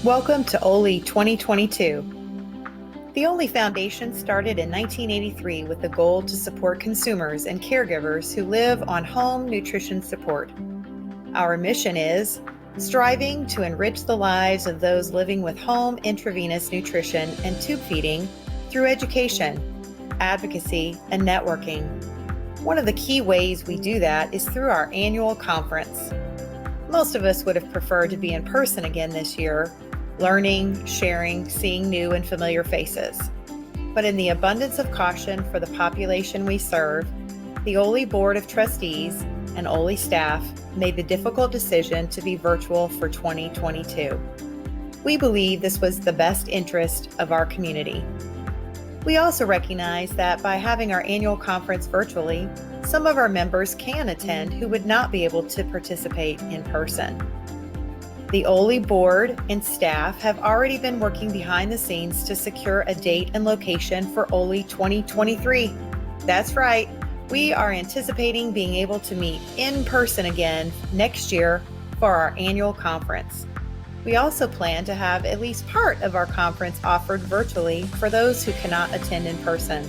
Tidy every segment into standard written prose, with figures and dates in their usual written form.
Welcome to Oley2022. The Oley Foundation started in 1983 with the goal to support consumers and caregivers who live on home nutrition support. Our mission is striving to enrich the lives of those living with home intravenous nutrition and tube feeding through education, advocacy, and networking. One of the key ways we do that is through our annual conference. Most of us would have preferred to be in person again this year, learning, sharing, seeing new and familiar faces. But in the abundance of caution for the population we serve, the Oley Board of Trustees and Oley staff made the difficult decision to be virtual for 2022. We believe this was the best interest of our community. We also recognize that by having our annual conference virtually, some of our members can attend who would not be able to participate in person. The Oley board and staff have already been working behind the scenes to secure a date and location for Oley 2023. That's right, we are anticipating being able to meet in person again next year for our annual conference. We also plan to have at least part of our conference offered virtually for those who cannot attend in person.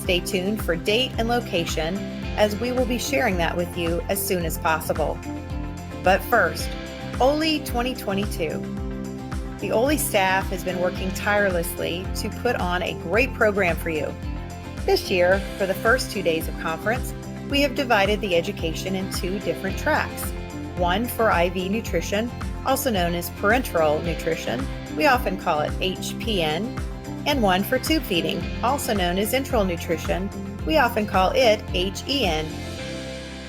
Stay tuned for date and location, as we will be sharing that with you as soon as possible. But first, Oley 2022. The Oley staff has been working tirelessly to put on a great program for you. This year, for the first 2 days of conference, we have divided the education in 2 different tracks. One for IV nutrition, also known as parenteral nutrition, we often call it HPN, and one for tube feeding, also known as enteral nutrition, we often call it HEN.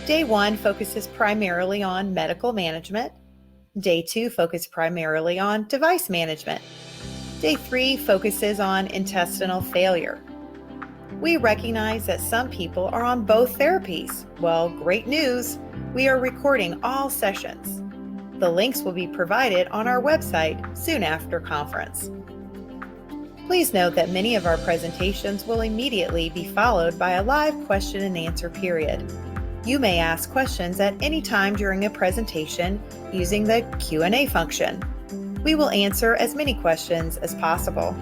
Day 1 focuses primarily on medical management. Day 2 focuses primarily on device management. Day 3 focuses on intestinal failure. We recognize that some people are on both therapies. Well, great news! We are recording all sessions. The links will be provided on our website soon after conference. Please note that many of our presentations will immediately be followed by a live question and answer period. You may ask questions at any time during a presentation using the Q&A function. We will answer as many questions as possible.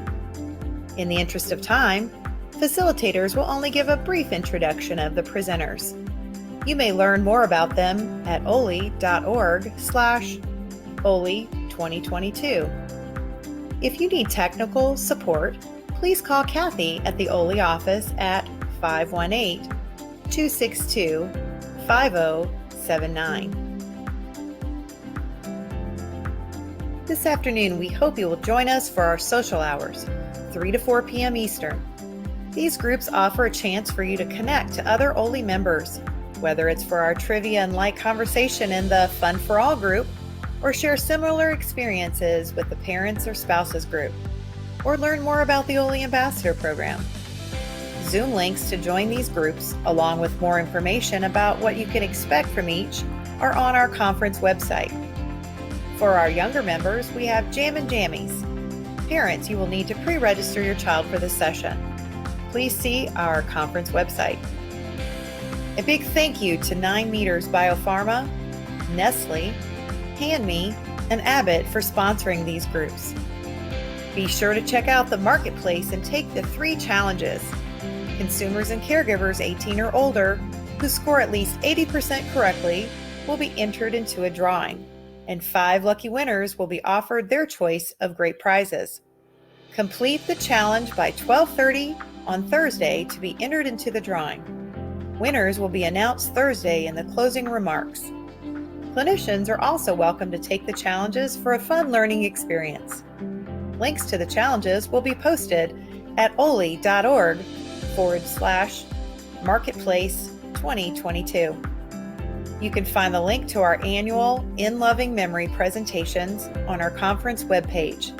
In the interest of time, facilitators will only give a brief introduction of the presenters. You may learn more about them at oley.org/Oley2022. If you need technical support, please call Kathy at the Oley office at 518-262-5079. This afternoon, we hope you will join us for our social hours, 3 to 4 p.m. Eastern. These groups offer a chance for you to connect to other Oley members, whether it's for our trivia and light conversation in the Fun for All group, or share similar experiences with the parents or spouses group, or learn more about the Oley Ambassador Program. Zoom links to join these groups, along with more information about what you can expect from each, are on our conference website. For our younger members, we have Jam and Jammies. Parents, you will need to pre-register your child for this session. Please see our conference website. A big thank you to 9 Meters Biopharma, Nestle, Hanmi, and Abbott for sponsoring these groups. Be sure to check out the marketplace and take the 3 challenges. Consumers and caregivers 18 or older who score at least 80% correctly will be entered into a drawing, and 5 lucky winners will be offered their choice of great prizes. Complete the challenge by 12:30 on Thursday to be entered into the drawing. Winners will be announced Thursday in the closing remarks. Clinicians are also welcome to take the challenges for a fun learning experience. Links to the challenges will be posted at oley.org/marketplace2022. You can find the link to our annual In Loving Memory presentations on our conference webpage,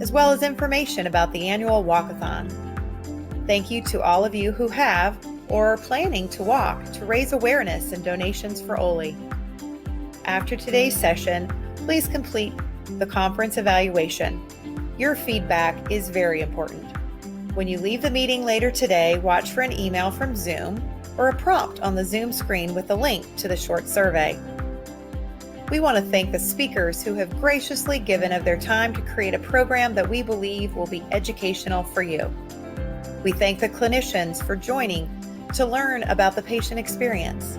as well as information about the annual walkathon. Thank you to all of you who have or are planning to walk to raise awareness and donations for Oley. After today's session, please complete the conference evaluation. Your feedback is very important. When you leave the meeting later today, watch for an email from Zoom or a prompt on the Zoom screen with a link to the short survey. We want to thank the speakers who have graciously given of their time to create a program that we believe will be educational for you. We thank the clinicians for joining to learn about the patient experience.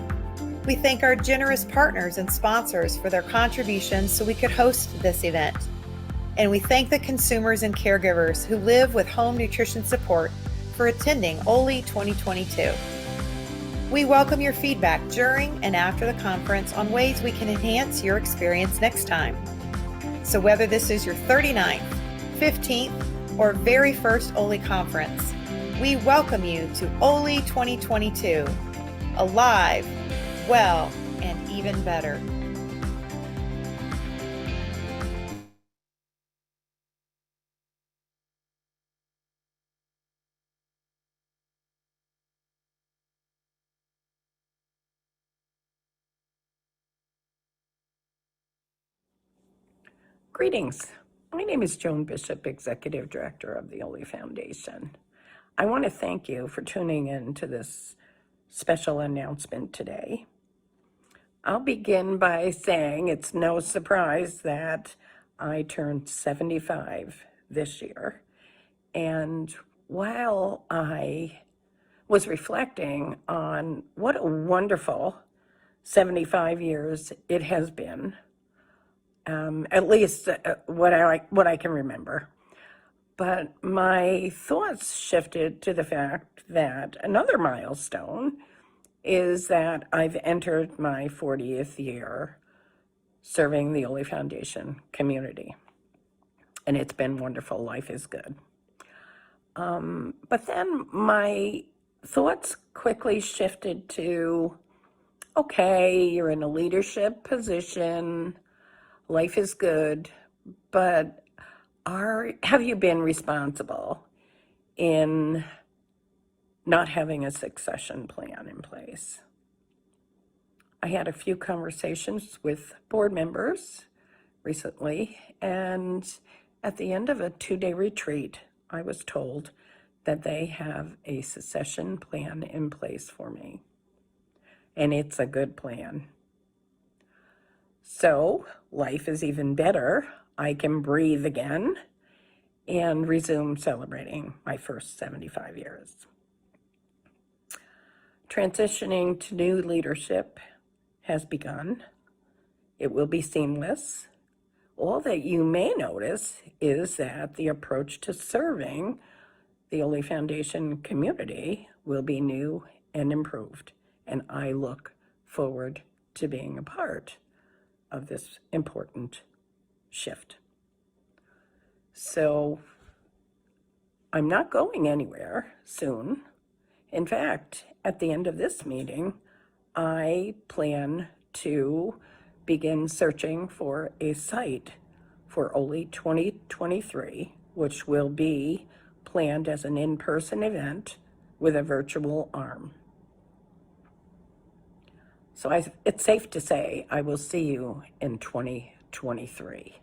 We thank our generous partners and sponsors for their contributions so we could host this event. And we thank the consumers and caregivers who live with home nutrition support for attending Oley2022. We welcome your feedback during and after the conference on ways we can enhance your experience next time. So whether this is your 39th, 15th, or very first Oley conference, we welcome you to Oley2022, alive, well, and even better. Greetings. My name is Joan Bishop, Executive Director of the Oley Foundation. I want to thank you for tuning in to this special announcement today. I'll begin by saying it's no surprise that I turned 75 this year. And while I was reflecting on what a wonderful 75 years it has been, at least what I can remember. But my thoughts shifted to the fact that another milestone is that I've entered my 40th year serving the Oley Foundation community. And it's been wonderful. Life is good. But then my thoughts quickly shifted to, okay, you're in a leadership position. Life is good, but have you been responsible in not having a succession plan in place? I had a few conversations with board members recently, and at the end of a 2-day retreat, I was told that they have a succession plan in place for me, and it's a good plan. So life is even better. I can breathe again and resume celebrating my first 75 years. Transitioning to new leadership has begun. It will be seamless. All that you may notice is that the approach to serving the Oley Foundation community will be new and improved, and I look forward to being a part of this important shift. So I'm not going anywhere soon. In fact, at the end of this meeting, I plan to begin searching for a site for Oley2023, which will be planned as an in-person event with a virtual arm. So it's safe to say I will see you in 2023.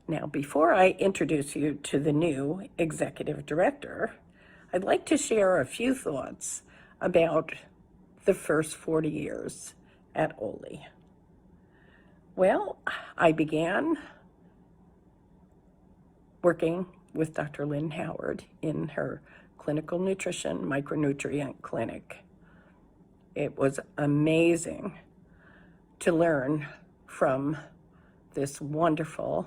Now, before I introduce you to the new executive director, I'd like to share a few thoughts about the first 40 years at Oley. Well, I began working with Dr. Lynn Howard in her clinical nutrition micronutrient clinic. It was amazing to learn from this wonderful,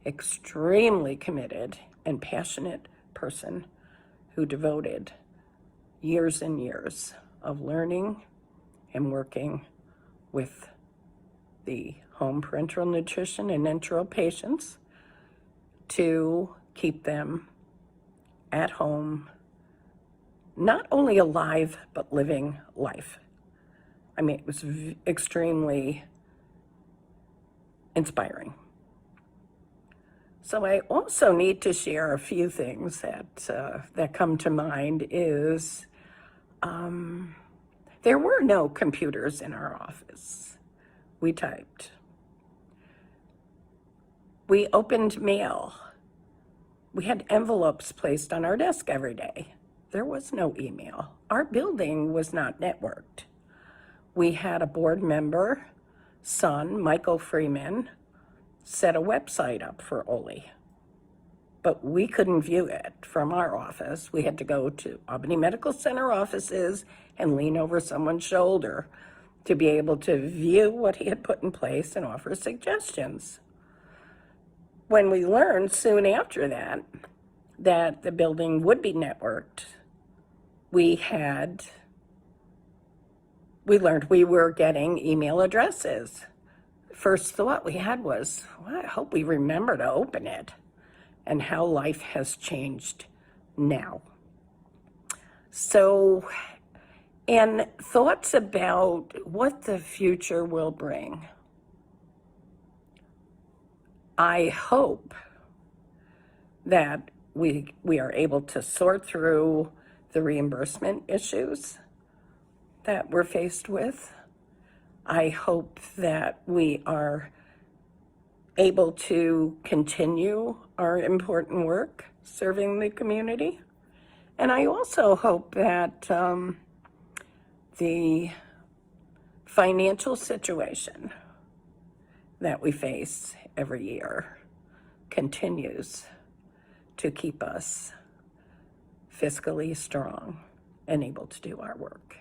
extremely committed and passionate person who devoted years and years of learning and working with the home parenteral nutrition and enteral patients to keep them at home, not only alive, but living life. I mean, it was extremely inspiring. So I also need to share a few things that come to mind is there were no computers in our office. We typed. We opened mail. We had envelopes placed on our desk every day. There was no email. Our building was not networked. We had a board member son, Michael Freeman, set a website up for Oley. But we couldn't view it from our office. We had to go to Albany Medical Center offices and lean over someone's shoulder to be able to view what he had put in place and offer suggestions. When we learned soon after that the building would be networked, we learned we were getting email addresses. First thought we had was, well, I hope we remember to open it, and how life has changed now. So, and thoughts about what the future will bring. I hope that we are able to sort through the reimbursement issues that we're faced with. I hope that we are able to continue our important work serving the community. And I also hope that the financial situation that we face every year continues to keep us fiscally strong and able to do our work.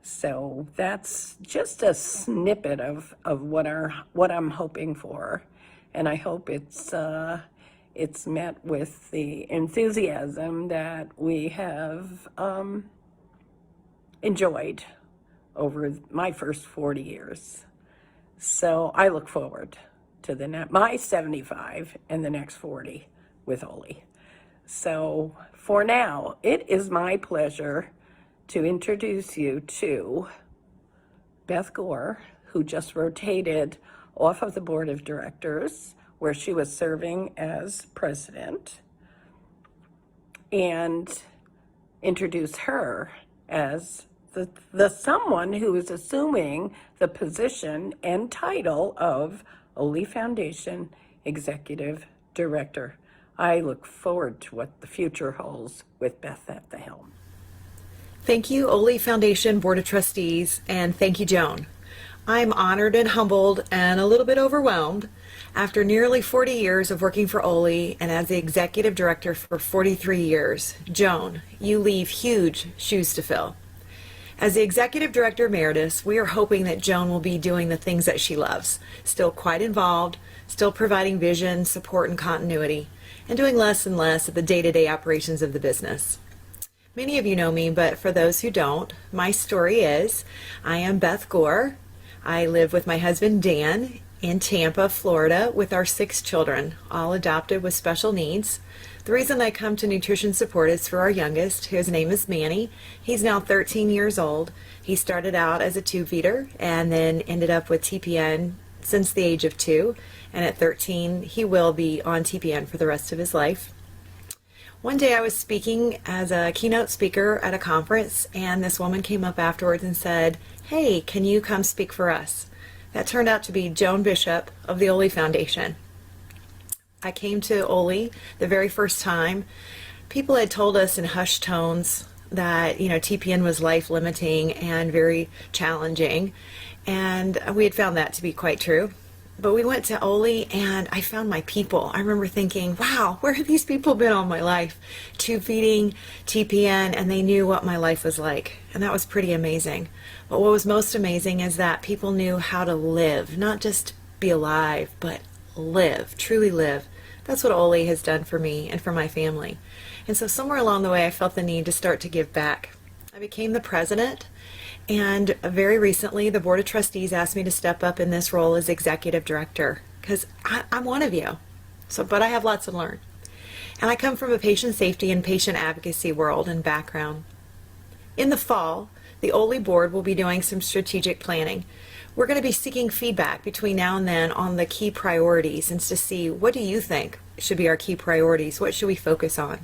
So that's just a snippet of what I'm hoping for, and I hope it's met with the enthusiasm that we have enjoyed over my first 40 years. So I look forward to my 75 and the next 40 with Oley. So for now, it is my pleasure to introduce you to Beth Gore, who just rotated off of the board of directors, where she was serving as president, and introduce her as the someone who is assuming the position and title of Oley Foundation Executive Director. I look forward to what the future holds with Beth at the helm. Thank you, Oley Foundation Board of Trustees, and thank you, Joan. I'm honored and humbled and a little bit overwhelmed. After nearly 40 years of working for Oley and as the executive director for 43 years, Joan, you leave huge shoes to fill. As the executive director emeritus, we are hoping that Joan will be doing the things that she loves, still quite involved, still providing vision, support, and continuity, and doing less and less of the day-to-day operations of the business. Many of you know me, but for those who don't, my story is I am Beth Gore. I live with my husband Dan in Tampa, Florida, with our 6 children, all adopted with special needs. The reason I come to nutrition support is for our youngest, whose name is Manny. He's now 13 years old. He started out as a tube feeder and then ended up with TPN since the age of 2. And at 13, he will be on TPN for the rest of his life. One day I was speaking as a keynote speaker at a conference, and this woman came up afterwards and said, "Hey, can you come speak for us?" That turned out to be Joan Bishop of the Oley Foundation. I came to Oley the very first time. People had told us in hushed tones that, TPN was life-limiting and very challenging, and we had found that to be quite true. But we went to Oley and I found my people. I remember thinking, wow, where have these people been all my life? Tube feeding, TPN, and they knew what my life was like. And that was pretty amazing. But what was most amazing is that people knew how to live, not just be alive, but live, truly live. That's what Oley has done for me and for my family. And so somewhere along the way, I felt the need to start to give back. I became the president. And very recently, the Board of Trustees asked me to step up in this role as Executive Director, because I'm one of you, but I have lots to learn. And I come from a patient safety and patient advocacy world and background. In the fall, the Oley Board will be doing some strategic planning. We're going to be seeking feedback between now and then on the key priorities and to see, what do you think should be our key priorities? What should we focus on?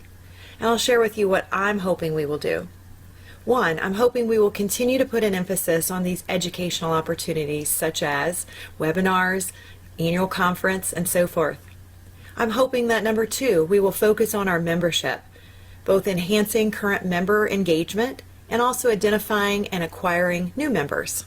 And I'll share with you what I'm hoping we will do. One, I'm hoping we will continue to put an emphasis on these educational opportunities such as webinars, annual conference, and so forth. I'm hoping that number 2, we will focus on our membership, both enhancing current member engagement and also identifying and acquiring new members.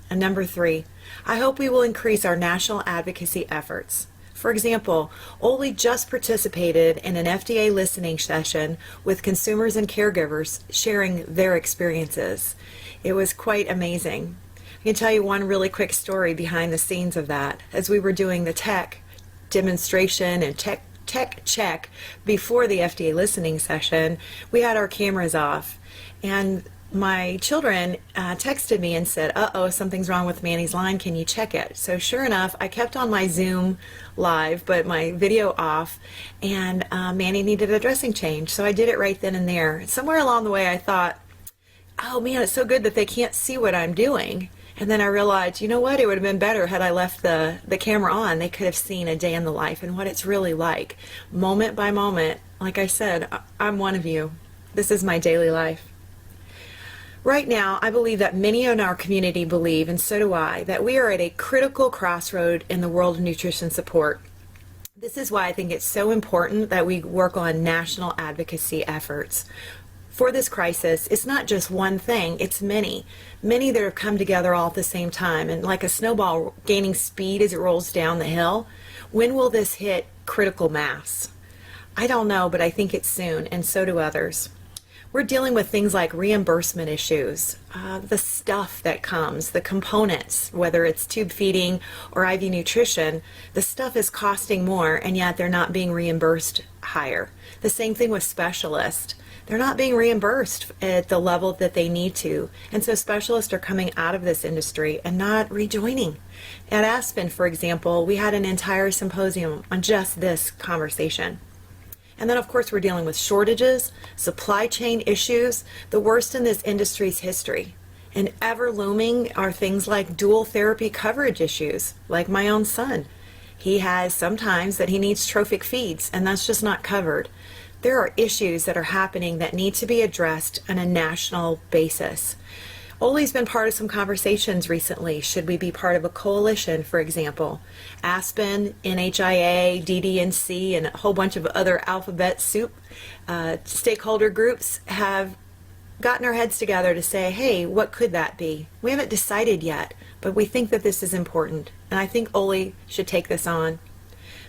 And number 3, I hope we will increase our national advocacy efforts. For example, Oley just participated in an FDA listening session with consumers and caregivers sharing their experiences. It was quite amazing. I can tell you one really quick story behind the scenes of that. As we were doing the tech demonstration and tech check before the FDA listening session, we had our cameras off, and my children texted me and said, uh-oh, something's wrong with Manny's line, can you check it? So sure enough, I kept on my Zoom live, but my video off, and Manny needed a dressing change, so I did it right then and there. Somewhere along the way, I thought, oh man, it's so good that they can't see what I'm doing. And then I realized, you know what, it would have been better had I left the camera on. They could have seen a day in the life and what it's really like, moment by moment. Like I said, I'm one of you. This is my daily life. Right now, I believe that many in our community believe, and so do I, that we are at a critical crossroad in the world of nutrition support. This is why I think it's so important that we work on national advocacy efforts. For this crisis, it's not just one thing, it's many that have come together all at the same time. And like a snowball gaining speed as it rolls down the hill, when will this hit critical mass? I don't know, but I think it's soon, and so do others. We're dealing with things like reimbursement issues, the stuff that comes, the components, whether it's tube feeding or IV nutrition, the stuff is costing more, and yet they're not being reimbursed higher. The same thing with specialists. They're not being reimbursed at the level that they need to. And so specialists are coming out of this industry and not rejoining. At Aspen, for example, we had an entire symposium on just this conversation. And then, of course, we're dealing with shortages, supply chain issues, the worst in this industry's history. And ever looming are things like dual therapy coverage issues, like my own son. He has sometimes that he needs trophic feeds, and that's just not covered. There are issues that are happening that need to be addressed on a national basis. Oley's been part of some conversations recently. Should we be part of a coalition, for example? Aspen, NHIA, DDNC, and a whole bunch of other alphabet soup stakeholder groups have gotten our heads together to say, hey, what could that be? We haven't decided yet, but we think that this is important, and I think Oley should take this on.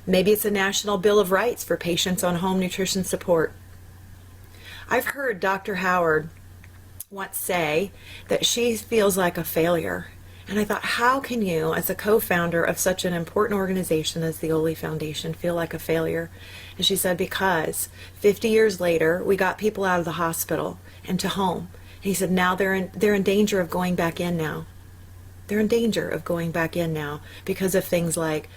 Maybe it's a national bill of rights for patients on home nutrition support. I've heard Dr. Howard once say that she feels like a failure. And I thought, how can you, as a co-founder of such an important organization as the Oley Foundation, feel like a failure? And she said, because 50 years later, we got people out of the hospital and to home. And he said, now they're in danger of going back in now. They're in danger of going back in now because of things like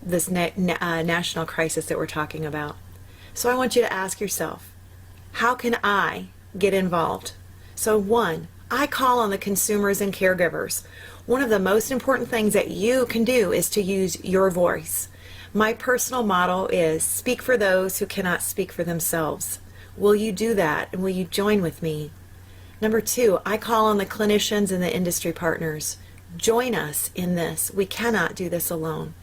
this national crisis that we're talking about. So I want you to ask yourself, how can I get involved? So 1, I call on the consumers and caregivers. One of the most important things that you can do is to use your voice. My personal motto is speak for those who cannot speak for themselves. Will you do that, and will you join with me? Number 2, I call on the clinicians and the industry partners. Join us in this. We cannot do this alone.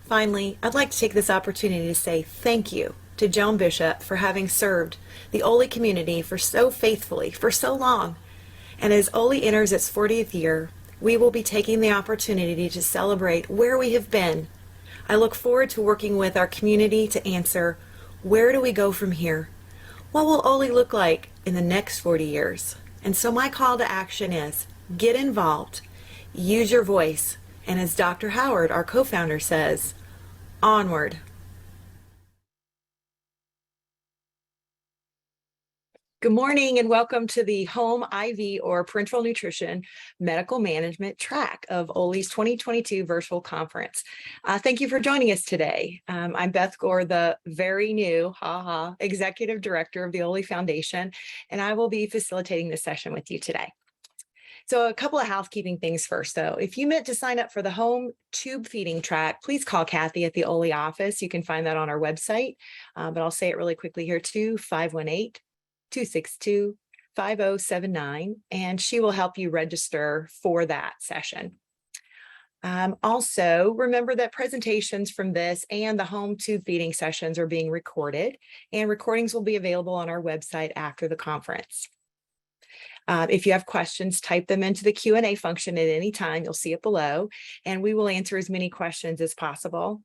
Finally, I'd like to take this opportunity to say thank you to Joan Bishop for having served the Oley community for so faithfully, for so long. And as Oley enters its 40th year, we will be taking the opportunity to celebrate where we have been. I look forward to working with our community to answer, where do we go from here? What will Oley look like in the next 40 years? And so my call to action is, get involved, use your voice, and as Dr. Howard, our co-founder, says, onward. Good morning and welcome to the Home IV or Parenteral Nutrition Medical Management track of Oley's 2022 virtual conference. Thank you for joining us today. I'm Beth Gore, the very new Executive Director of the Oley Foundation, and I will be facilitating this session with you today. So a couple of housekeeping things first, though. If you meant to sign up for the home tube feeding track, please call Kathy at the Oley office. You can find that on our website, but I'll say it really quickly here too, 518-262-5079, and she will help you register for that session. Also, remember that presentations from this and the home tube feeding sessions are being recorded, and recordings will be available on our website after the conference. If you have questions, type them into the Q&A function at any time. You'll see it below, and we will answer as many questions as possible.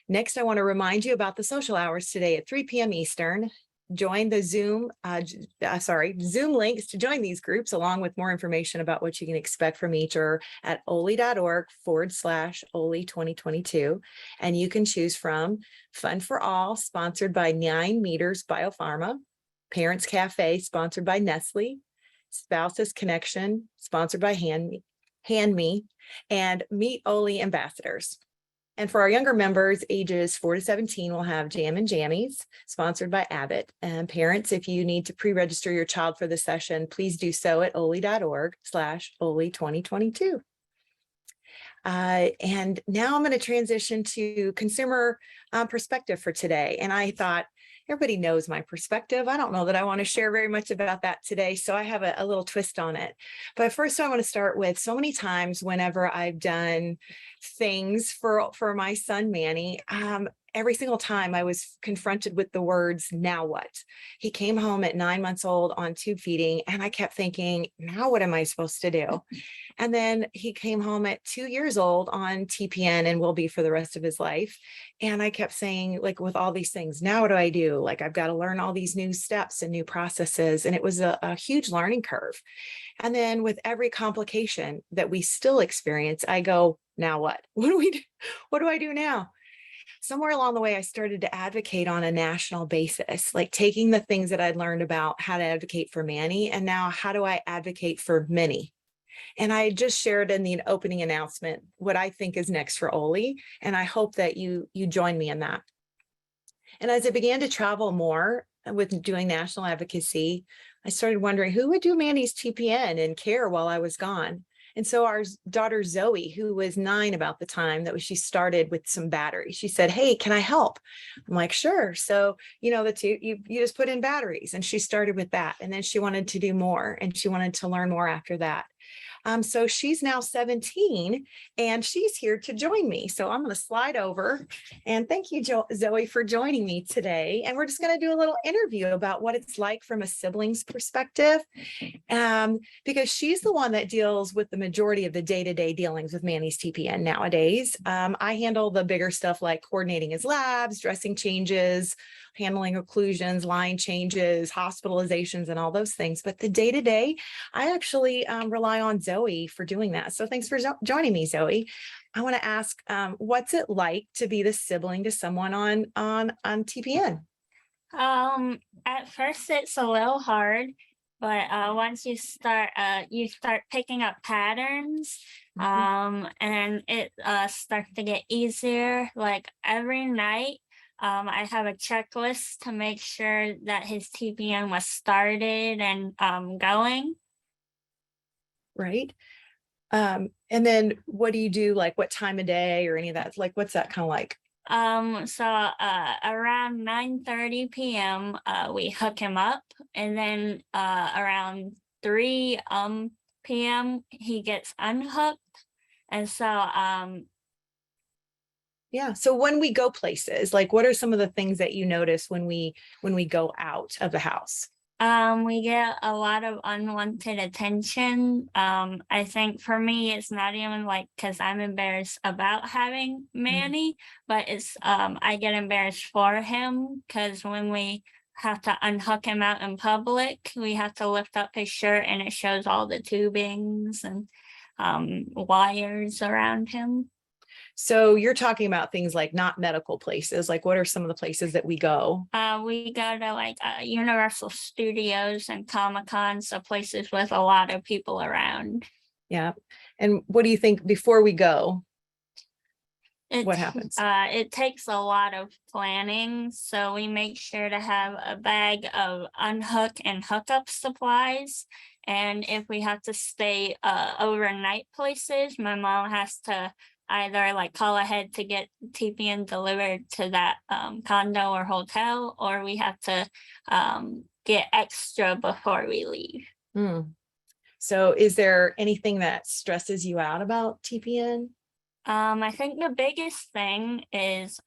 Next, I want to remind you about the social hours today at 3 p.m. Eastern. Join the Zoom links to join these groups, along with more information about what you can expect from each, or at Oley.org/Oley2022. And you can choose from Fun for All, sponsored by 9 Meters Biopharma, Parents Cafe, sponsored by Nestle, Spouses Connection, sponsored by Hand Me, and Meet Oley Ambassadors. And for our younger members, ages 4 to 17, we'll have Jam and Jammies, sponsored by Abbott. And parents, if you need to pre-register your child for the session, please do so at Oley.org/Oley2022. And now I'm going to transition to consumer perspective for today. And I thought, everybody knows my perspective. I don't know that I want to share very much about that today, so I have a little twist on it. But first, I want to start with, so many times whenever I've done things for my son, Manny, every single time I was confronted with the words, now what? He came home at 9 months old on tube feeding, and I kept thinking, now what am I supposed to do? And then he came home at 2 years old on TPN and will be for the rest of his life. And I kept saying, like, with all these things, now what do I do? Like, I've got to learn all these new steps and new processes. And it was a huge learning curve. And then with every complication that we still experience, I go, now what? What do we do? What do I do now? Somewhere along the way, I started to advocate on a national basis, like taking the things that I'd learned about how to advocate for Manny, and now how do I advocate for many? And I just shared in the opening announcement what I think is next for Oley, and I hope that you join me in that. And as I began to travel more with doing national advocacy, I started wondering who would do Manny's TPN and care while I was gone. And so our daughter Zoe, who was 9 about the time that she started with some batteries, she said, "Hey, can I help?" I'm like, "Sure." So, you just put in batteries, and she started with that. And then she wanted to do more, and she wanted to learn more after that. So she's now 17, and she's here to join me. So I'm going to slide over, and thank you, Zoe, for joining me today. And we're just going to do a little interview about what it's like from a sibling's perspective, because she's the one that deals with the majority of the day-to-day dealings with Manny's TPN nowadays. I handle the bigger stuff like coordinating his labs, dressing changes, handling occlusions, line changes, hospitalizations, and all those things. But the day-to-day, I actually rely on Zoe for doing that. So thanks for joining me, Zoe. I want to ask, what's it like to be the sibling to someone on TPN? At first it's a little hard, but once you start picking up patterns, and it starts to get easier. Like every night, I have a checklist to make sure that his TPN was started and going. Right. And then what do you do? Like what time of day or any of that? Like, what's that kind of like? So around 9:30 p.m. We hook him up, and then around 3 p.m. he gets unhooked. And so yeah. So when we go places, like what are some of the things that you notice when we go out of the house? We get a lot of unwanted attention. I think for me, it's not even like because I'm embarrassed about having Manny, but it's I get embarrassed for him because when we have to unhook him out in public, we have to lift up his shirt and it shows all the tubings and wires around him. So you're talking about things like not medical places. Like what are some of the places that we go? We go to like Universal Studios and Comic-Con, so places with a lot of people around. Yeah. And what do you think before we go? What happens? It takes a lot of planning. So we make sure to have a bag of unhook and hookup supplies. And if we have to stay overnight places, my mom has to either like call ahead to get TPN delivered to that condo or hotel, or we have to get extra before we leave. So is there anything that stresses you out about TPN? I think the biggest thing is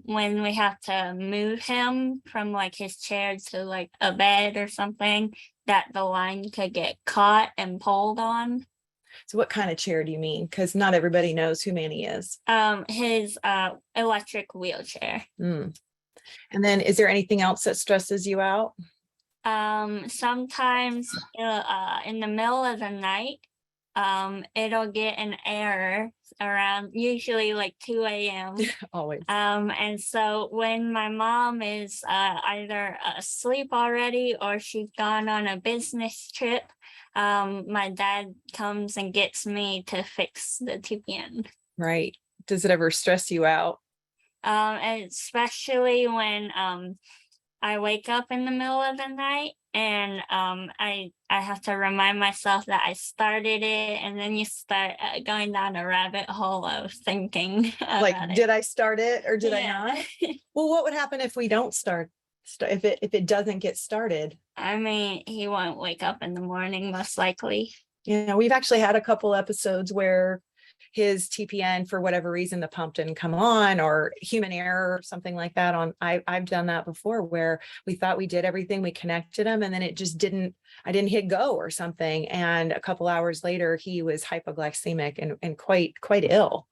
when we have to move him from like his chair to like a bed or something, that the line could get caught and pulled on. So what kind of chair do you mean? Because not everybody knows who Manny is. His electric wheelchair. Mm. And then is there anything else that stresses you out? Sometimes in the middle of the night, it'll get an error around usually like 2 a.m. Always. And so when my mom is either asleep already or she's gone on a business trip, my dad comes and gets me to fix the TPN. Right. Does it ever stress you out? And especially when I wake up in the middle of the night and I have to remind myself that I started it, and then you start going down a rabbit hole of thinking Like, about did I start it or did I Yeah. not? Well, what would happen if we don't start if it doesn't get started? I mean, he won't wake up in the morning, most likely. We've actually had a couple episodes where his TPN, for whatever reason, the pump didn't come on, or human error or something like that. I've done that before, where we thought we did everything, we connected him, and then it just didn't. I didn't hit go or something, and a couple hours later he was hypoglycemic and quite ill.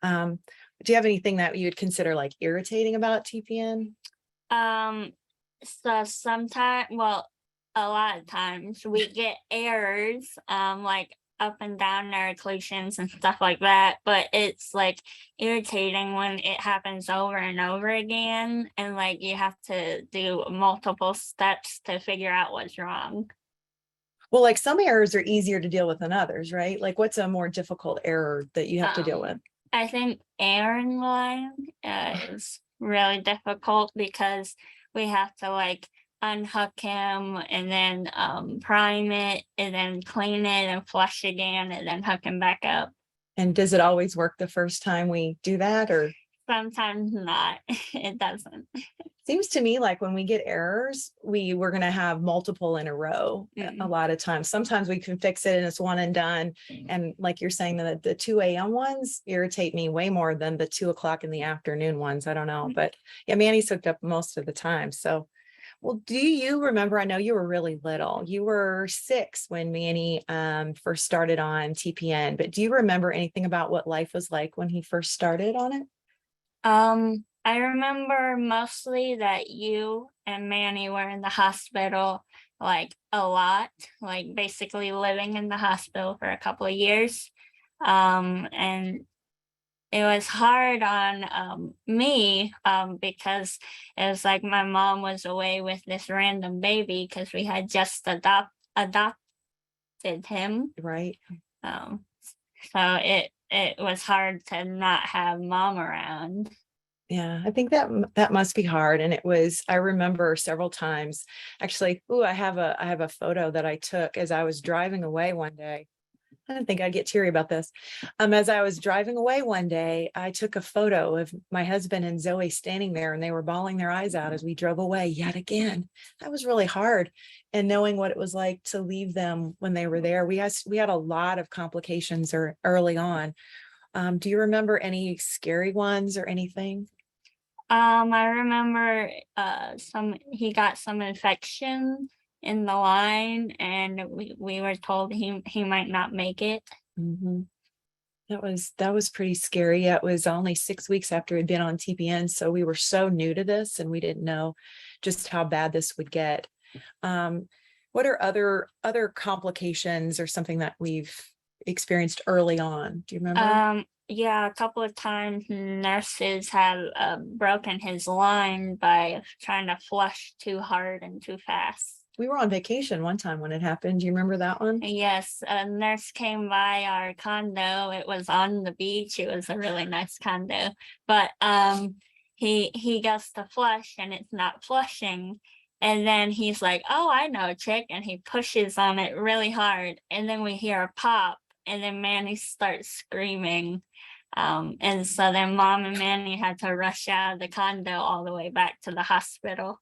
Do you have anything that you would consider like irritating about TPN? So sometimes, well, a lot of times we get errors, like up and down our occlusions and stuff like that, but it's like irritating when it happens over and over again, and like you have to do multiple steps to figure out what's wrong. Well, like some errors are easier to deal with than others, right? Like what's a more difficult error that you have to deal with? I think Aaron line is really difficult because we have to like unhook him and then prime it and then clean it and flush again and then hook him back up. And does it always work the first time we do that, or? Sometimes not. It doesn't. Seems to me like when we get errors, we're going to have multiple in a row. A lot of times. Sometimes we can fix it and it's one and done. And like you're saying, the 2 a.m. ones irritate me way more than the 2 o'clock in the afternoon ones. I don't know, but yeah, Manny's hooked up most of the time. So, well, do you remember? I know you were really little. You were 6 when Manny first started on TPN, but do you remember anything about what life was like when he first started on it? I remember mostly that you and Manny were in the hospital like a lot, like basically living in the hospital for a couple of years. And it was hard on me because it was like my mom was away with this random baby because we had just adopted him. Right. So it was hard to not have mom around. Yeah, I think that must be hard. And I remember several times actually, I have a photo that I took as I was driving away one day. I didn't think I'd get teary about this. As I was driving away one day, I took a photo of my husband and Zoe standing there, and they were bawling their eyes out as we drove away yet again. That was really hard. And knowing what it was like to leave them when they were there, we had a lot of complications early on. Do you remember any scary ones or anything? I remember he got some infection in the line, and we were told he might not make it. Mm-hmm. That was pretty scary. It was only 6 weeks after he'd been on TPN, so we were so new to this, and we didn't know just how bad this would get. What are other complications or something that we've experienced early on? Do you remember? Yeah, a couple of times nurses have broken his line by trying to flush too hard and too fast. We were on vacation one time when it happened. Do you remember that one? Yes, a nurse came by our condo. It was on the beach. It was a really nice condo, but he goes to flush and it's not flushing. And then he's like, "Oh, I know a trick," and he pushes on it really hard. And then we hear a pop, and then Manny starts screaming. And so then Mom and Manny had to rush out of the condo all the way back to the hospital.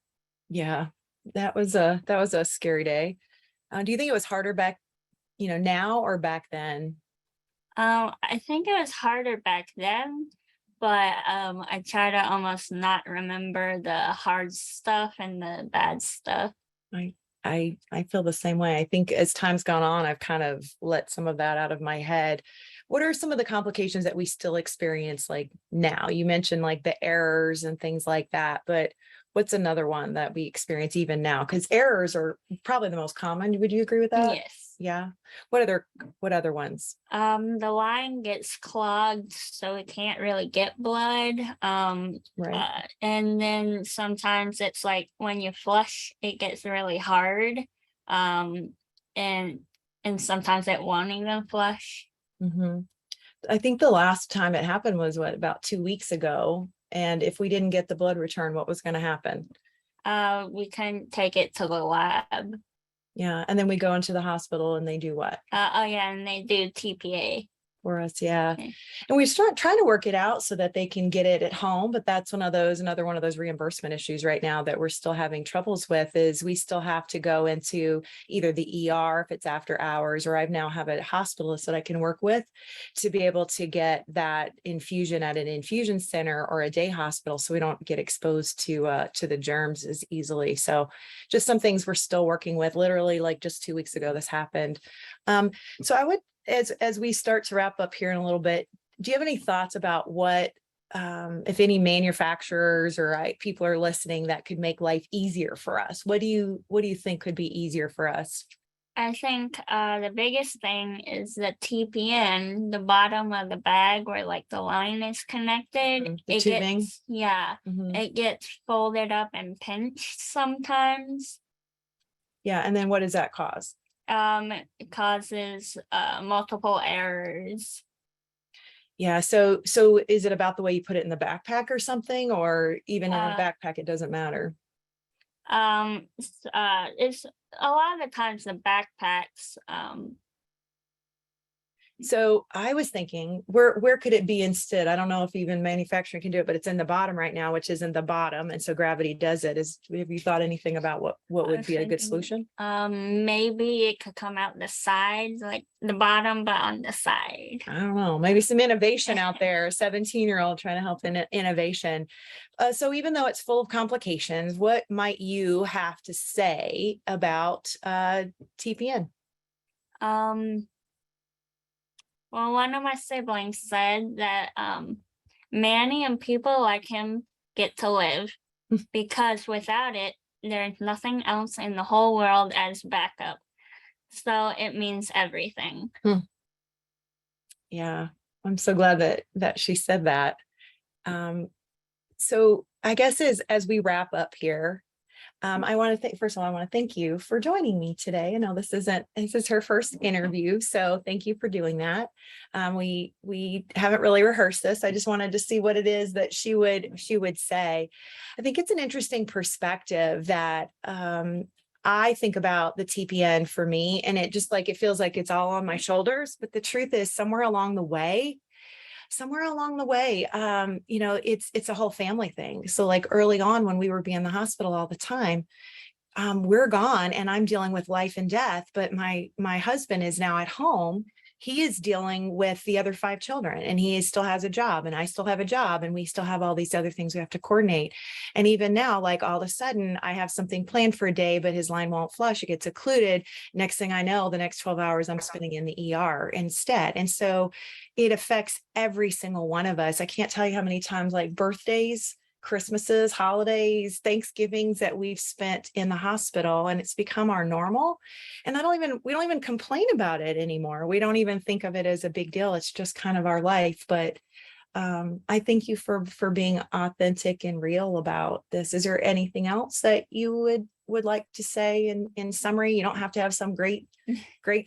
Yeah, that was a scary day. Do you think it was harder back, now or back then? I think it was harder back then, but I try to almost not remember the hard stuff and the bad stuff. I feel the same way. I think as time's gone on, I've kind of let some of that out of my head. What are some of the complications that we still experience like now? You mentioned like the errors and things like that, but what's another one that we experience even now? Because errors are probably the most common. Would you agree with that? Yes. Yeah. What other ones? The line gets clogged, so it can't really get blood. Right. And then sometimes it's like when you flush, it gets really hard. Um, and and sometimes it won't even flush. Mm-hmm. I think the last time it happened was about 2 weeks ago. And if we didn't get the blood return, what was going to happen? We can take it to the lab. Yeah. And then we go into the hospital and they do what? Oh yeah, and they do TPA. For us, yeah. Okay. And we start trying to work it out so that they can get it at home, but that's another one of those reimbursement issues right now that we're still having troubles with. Is we still have to go into either the ER if it's after hours, or I've now have a hospitalist that I can work with to be able to get that infusion at an infusion center or a day hospital, so we don't get exposed to the germs as easily. So just some things we're still working with. Literally, like just 2 weeks ago, this happened. So I would, as we start to wrap up here in a little bit, do you have any thoughts about what, if any manufacturers or people are listening that could make life easier for us? What do you think could be easier for us? I think the biggest thing is the TPN, the bottom of the bag where like the line is connected. The tubing? It gets folded up and pinched sometimes. Yeah, and then what does that cause? It causes multiple errors. Yeah, so is it about the way you put it in the backpack or something, or even in a backpack, it doesn't matter? It's a lot of the times the backpacks. So I was thinking, where could it be instead? I don't know if even manufacturing can do it, but it's in the bottom right now, which isn't the bottom, and so gravity does it. Have you thought anything about what would be a good solution? Maybe it could come out the sides, like the bottom, but on the side. I don't know, maybe some innovation out there. A 17-year-old trying to help in innovation. So even though it's full of complications, what might you have to say about TPN? Well, one of my siblings said that Manny and people like him get to live because without it, there's nothing else in the whole world as backup. So it means everything. Yeah, I'm so glad that she said that. So I guess as we wrap up here, I want to thank, first of all, I want to thank you for joining me today. I know this is her first interview, so thank you for doing that. We haven't really rehearsed this. I just wanted to see what it is that she would say. I think it's an interesting perspective that I think about the TPN for me, and it just like, it feels like it's all on my shoulders. But the truth is, somewhere along the way, it's a whole family thing. So like early on when we were being in the hospital all the time, we're gone and I'm dealing with life and death, but my husband is now at home. He is dealing with the other 5 children, and he still has a job, and I still have a job, and we still have all these other things we have to coordinate. And even now, like all of a sudden I have something planned for a day, but his line won't flush. It gets occluded. Next thing I know, the next 12 hours I'm spending in the ER instead. And so it affects every single one of us. I can't tell you how many times, like birthdays, Christmases, holidays, Thanksgivings that we've spent in the hospital, and it's become our normal. And we don't even complain about it anymore. We don't even think of it as a big deal. It's just kind of our life. But I thank you for being authentic and real about this. Is there anything else that you would like to say in summary? You don't have to have some great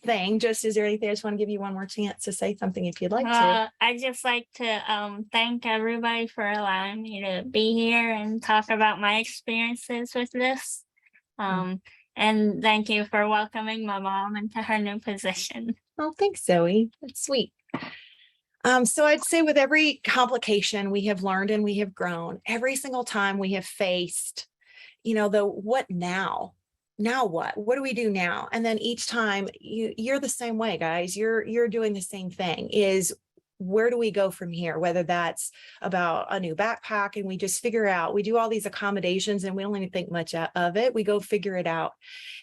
thing. Just, is there anything? I just want to give you one more chance to say something if you'd like to. I'd just like to thank everybody for allowing me to be here and talk about my experiences with this. And thank you for welcoming my mom into her new position. Oh, thanks, Zoe. That's sweet. So I'd say with every complication we have learned and we have grown. Every single time we have faced, the what now? now what? What do we do now? And then each time you're the same way, guys. You're doing the same thing. Is where do we go from here? Whether that's about a new backpack and we just figure out, we do all these accommodations and we don't even think much of it. We go figure it out.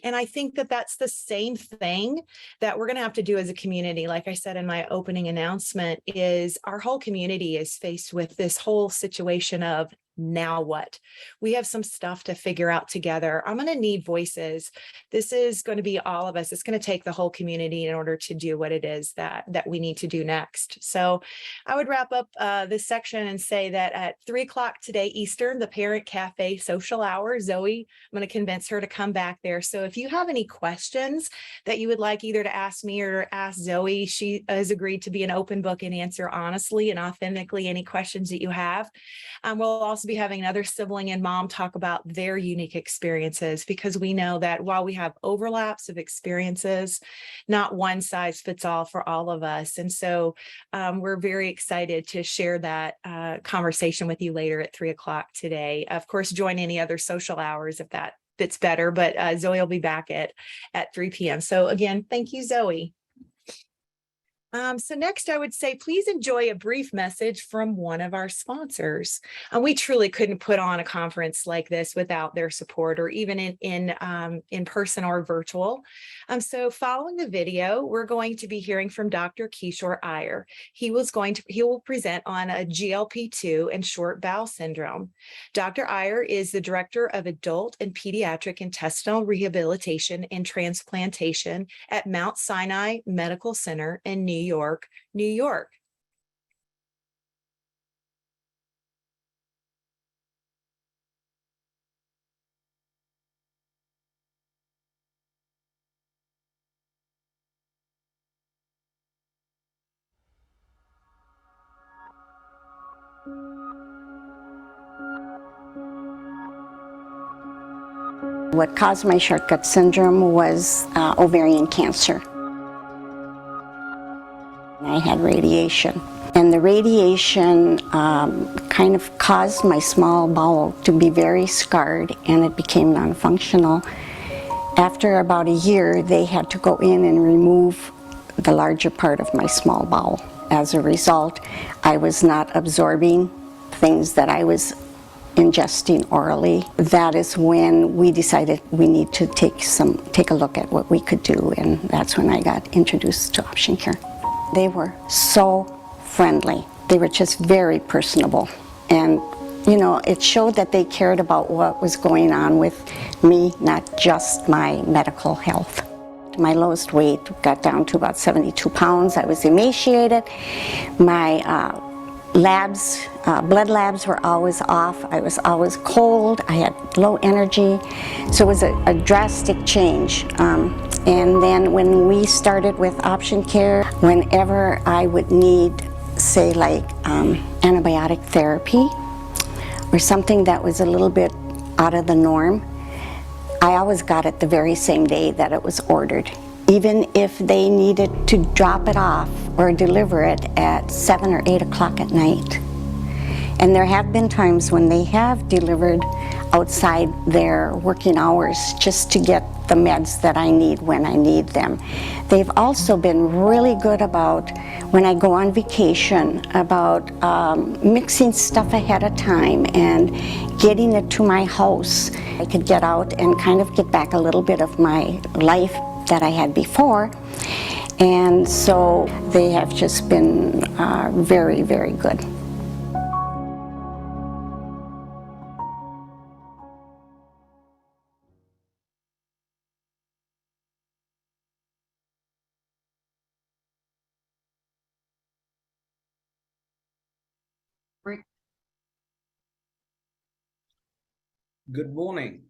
And I think that that's the same thing that we're going to have to do as a community. Like I said in my opening announcement, is our whole community is faced with this whole situation of now what? We have some stuff to figure out together. I'm going to need voices. This is going to be all of us. It's going to take the whole community in order to do what it is that we need to do next. So I would wrap up this section and say that at 3 o'clock today Eastern, the Parent Cafe social hour, Zoe, I'm going to convince her to come back there. So if you have any questions that you would like either to ask me or ask Zoe, she has agreed to be an open book and answer honestly and authentically any questions that you have. We'll also be having another sibling and mom talk about their unique experiences, because we know that while we have overlaps of experiences, not one size fits all for all of us. And so we're very excited to share that conversation with you later at 3 o'clock today. Of course, join any other social hours if that fits better, but Zoe will be back at 3 p.m. So again, thank you, Zoe. So next, I would say, please enjoy a brief message from one of our sponsors. We truly couldn't put on a conference like this without their support, or even in person or virtual. So following the video, we're going to be hearing from Dr. Kishore Iyer. He will present on a GLP-2 and short bowel syndrome. Dr. Iyer is the Director of Adult and Pediatric Intestinal Rehabilitation and Transplantation at Mount Sinai Medical Center in New York, New York. What caused my short gut syndrome was ovarian cancer. I had radiation, and the radiation kind of caused my small bowel to be very scarred, and it became non-functional. After about a year, they had to go in and remove the larger part of my small bowel. As a result, I was not absorbing things that I was ingesting orally. That is when we decided we need to take a look at what we could do, and that's when I got introduced to Option Care. They were so friendly. They were just very personable, and you know, it showed that they cared about what was going on with me, not just my medical health. My lowest weight got down to about 72 pounds. I was emaciated. My blood labs were always off. I was always cold. I had low energy. So it was a drastic change. And then when we started with Option Care, whenever I would need, say, like antibiotic therapy or something that was a little bit out of the norm, I always got it the very same day that it was ordered. Even if they needed to drop it off or deliver it at 7 or 8 o'clock at night. And there have been times when they have delivered outside their working hours just to get the meds that I need when I need them. They've also been really good about, when I go on vacation, about mixing stuff ahead of time and getting it to my house. I could get out and kind of get back a little bit of my life that I had before. And so they have just been very, very good. Good morning.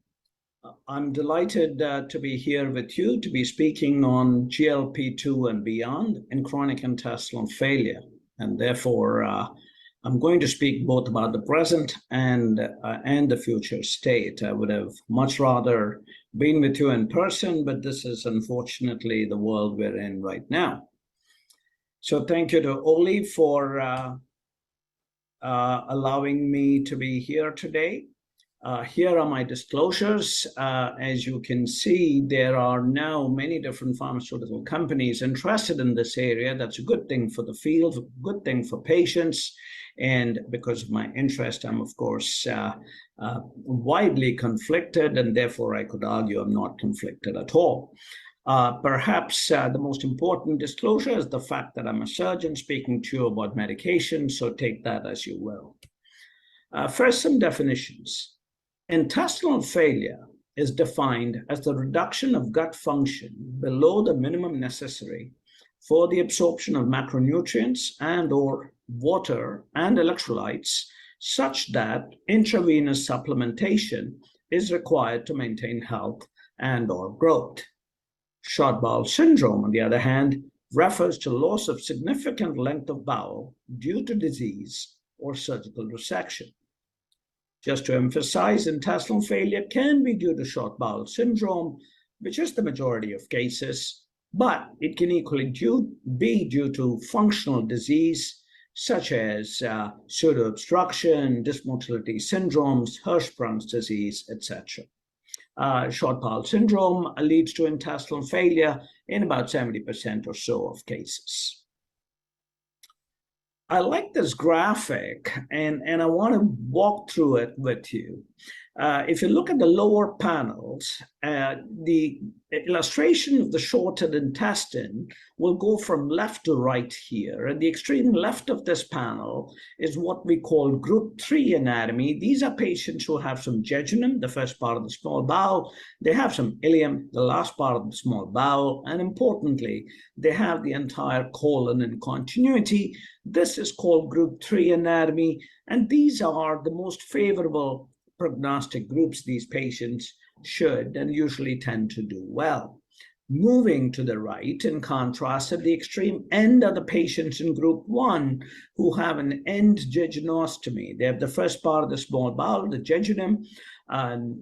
I'm delighted to be here with you to be speaking on GLP-2 and beyond in chronic intestinal failure. And therefore, I'm going to speak both about the present and the future state. I would have much rather been with you in person, but this is unfortunately the world we're in right now. So thank you to Oley for allowing me to be here today. Here are my disclosures. As you can see, there are now many different pharmaceutical companies interested in this area. That's a good thing for the field, a good thing for patients. And because of my interest, I'm, of course, widely conflicted, and therefore I could argue I'm not conflicted at all. Perhaps the most important disclosure is the fact that I'm a surgeon speaking to you about medication, so take that as you will. First, some definitions. Intestinal failure is defined as the reduction of gut function below the minimum necessary for the absorption of macronutrients and/or water and electrolytes, such that intravenous supplementation is required to maintain health and/or growth. Short bowel syndrome, on the other hand, refers to loss of significant length of bowel due to disease or surgical resection. Just to emphasize, intestinal failure can be due to short bowel syndrome, which is the majority of cases, but it can equally be due to functional disease, such as pseudo-obstruction, dysmotility syndromes, Hirschsprung's disease, etc. Short bowel syndrome leads to intestinal failure in about 70% or so of cases. I like this graphic, and I want to walk through it with you. If you look at the lower panels, the illustration of the shortened intestine will go from left to right here. At the extreme left of this panel is what we call group 3 anatomy. These are patients who have some jejunum, the first part of the small bowel. They have some ileum, the last part of the small bowel. And importantly, they have the entire colon in continuity. This is called group 3 anatomy. And these are the most favorable prognostic groups. These patients should and usually tend to do well. Moving to the right, in contrast, at the extreme end are the patients in group 1 who have an end jejunostomy. They have the first part of the small bowel, the jejunum,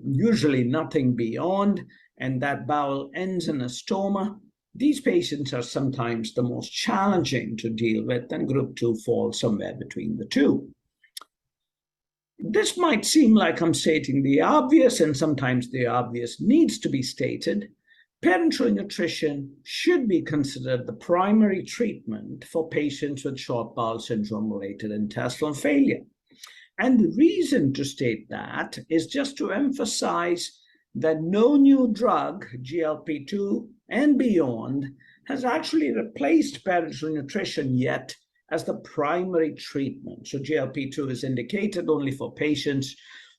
usually nothing beyond, and that bowel ends in a stoma. These patients are sometimes the most challenging to deal with, and group 2 falls somewhere between the two. This might seem like I'm stating the obvious, and sometimes the obvious needs to be stated. Parenteral nutrition should be considered the primary treatment for patients with short bowel syndrome-related intestinal failure. And the reason to state that is just to emphasize that no new drug, GLP-2 and beyond, has actually replaced parenteral nutrition yet as the primary treatment. So GLP-2 is indicated only for patients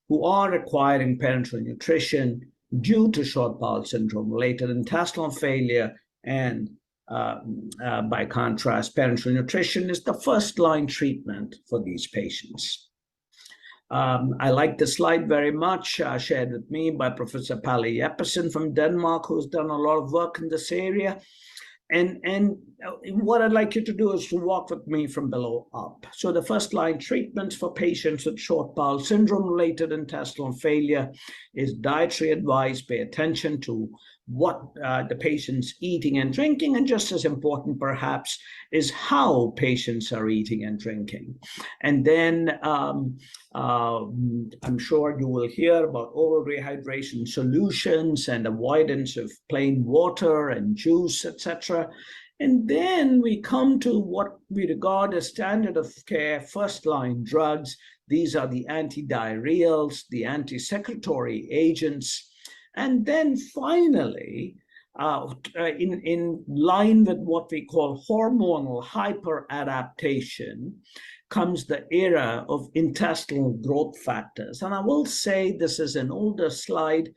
who are requiring parenteral nutrition due to short bowel syndrome-related intestinal failure, and by contrast, parenteral nutrition is the first-line treatment for these patients. I like this slide very much, shared with me by Professor Palle Jeppesen from Denmark, who's done a lot of work in this area. And what I'd like you to do is to walk with me from below up. So the first line treatment for patients with short bowel syndrome-related intestinal failure is dietary advice. Pay attention to what the patient's eating and drinking, and just as important perhaps is how patients are eating and drinking. And then I'm sure you will hear about oral rehydration solutions and avoidance of plain water and juice, etc. And then we come to what we regard as standard of care first-line drugs. These are the antidiarrheals, the anti-secretory agents. And then finally, in line with what we call hormonal hyperadaptation, comes the era of intestinal growth factors. And I will say this is an older slide.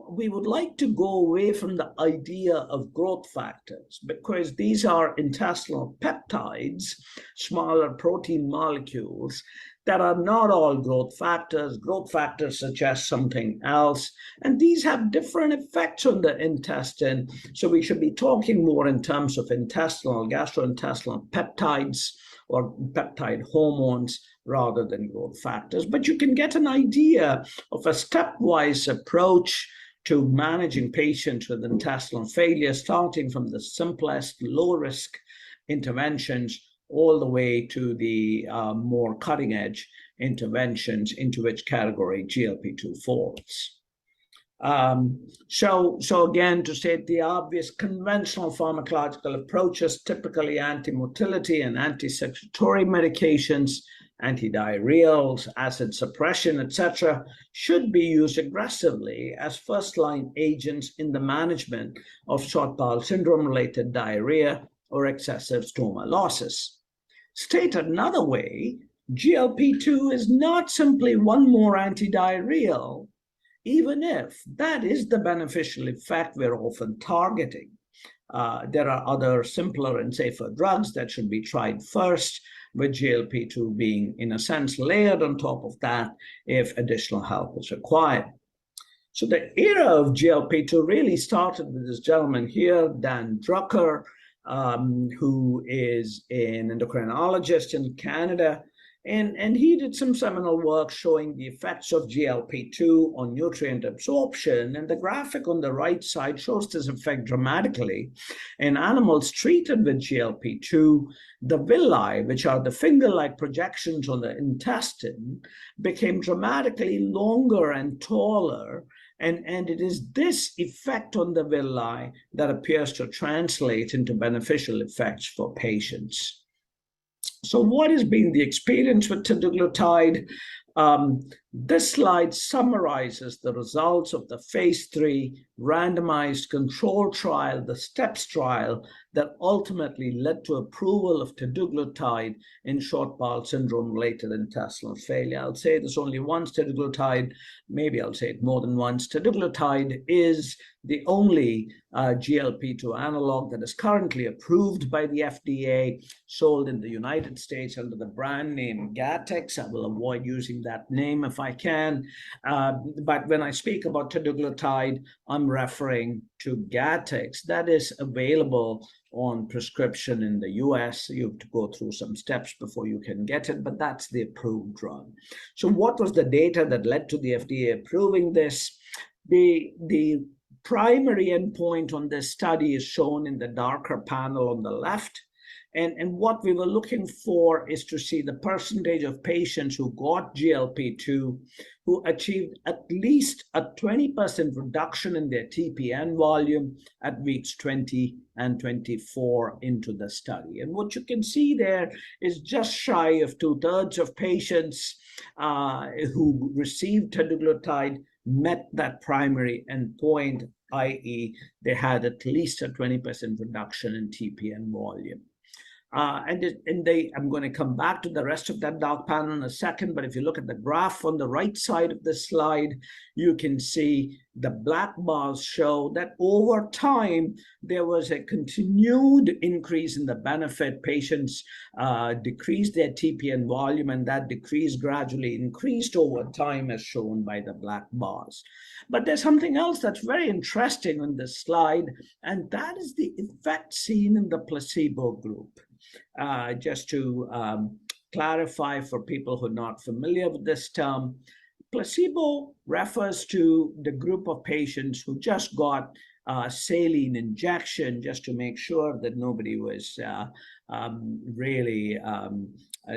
We would like to go away from the idea of growth factors, because these are intestinal peptides, smaller protein molecules, that are not all growth factors. Growth factors suggest something else, and these have different effects on the intestine. So we should be talking more in terms of intestinal, gastrointestinal peptides or peptide hormones rather than growth factors. But you can get an idea of a stepwise approach to managing patients with intestinal failure, starting from the simplest low-risk interventions all the way to the more cutting edge interventions, into which category GLP-2 falls. So again, to state the obvious, conventional pharmacological approaches, typically anti-motility and anti-secretory medications, antidiarrheals, acid suppression, etc., should be used aggressively as first-line agents in the management of short bowel syndrome-related diarrhea or excessive stoma losses. Stated another way, GLP-2 is not simply one more antidiarrheal, even if that is the beneficial effect we're often targeting. There are other simpler and safer drugs that should be tried first, with GLP-2 being, in a sense, layered on top of that if additional help is required. So the era of GLP-2 really started with this gentleman here, Dan Drucker, who is an endocrinologist in Canada. And he did some seminal work showing the effects of GLP-2 on nutrient absorption. And the graphic on the right side shows this effect dramatically. In animals treated with GLP-2, the villi, which are the finger-like projections on the intestine, became dramatically longer and taller. And it is this effect on the villi that appears to translate into beneficial effects for patients. So what has been the experience with teduglutide? This slide summarizes the results of the phase 3 randomized controlled trial, the STEPS trial, that ultimately led to approval of teduglutide in short bowel syndrome-related intestinal failure. I'll say this only once, teduglutide, maybe I'll say it more than once. Teduglutide is the only GLP-2 analog that is currently approved by the FDA, sold in the United States under the brand name Gattex. I will avoid using that name if I can. But when I speak about teduglutide, I'm referring to Gattex. That is available on prescription in the US. You have to go through some steps before you can get it, but that's the approved drug. So what was the data that led to the FDA approving this? The primary endpoint on this study is shown in the darker panel on the left. And what we were looking for is to see the percentage of patients who got GLP-2 who achieved at least a 20% reduction in their TPN volume at weeks 20 and 24 into the study. And what you can see there is just shy of 2/3 of patients who received teduglutide met that primary endpoint, i.e. they had at least a 20% reduction in TPN volume. I'm going to come back to the rest of that dark panel in a second, but if you look at the graph on the right side of the slide, you can see the black bars show that over time, there was a continued increase in the benefit. Patients decreased their TPN volume, and that decrease gradually increased over time, as shown by the black bars. But there's something else that's very interesting on this slide, and that is the effect seen in the placebo group. Just to clarify for people who are not familiar with this term, placebo refers to the group of patients who just got saline injection just to make sure that nobody was really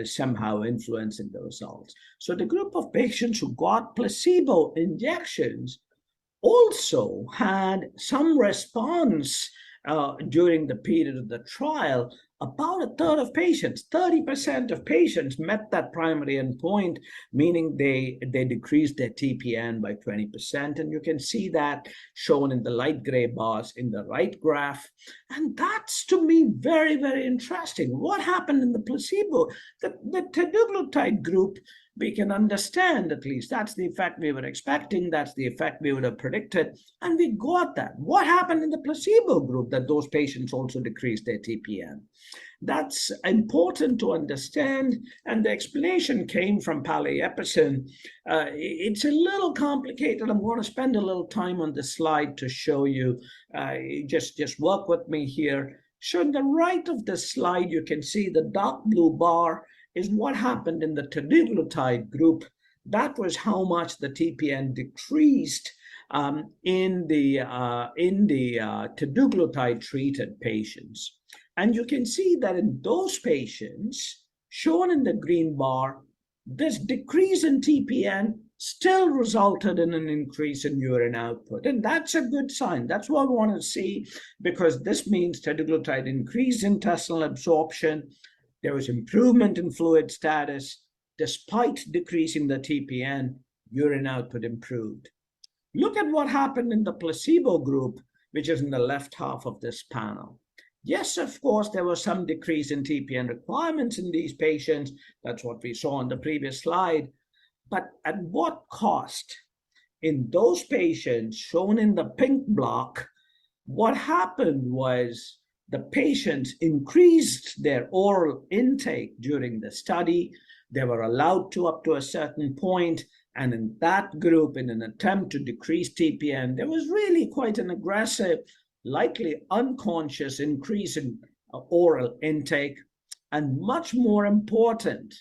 somehow influencing the results. So the group of patients who got placebo injections also had some response during the period of the trial. About a third of patients, 30% of patients met that primary endpoint, meaning they decreased their TPN by 20%. And you can see that shown in the light gray bars in the right graph. And that's, to me, very, very interesting. What happened in the placebo? The teduglutide group, we can understand, at least that's the effect we were expecting, that's the effect we would have predicted, and we got that. What happened in the placebo group that those patients also decreased their TPN? That's important to understand, and the explanation came from Pale Epperson. It's a little complicated. I'm going to spend a little time on this slide to show you. Just work with me here. So on the right of the slide, you can see the dark blue bar is what happened in the teduglutide group. That was how much the TPN decreased in the teduglutide treated patients. And you can see that in those patients, shown in the green bar, this decrease in TPN still resulted in an increase in urine output. And that's a good sign. That's what we want to see, because this means teduglutide increased intestinal absorption. There was improvement in fluid status. Despite decreasing the TPN, urine output improved. Look at what happened in the placebo group, which is in the left half of this panel. Yes, of course, there was some decrease in TPN requirements in these patients. That's what we saw on the previous slide. But at what cost? In those patients shown in the pink block, what happened was the patients increased their oral intake during the study. They were allowed to up to a certain point. And in that group, in an attempt to decrease TPN, there was really quite an aggressive, likely unconscious increase in oral intake. And much more important,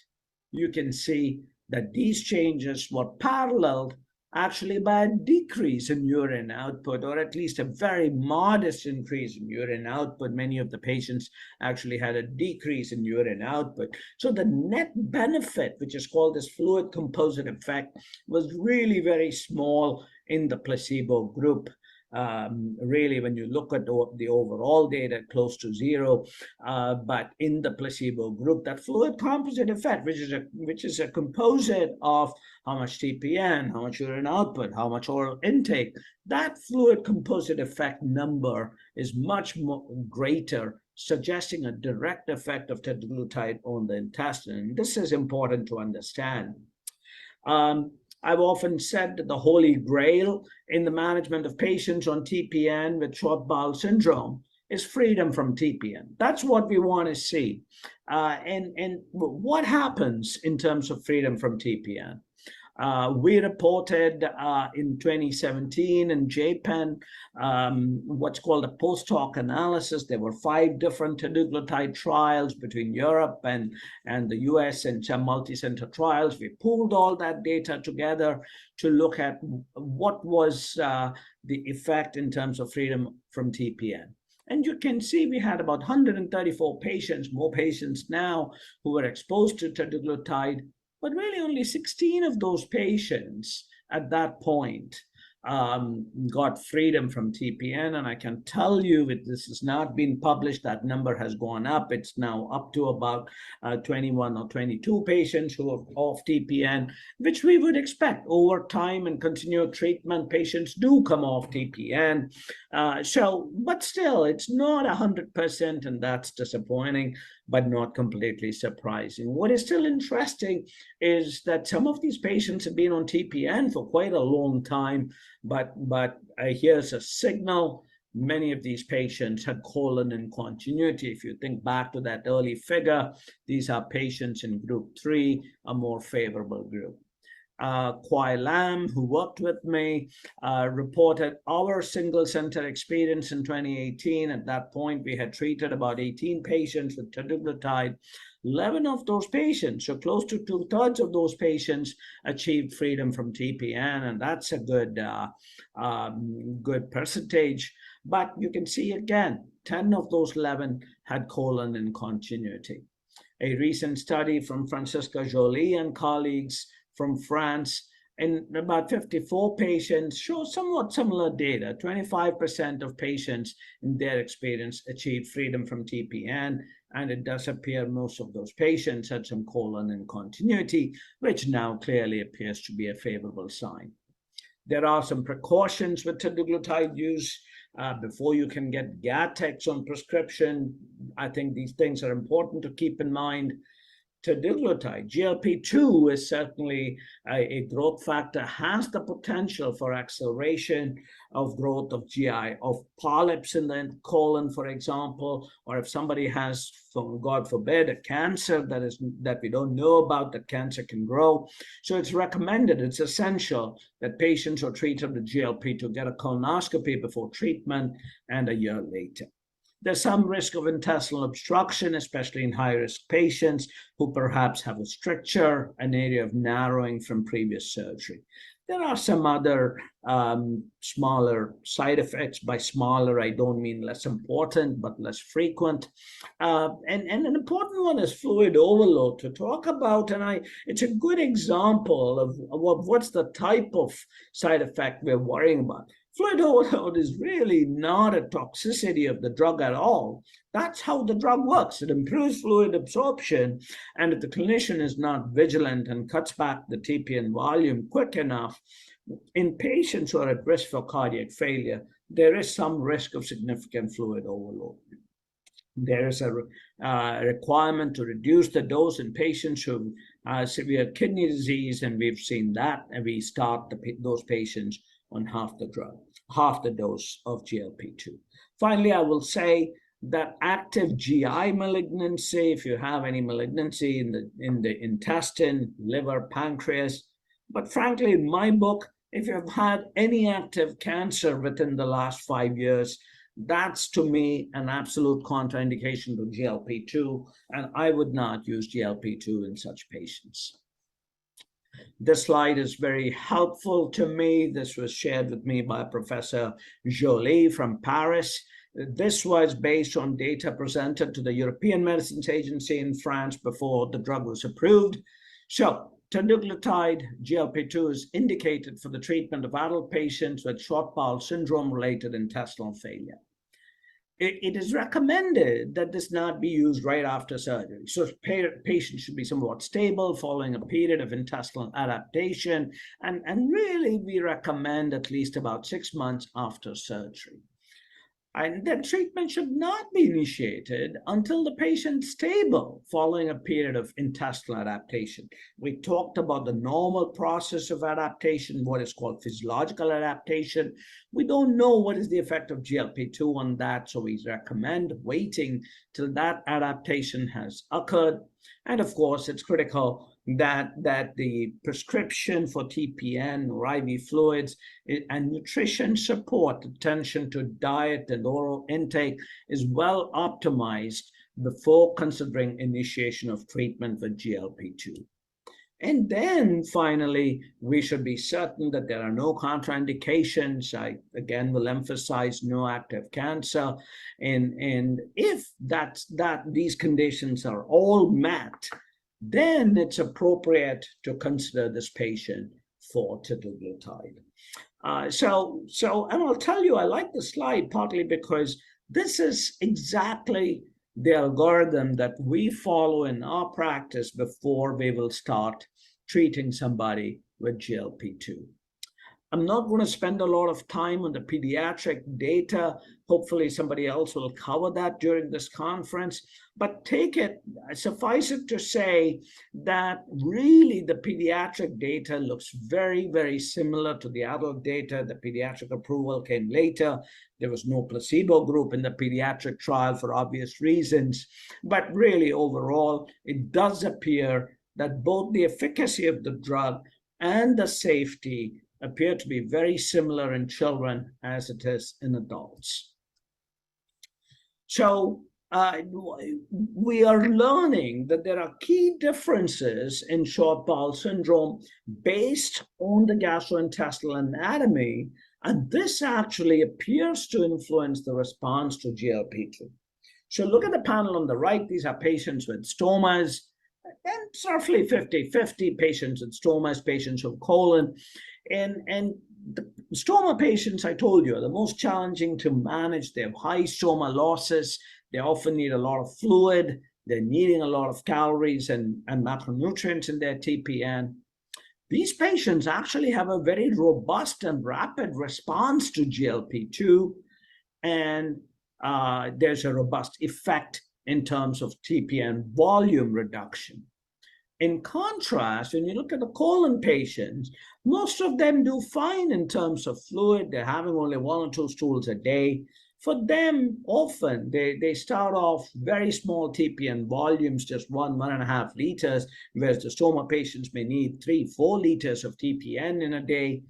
you can see that these changes were paralleled actually by a decrease in urine output, or at least a very modest increase in urine output. Many of the patients actually had a decrease in urine output. So the net benefit, which is called this fluid composite effect, was really very small in the placebo group. Really, when you look at the overall data, close to zero, but in the placebo group, that fluid composite effect, which is a composite of how much TPN, how much urine output, how much oral intake, that fluid composite effect number is much more greater, suggesting a direct effect of teduglutide on the intestine. And this is important to understand. I've often said that the holy grail in the management of patients on TPN with short bowel syndrome is freedom from TPN. That's what we want to see. And what happens in terms of freedom from TPN? We reported in 2017 in JPEN what's called a post-hoc analysis. There were 5 different teduglutide trials between Europe and the US, and some multi-center trials. We pooled all that data together to look at what was the effect in terms of freedom from TPN. And you can see we had about 134 patients, more patients now, who were exposed to teduglutide. But really only 16 of those patients at that point got freedom from TPN. And I can tell you, this has not been published, that number has gone up. It's now up to about 21 or 22 patients who are off TPN, which we would expect over time and continued treatment. Patients do come off TPN. But still, it's not 100%, and that's disappointing, but not completely surprising. What is still interesting is that some of these patients have been on TPN for quite a long time, but here's a signal. Many of these patients had colon incontinuity. If you think back to that early figure, these are patients in group 3, a more favorable group. Kwai Lam, who worked with me, reported our single center experience in 2018. At that point, we had treated about 18 patients with teduglutide. 11 of those patients, so close to 2/3 of those patients, achieved freedom from TPN, and that's a good percentage. But you can see again, 10 of those 11 had colon incontinuity. A recent study from Francisca Jolie and colleagues from France, in about 54 patients, show somewhat similar data. 25% of patients in their experience achieved freedom from TPN, and it does appear most of those patients had some colon incontinuity, which now clearly appears to be a favorable sign. There are some precautions with teduglutide use. Before you can get Gattex on prescription, I think these things are important to keep in mind. Teduglutide, GLP-2 is certainly a growth factor, has the potential for acceleration of growth of GI, of polyps in the colon, for example, or if somebody has, God forbid, a cancer that we don't know about, that cancer can grow. So it's recommended, it's essential that patients are treated with GLP to get a colonoscopy before treatment and a year later. There's some risk of intestinal obstruction, especially in high-risk patients who perhaps have a stricture, an area of narrowing from previous surgery. There are some other smaller side effects. By smaller, I don't mean less important, but less frequent. And an important one is fluid overload to talk about. And it's a good example of what's the type of side effect we're worrying about. Fluid overload is really not a toxicity of the drug at all. That's how the drug works. It improves fluid absorption, and if the clinician is not vigilant and cuts back the TPN volume quick enough, in patients who are at risk for cardiac failure, there is some risk of significant fluid overload. There is a requirement to reduce the dose in patients who have severe kidney disease, and we've seen that, and we start those patients on half the drug, half the dose of GLP-2. Finally, I will say that active GI malignancy, if you have any malignancy in the intestine, liver, pancreas, but frankly, in my book, if you've had any active cancer within the last 5 years, that's to me an absolute contraindication to GLP-2, and I would not use GLP-2 in such patients. This slide is very helpful to me. This was shared with me by Professor Jolie from Paris. This was based on data presented to the European Medicines Agency in France before the drug was approved. So, teduglutide, GLP-2, is indicated for the treatment of adult patients with short bowel syndrome-related intestinal failure. It is recommended that this not be used right after surgery. So patients should be somewhat stable following a period of intestinal adaptation. And really, we recommend at least about 6 months after surgery. And the treatment should not be initiated until the patient's stable following a period of intestinal adaptation. We talked about the normal process of adaptation, what is called physiological adaptation. We don't know what is the effect of GLP-2 on that, so we recommend waiting till that adaptation has occurred. And of course, it's critical that the prescription for TPN or IV fluids and nutrition support, attention to diet and oral intake, is well optimized before considering initiation of treatment with GLP-2. And then finally, we should be certain that there are no contraindications. I again will emphasize no active cancer. And if these conditions are all met, then it's appropriate to consider this patient for teduglutide. And I'll tell you, I like the slide partly because this is exactly the algorithm that we follow in our practice before we will start treating somebody with GLP-2. I'm not going to spend a lot of time on the pediatric data. Hopefully somebody else will cover that during this conference. But suffice it to say that really the pediatric data looks very, very similar to the adult data. The pediatric approval came later. There was no placebo group in the pediatric trial for obvious reasons. But really overall, it does appear that both the efficacy of the drug and the safety appear to be very similar in children as it is in adults. So we are learning that there are key differences in short bowel syndrome based on the gastrointestinal anatomy, and this actually appears to influence the response to GLP-2. So look at the panel on the right. These are patients with stomas, and it's roughly 50-50 patients with stomas, patients with colon. And the stoma patients, I told you, are the most challenging to manage. They have high stoma losses. They often need a lot of fluid. They're needing a lot of calories and macronutrients in their TPN. These patients actually have a very robust and rapid response to GLP-2, and there's a robust effect in terms of TPN volume reduction. In contrast, when you look at the colon patients, most of them do fine in terms of fluid. They're having only 1 or 2 stools a day. For them, often, they start off very small TPN volumes, just 1.5 liters, whereas the stoma patients may need 3-4 liters of TPN in a day.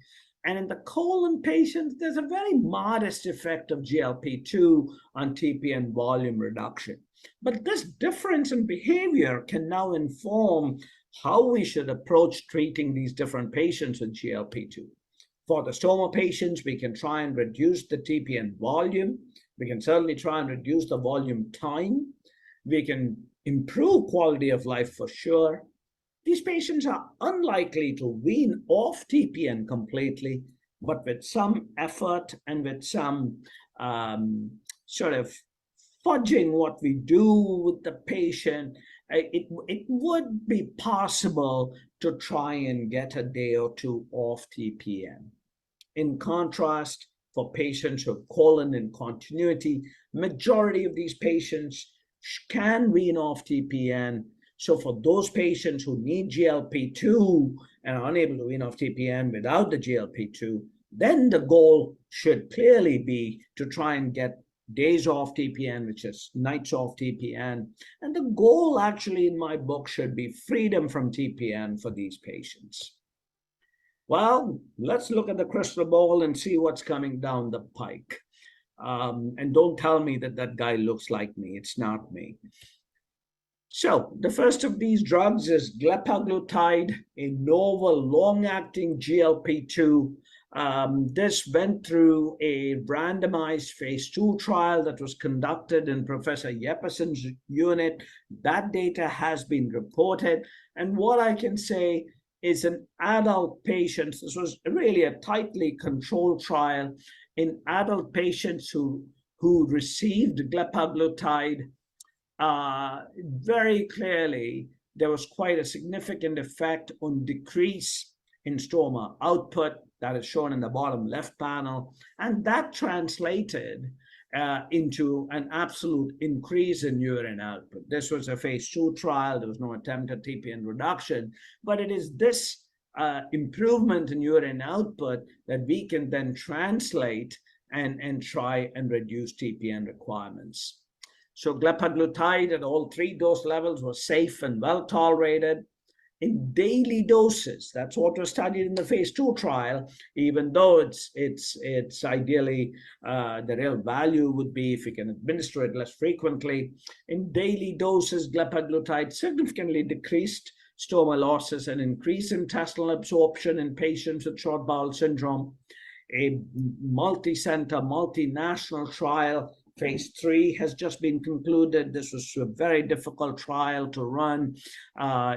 And in the colon patients, there's a very modest effect of GLP-2 on TPN volume reduction. But this difference in behavior can now inform how we should approach treating these different patients with GLP-2. For the stoma patients, we can try and reduce the TPN volume. We can certainly try and reduce the volume time. We can improve quality of life for sure. These patients are unlikely to wean off TPN completely, but with some effort and with some sort of fudging what we do with the patient, it would be possible to try and get a day or two off TPN. In contrast, for patients with colon incontinuity, majority of these patients can wean off TPN. So for those patients who need GLP-2 and are unable to wean off TPN without the GLP-2, then the goal should clearly be to try and get days off TPN, which is nights off TPN. And the goal actually in my book should be freedom from TPN for these patients. Well, let's look at the crystal ball and see what's coming down the pike. And don't tell me that that guy looks like me. It's not me. So the first of these drugs is glepaglutide, a novel long-acting GLP-2. This went through a randomized phase 2 trial that was conducted in Professor Jeppeson's unit. That data has been reported. And what I can say is in adult patients, this was really a tightly controlled trial in adult patients who received glepaglutide. Very clearly, there was quite a significant effect on decrease in stoma output that is shown in the bottom left panel, and that translated into an absolute increase in urine output. This was a phase 2 trial. There was no attempt at TPN reduction, but it is this improvement in urine output that we can then translate and try and reduce TPN requirements. So glepaglutide at all 3 dose levels was safe and well tolerated. In daily doses, that's what was studied in the phase 2 trial, even though it's ideally the real value would be if you can administer it less frequently. In daily doses, glepaglutide significantly decreased stoma losses and increased intestinal absorption in patients with short bowel syndrome. A multi-center, multinational trial, phase 3, has just been concluded. This was a very difficult trial to run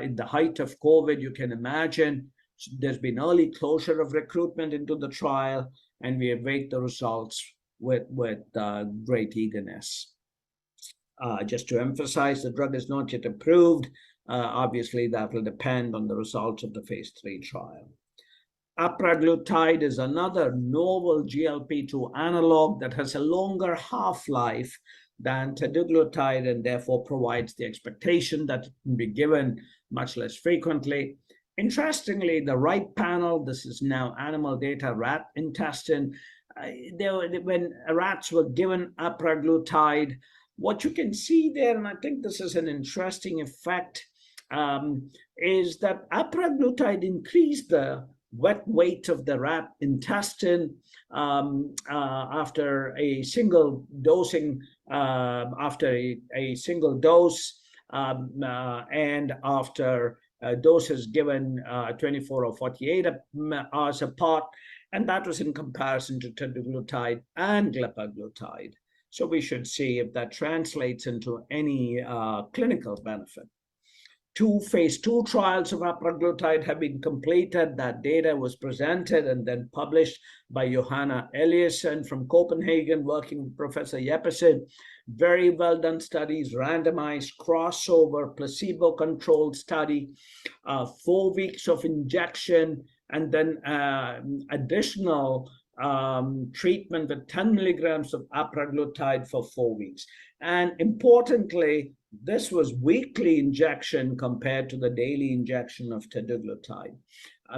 in the height of COVID. You can imagine there's been early closure of recruitment into the trial, and we await the results with great eagerness. Just to emphasize, the drug is not yet approved. Obviously, that will depend on the results of the phase 3 trial. Apraglutide is another novel GLP-2 analog that has a longer half-life than teduglutide and therefore provides the expectation that it can be given much less frequently. Interestingly, the right panel, this is now animal data, rat intestine. When rats were given apraglutide, what you can see there, and I think this is an interesting effect, is that apraglutide increased the wet weight of the rat intestine after a single dosing, after a single dose, and after doses given 24 or 48 hours apart, and that was in comparison to teduglutide and glepaglutide. So we should see if that translates into any clinical benefit. 2 phase 2 trials of apraglutide have been completed. That data was presented and then published by Johanna Eliasson from Copenhagen, working with Professor Jeppeson. Very well done studies, randomized, crossover, placebo-controlled study, 4 weeks of injection, and then additional treatment with 10 milligrams of apraglutide for 4 weeks. And importantly, this was weekly injection compared to the daily injection of teduglutide.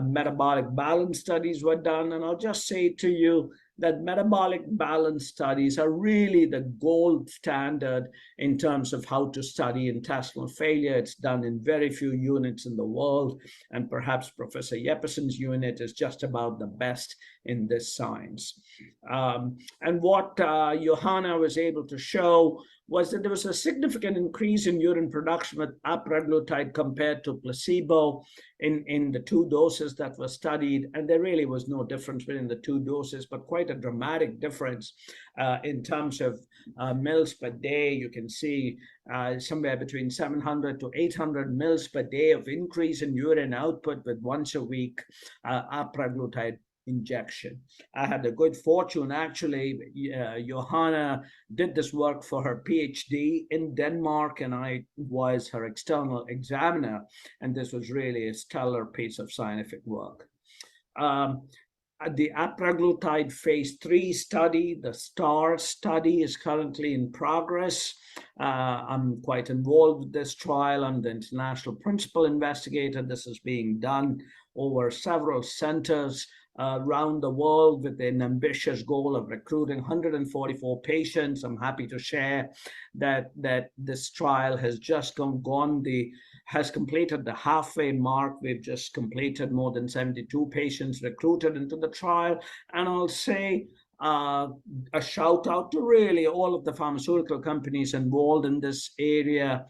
Metabolic balance studies were done, and I'll just say to you that metabolic balance studies are really the gold standard in terms of how to study intestinal failure. It's done in very few units in the world, and perhaps Professor Jeppeson's unit is just about the best in this science. And what Johanna was able to show was that there was a significant increase in urine production with apraglutide compared to placebo in the 2 doses that were studied. And there really was no difference between the 2 doses, but quite a dramatic difference in terms of mils per day. You can see somewhere between 700 to 800 mils per day of increase in urine output with once a week apraglutide injection. I had the good fortune, actually, Johanna did this work for her PhD in Denmark, and I was her external examiner, and this was really a stellar piece of scientific work. The apraglutide phase 3 study, the STAR study, is currently in progress. I'm quite involved with this trial. I'm the international principal investigator. This is being done over several centers around the world with an ambitious goal of recruiting 144 patients. I'm happy to share that this trial has just has completed the halfway mark. We've just completed more than 72 patients recruited into the trial. And I'll say a shout out to really all of the pharmaceutical companies involved in this area.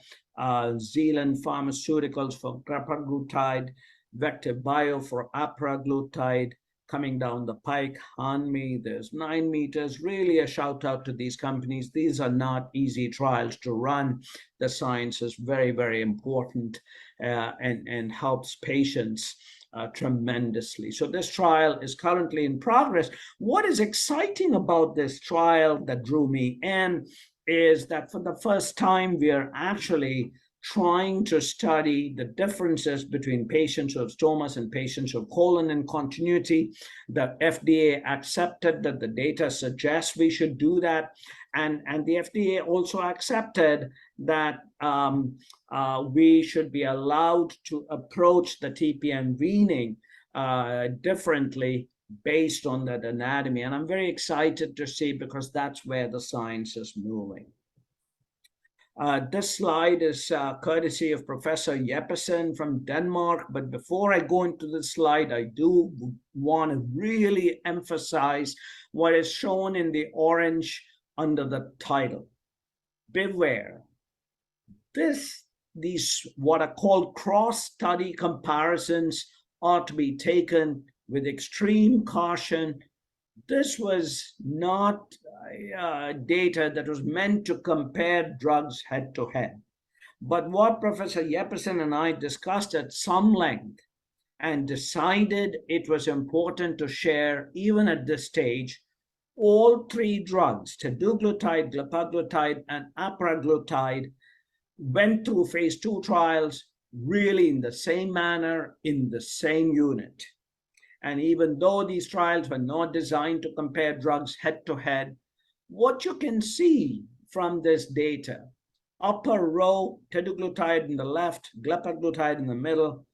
Zealand Pharmaceuticals for glepaglutide, Vector Bio for apraglutide, coming down the pike, Hanmi, there's 9 meters. Really a shout out to these companies. These are not easy trials to run. The science is very, very important and helps patients tremendously. So this trial is currently in progress. What is exciting about this trial that drew me in is that for the first time, we are actually trying to study the differences between patients who have stomas and patients who have colon in continuity. The FDA accepted that the data suggests we should do that. And the FDA also accepted that we should be allowed to approach the TPN weaning differently based on that anatomy. And I'm very excited to see, because that's where the science is moving. This slide is courtesy of Professor Jeppesen from Denmark. But before I go into this slide, I do want to really emphasize what is shown in the orange under the title. Beware. These what are called cross-study comparisons are to be taken with extreme caution. This was not data that was meant to compare drugs head to head. But what Professor Jeppesen and I discussed at some length and decided it was important to share, even at this stage, all 3 drugs, teduglutide, glepaglutide, and apraglutide, went through phase 2 trials really in the same manner, in the same unit. And even though these trials were not designed to compare drugs head to head, what you can see from this data, upper row, teduglutide in the left, glepaglutide in the middle,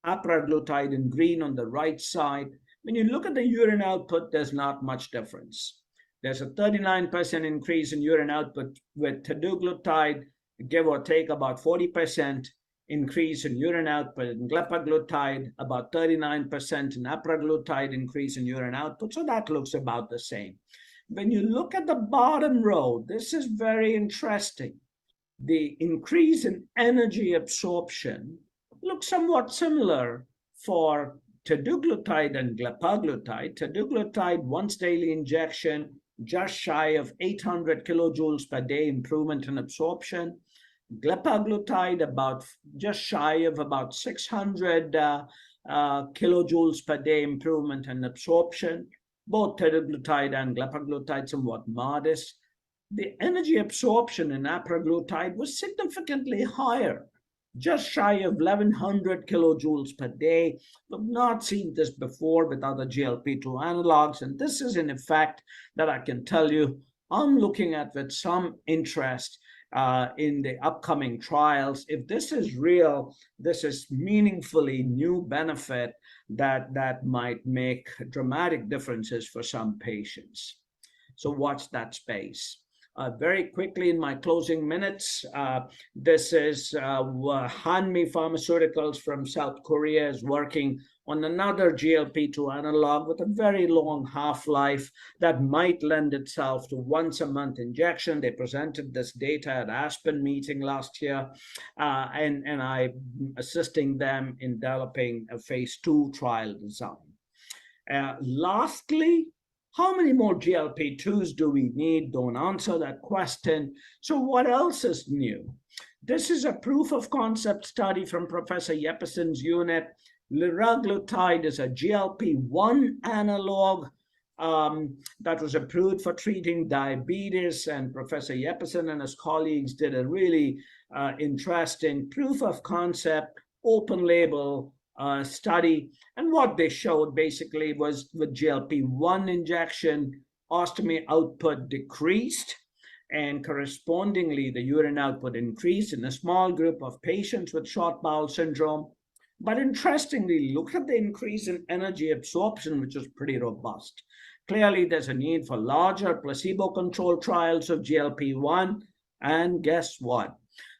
apraglutide in green on the right side. When you look at the urine output, there's not much difference. There's a 39% increase in urine output with teduglutide, give or take about 40%. Increase in urine output in glepaglutide, about 39% in apraglutide increase in urine output. So that looks about the same. When you look at the bottom row, this is very interesting. The increase in energy absorption looks somewhat similar for teduglutide and glepaglutide. Teduglutide once daily injection, just shy of 800 kilojoules per day improvement in absorption. Glepaglutide about just shy of about 600 kilojoules per day improvement in absorption. Both teduglutide and glepaglutide somewhat modest. The energy absorption in apraglutide was significantly higher, just shy of 1100 kilojoules per day. We've not seen this before with other GLP-2 analogs, and this is an effect that I can tell you I'm looking at with some interest in the upcoming trials. If this is real, this is meaningfully new benefit that might make dramatic differences for some patients. So watch that space. Very quickly in my closing minutes, this is Hanmi Pharmaceuticals from South Korea is working on another GLP-2 analog with a very long half-life that might lend itself to once-a-month injection. They presented this data at Aspen meeting last year, and I'm assisting them in developing a phase 2 trial design. Lastly, how many more GLP-2s do we need? Don't answer that question. So what else is new? This is a proof of concept study from Professor Yepeson's unit. Liraglutide is a GLP-1 analog that was approved for treating diabetes, and Professor Yepeson and his colleagues did a really interesting proof of concept, open label study. And what they showed basically was with GLP-1 injection, ostomy output decreased, and correspondingly the urine output increased in a small group of patients with short bowel syndrome. But interestingly, look at the increase in energy absorption, which is pretty robust. Clearly, there's a need for larger placebo-controlled trials of GLP-1. And guess what?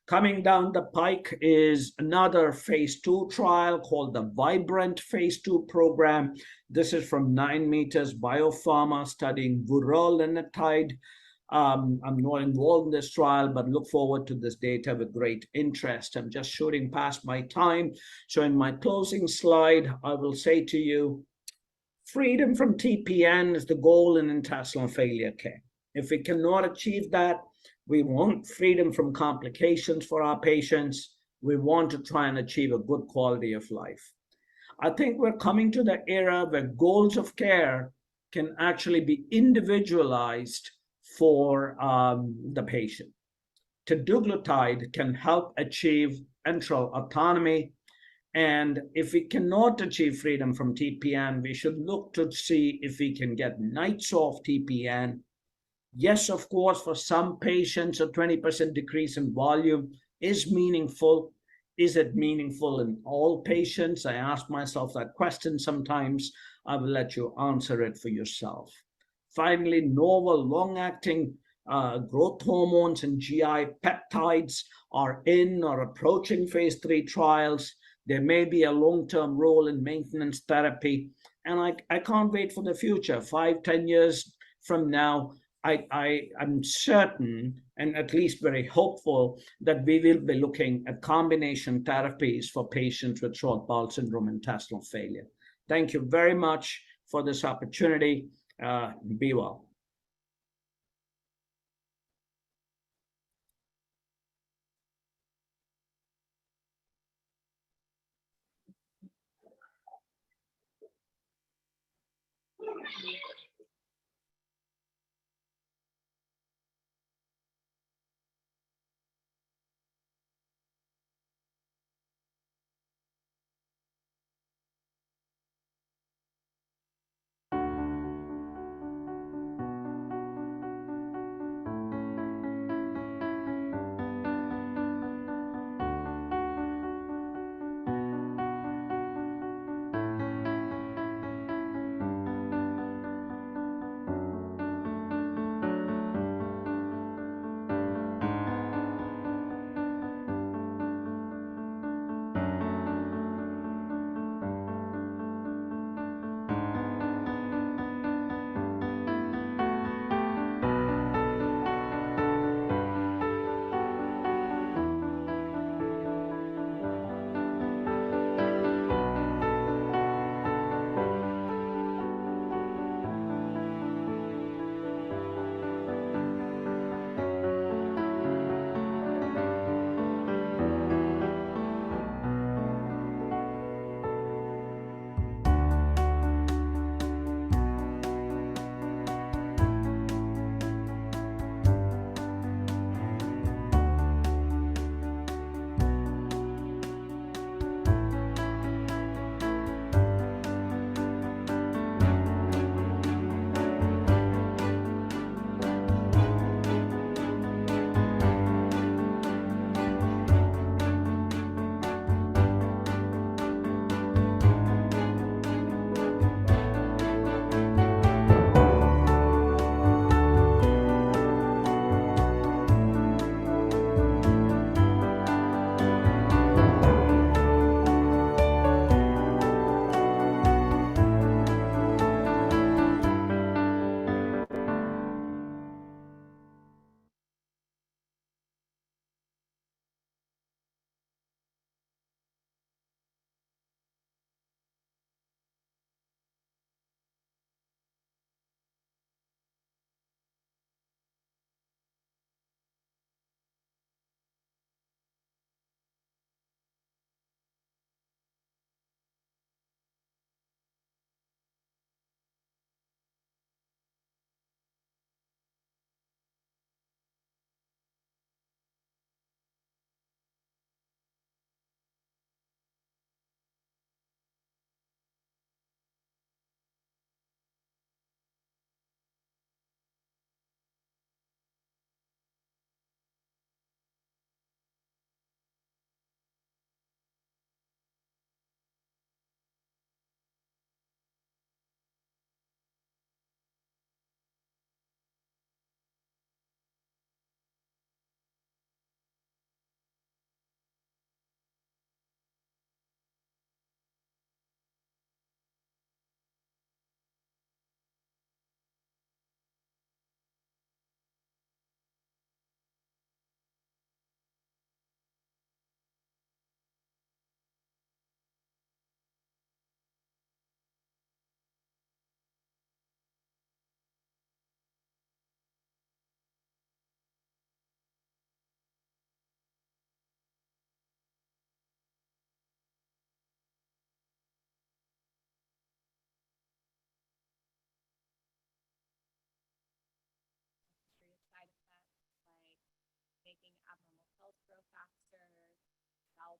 Coming down the pike is another phase 2 trial called the Vibrant phase 2 program. This is from 9 Meters Biopharma studying vorolanotide. I'm not involved in this trial, but look forward to this data with great interest. I'm just shooting past my time. So in my closing slide, I will say to you, freedom from TPN is the goal in intestinal failure care. If we cannot achieve that, we want freedom from complications for our patients. We want to try and achieve a good quality of life. I think we're coming to the era where goals of care can actually be individualized for the patient. Teduglutide can help achieve enteral autonomy. And if we cannot achieve freedom from TPN, we should look to see if we can get nights off TPN. Yes, of course, for some patients, a 20% decrease in volume is meaningful. Is it meaningful in all patients? I ask myself that question sometimes. I will let you answer it for yourself. Finally, novel long-acting growth hormones and GI peptides are in or approaching phase 3 trials. There may be a long-term role in maintenance therapy. And I can't wait for the future. 5-10 years from now, I'm certain and at least very hopeful that we will be looking at combination therapies for patients with short bowel syndrome and intestinal failure. Thank you very much for this opportunity. Be well.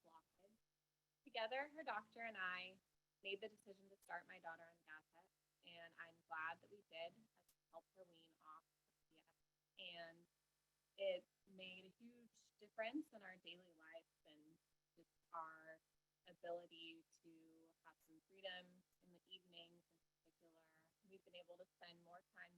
bowel blockage. Together, her doctor and I made the decision to start my daughter on Catheter, and I'm glad that we did, as it helped her wean off FRCS. And it made a huge difference in our daily life and just our ability to have some freedom in the evenings in particular. We've been able to spend more time.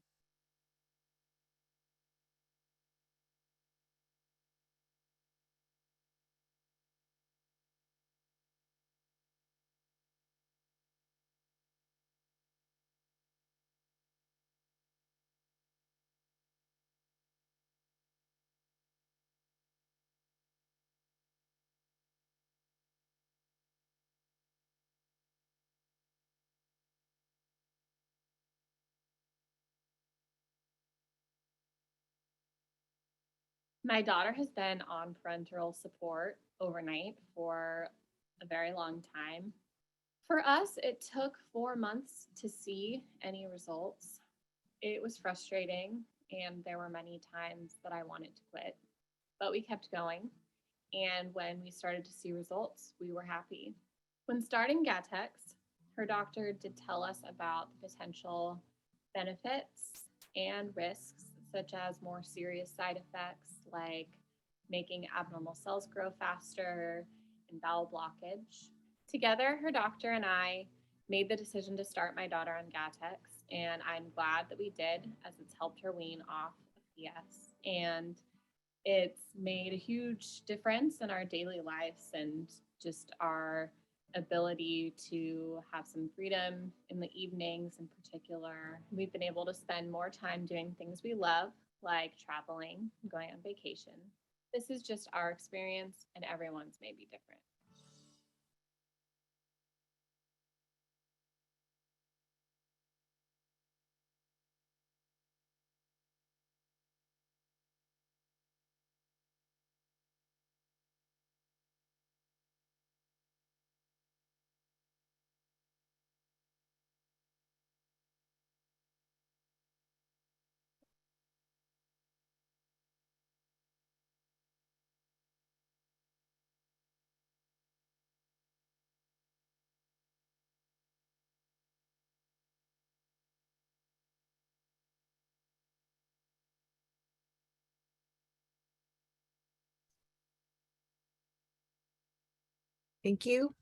My daughter has been on parenteral support overnight for a very long time. For us, it took 4 months to see any results. It was frustrating, and there were many times that I wanted to quit, but we kept going. And when we started to see results, we were happy. When starting Gattex, her doctor did tell us about the potential benefits and risks, such as more serious side effects like making abnormal cells grow faster and bowel blockage. Together, her doctor and I made the decision to start my daughter on Gattex, and I'm glad that we did, as it's helped her wean off FRCS. And it's made a huge difference in our daily lives and just our ability to have some freedom in the evenings in particular. We've been able to spend more time doing things we love, like traveling, going on vacation. This is just our experience, and everyone's may be different. Thank you.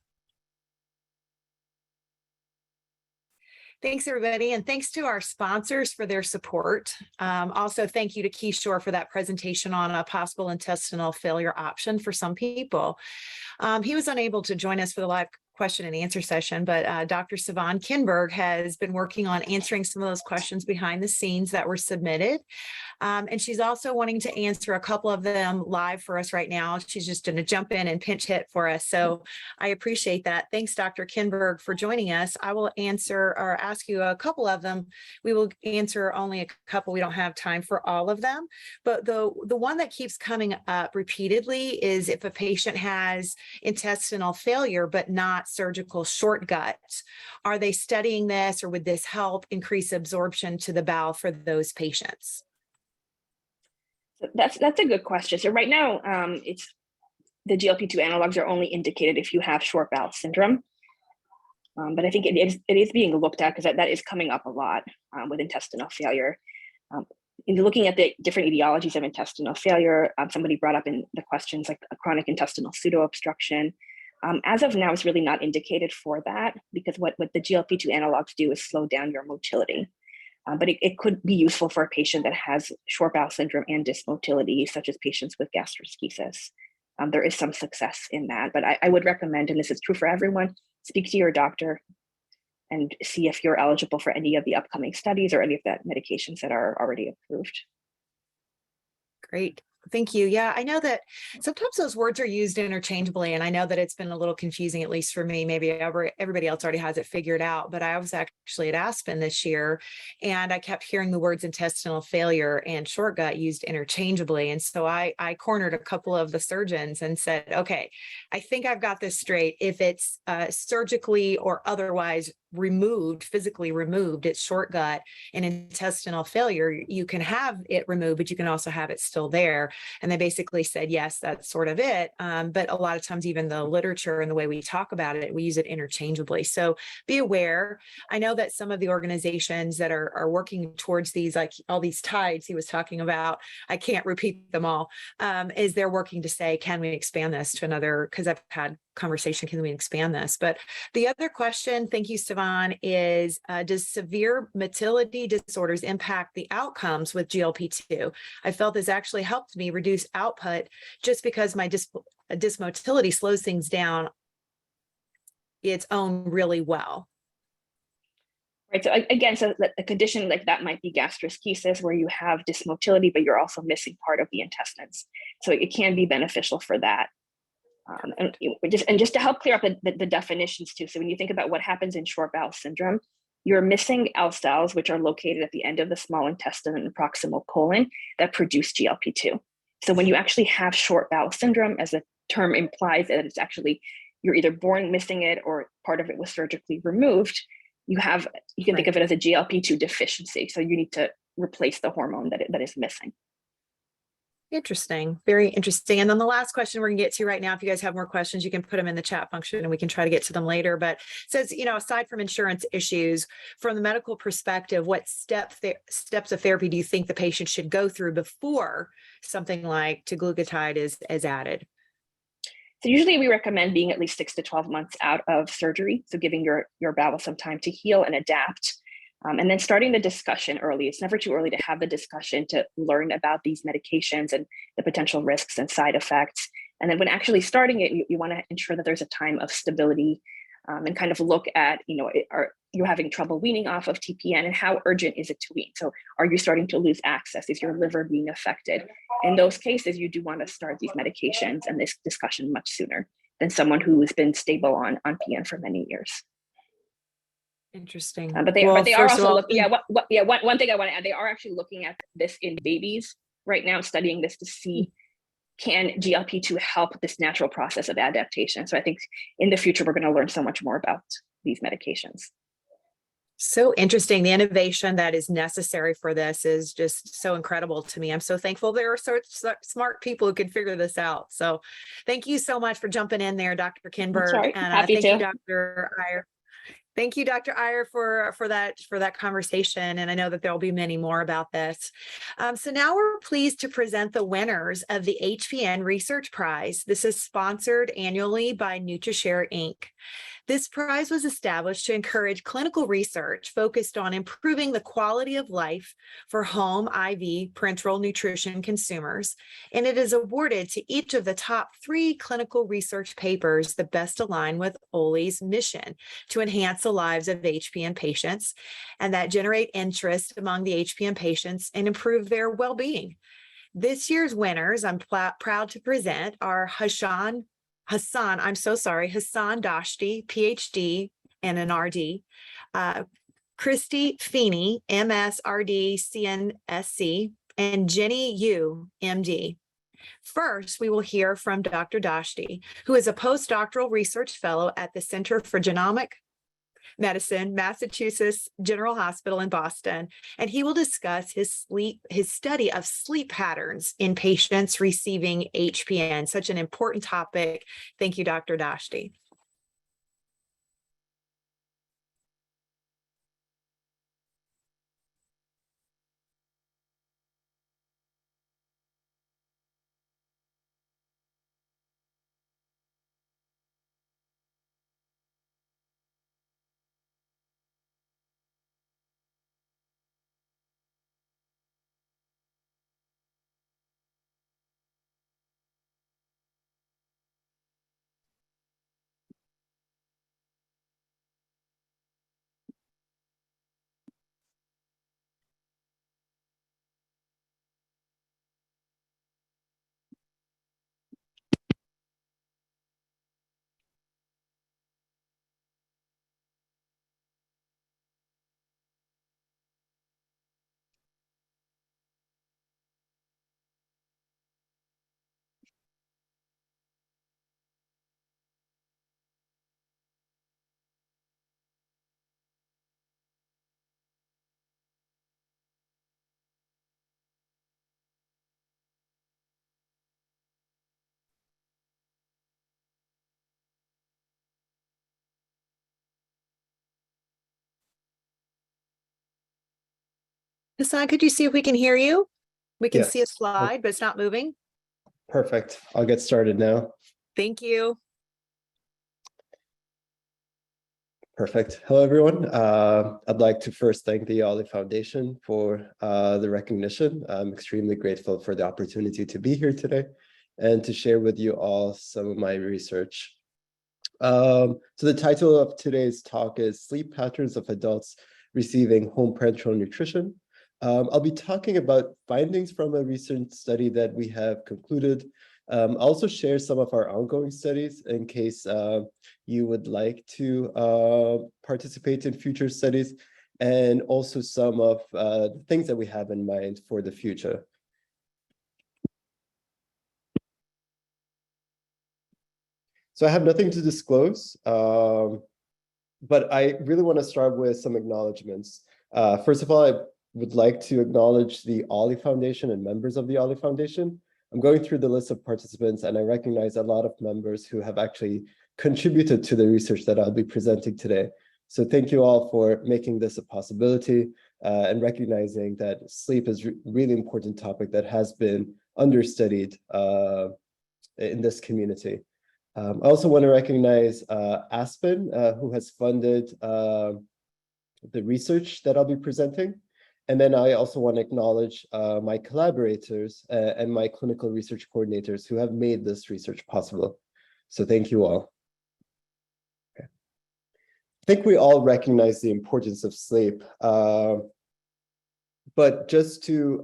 Thanks, everybody. And thanks to our sponsors for their support. Also, thank you to Kishore for that presentation on a possible intestinal failure option for some people. He was unable to join us for the live question and answer session, but Dr. Sivan Kinberg has been working on answering some of those questions behind the scenes that were submitted. And she's also wanting to answer a couple of them live for us right now. She's just going to jump in and pinch hit for us. So I appreciate that. Thanks, Dr. Kinberg, for joining us. I will answer or ask you a couple of them. We will answer only a couple. We don't have time for all of them. But the one that keeps coming up repeatedly is if a patient has intestinal failure, but not surgical short gut, are they studying this, or would this help increase absorption to the bowel for those patients? That's a good question. So right now, it's the GLP-2 analogs are only indicated if you have short bowel syndrome. But I think it is being looked at because that is coming up a lot with intestinal failure. In looking at the different etiologies of intestinal failure, somebody brought up in the questions like a chronic intestinal pseudo-obstruction. As of now, it's really not indicated for that because what the GLP-2 analogs do is slow down your motility. But it could be useful for a patient that has short bowel syndrome and dysmotility, such as patients with gastroschisis. There is some success in that, but I would recommend, and this is true for everyone, speak to your doctor and see if you're eligible for any of the upcoming studies or any of the medications that are already approved. Great. Thank you. Yeah, I know that sometimes those words are used interchangeably, and I know that it's been a little confusing, at least for me. Maybe everybody else already has it figured out, but I was actually at Aspen this year, and I kept hearing the words intestinal failure and short gut used interchangeably. And so I cornered a couple of the surgeons and said, okay, I think I've got this straight. If it's surgically or otherwise removed, physically removed, it's short gut and intestinal failure, you can have it removed, but you can also have it still there. And they basically said, yes, that's sort of it. But a lot of times, even the literature and the way we talk about it, we use it interchangeably. So be aware. I know that some of the organizations that are working towards these, like all these tides he was talking about, I can't repeat them all, is they're working to say, can we expand this to another? Because I've had conversation, can we expand this? But the other question, thank you, Sivan, is does severe motility disorders impact the outcomes with GLP-2? I felt this actually helped me reduce output just because my dysmotility slows things down its own really well. Right. So again, so a condition like that might be gastroschisis, where you have dysmotility, but you're also missing part of the intestines. So it can be beneficial for that. And just to help clear up the definitions too. So when you think about what happens in short bowel syndrome, you're missing cells, which are located at the end of the small intestine and proximal colon, that produce GLP-2. So when you actually have short bowel syndrome, as the term implies, that it's actually, you're either born missing it or part of it was surgically removed, you can think of it as a GLP-2 deficiency. So you need to replace the hormone that is missing. Interesting. Very interesting. And then the last question we're going to get to right now, if you guys have more questions, you can put them in the chat function and we can try to get to them later. But it says, aside from insurance issues, from the medical perspective, what steps of therapy do you think the patient should go through before something like teglutide is added? So usually we recommend being at least 6 to 12 months out of surgery. So giving your bowel some time to heal and adapt. And then starting the discussion early. It's never too early to have the discussion to learn about these medications and the potential risks and side effects. And then when actually starting it, you want to ensure that there's a time of stability, and kind of look at, are you having trouble weaning off of TPN, and how urgent is it to wean? So are you starting to lose access? Is your liver being affected? In those cases, you do want to start these medications and this discussion much sooner than someone who has been stable on PN for many years. Interesting. But they are also looking. One thing I want to add: they are actually looking at this in babies right now, studying this to see can GLP-2 help this natural process of adaptation. So I think in the future we're going to learn so much more about these medications. So interesting. The innovation that is necessary for this is just so incredible to me. I'm so thankful there are so smart people who can figure this out. So thank you so much for jumping in there, Dr. Kinberg. And Happy thank you, Dr. Iyer. Thank you, Dr. Iyer, for that conversation. And I know that there will be many more about this. So now we're pleased to present the winners of the HPN Research Prize. This is sponsored annually by NutriShare Inc. This prize was established to encourage clinical research focused on improving the quality of life for home IV parenteral nutrition consumers, and it is awarded to each of the top 3 clinical research papers that best align with Oley's mission to enhance the lives of HPN patients and that generate interest among the HPN patients and improve their well-being. This year's winners, I'm proud to present, are Hassan, Dashti, PhD and an RD, Kristy, Feeney, MS, RD, CNSC, and Jenny Yu, MD. First, we will hear from Dr. Dashti, who is a postdoctoral research fellow at the Center for Genomic Medicine, Massachusetts General Hospital in Boston, and he will discuss his study of sleep patterns in patients receiving HPN, such an important topic. Thank you, Dr. Dashti. Hassan, could you see if we can hear you? We can see a Yes. slide, but it's not moving. Perfect. I'll get started now. Thank you. Perfect. Hello, everyone. I'd like to first thank the Oley Foundation for the recognition. I'm extremely grateful for the opportunity to be here today and to share with you all some of my research. So the title of today's talk is Sleep Patterns of Adults Receiving Home Parenteral Nutrition. I'll be talking about findings from a recent study that we have concluded. I'll also share some of our ongoing studies in case you would like to participate in future studies, and also some of the things that we have in mind for the future. So I have nothing to disclose, but I really want to start with some acknowledgements. First of all, I would like to acknowledge the Oley Foundation and members of the Oley Foundation. I'm going through the list of participants, and I recognize a lot of members who have actually contributed to the research that I'll be presenting today. So thank you all for making this a possibility and recognizing that sleep is a really important topic that has been understudied in this community. I also want to recognize Aspen, who has funded the research that I'll be presenting. And then I also want to acknowledge my collaborators and my clinical research coordinators who have made this research possible. So thank you all. Okay. I think we all recognize the importance of sleep, but just to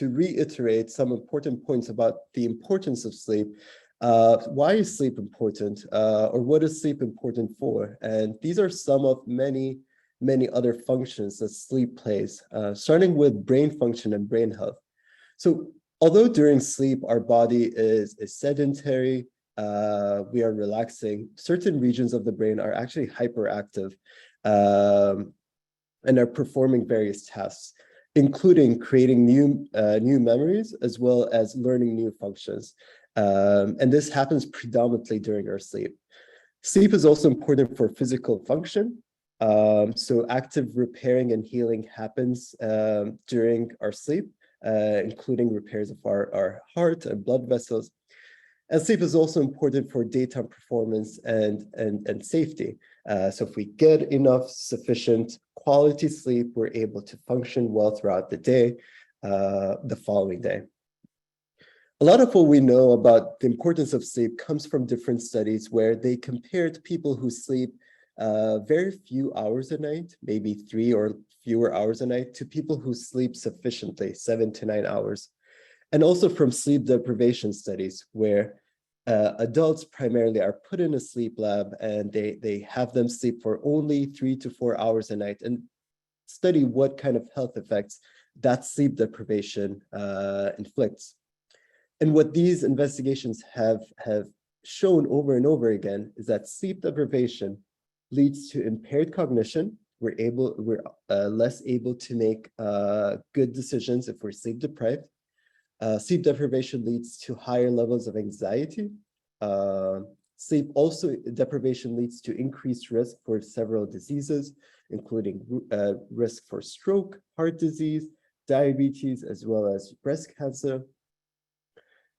reiterate some important points about the importance of sleep, why is sleep important, or what is sleep important for? And these are some of many other functions that sleep plays, starting with brain function and brain health. So although during sleep, our body is sedentary, we are relaxing, certain regions of the brain are actually hyperactive and are performing various tasks, including creating new memories, as well as learning new functions. And this happens predominantly during our sleep. Sleep is also important for physical function. So active repairing and healing happens during our sleep, including repairs of our heart and blood vessels. And sleep is also important for daytime performance and safety. So if we get enough sufficient quality sleep, we're able to function well throughout the day, the following day. A lot of what we know about the importance of sleep comes from different studies where they compared people who sleep very few hours a night, maybe 3 or fewer hours a night, to people who sleep sufficiently, 7 to 9 hours. And also from sleep deprivation studies where adults primarily are put in a sleep lab and they have them sleep for only 3 to 4 hours a night and study what kind of health effects that sleep deprivation inflicts. And what these investigations have shown over and over again is that sleep deprivation leads to impaired cognition. We're less able to make good decisions if we're sleep deprived. Sleep deprivation leads to higher levels of anxiety. Sleep deprivation leads to increased risk for several diseases, including risk for stroke, heart disease, diabetes, as well as breast cancer.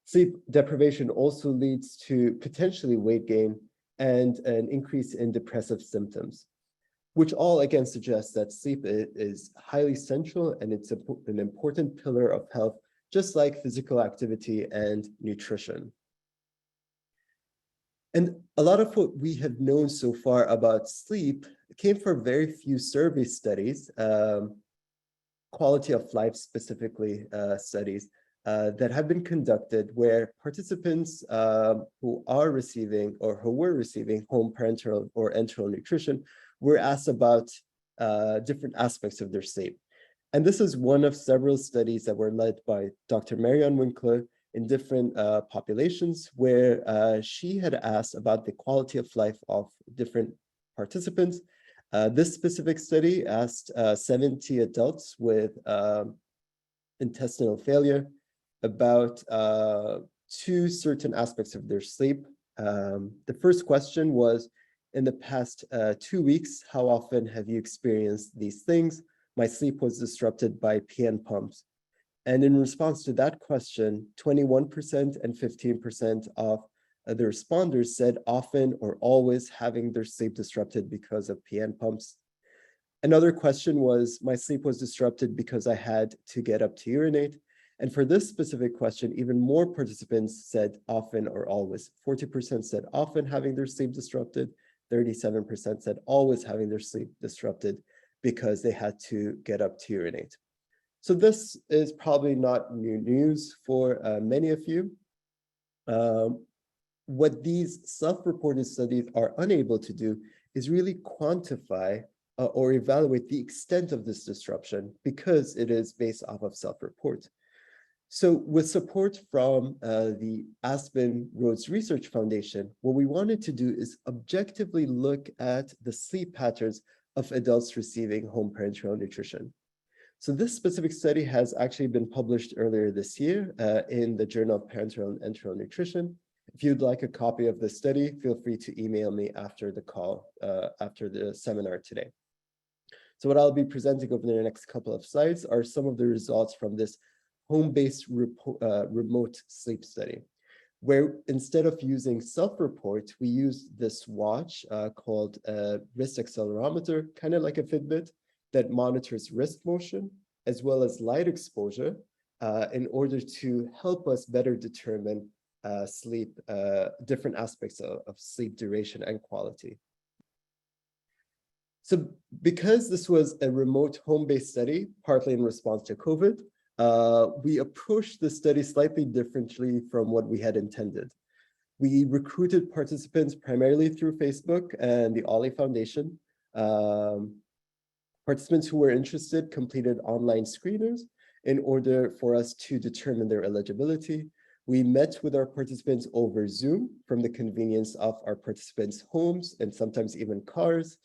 Sleep deprivation also leads to potentially weight gain and an increase in depressive symptoms, which all again suggests that sleep is highly central and it's an important pillar of health, just like physical activity and nutrition. And a lot of what we have known so far about sleep came from very few survey studies, quality of life specifically studies, that have been conducted where participants who were receiving home parenteral or enteral nutrition were asked about different aspects of their sleep. And this is one of several studies that were led by Dr. Marianne Winkler in different populations where she had asked about the quality of life of different participants. This specific study asked 70 adults with intestinal failure about 2 certain aspects of their sleep. The first question was, in the past 2 weeks, how often have you experienced these things? my sleep was disrupted by PN pumps. And in response to that question, 21% and 15% of the responders said often or always having their sleep disrupted because of PN pumps. Another question was, my sleep was disrupted because I had to get up to urinate. And for this specific question, even more participants said often or always. 40% said often having their sleep disrupted, 37% said always having their sleep disrupted because they had to get up to urinate. So this is probably not new news for many of you. What these self-reported studies are unable to do is really quantify or evaluate the extent of this disruption because it is based off of self-report. So with support from the Aspen Rhodes Research Foundation, what we wanted to do is objectively look at the sleep patterns of adults receiving home parenteral nutrition. So this specific study has actually been published earlier this year in the Journal of Parenteral and Enteral Nutrition. If you'd like a copy of the study, feel free to email me after the call, after the seminar today. So what I'll be presenting over the next couple of slides are some of the results from this home-based remote sleep study, where instead of using self-report, we used this watch called a wrist accelerometer, kind of like a Fitbit, that monitors wrist motion as well as light exposure in order to help us better determine sleep, different aspects of sleep duration and quality. So because this was a remote home-based study, partly in response to COVID, we approached the study slightly differently from what we had intended. We recruited participants primarily through Facebook and the Oley Foundation. Participants who were interested completed online screeners in order for us to determine their eligibility. We met with our participants over Zoom from the convenience of our participants' homes and sometimes even cars.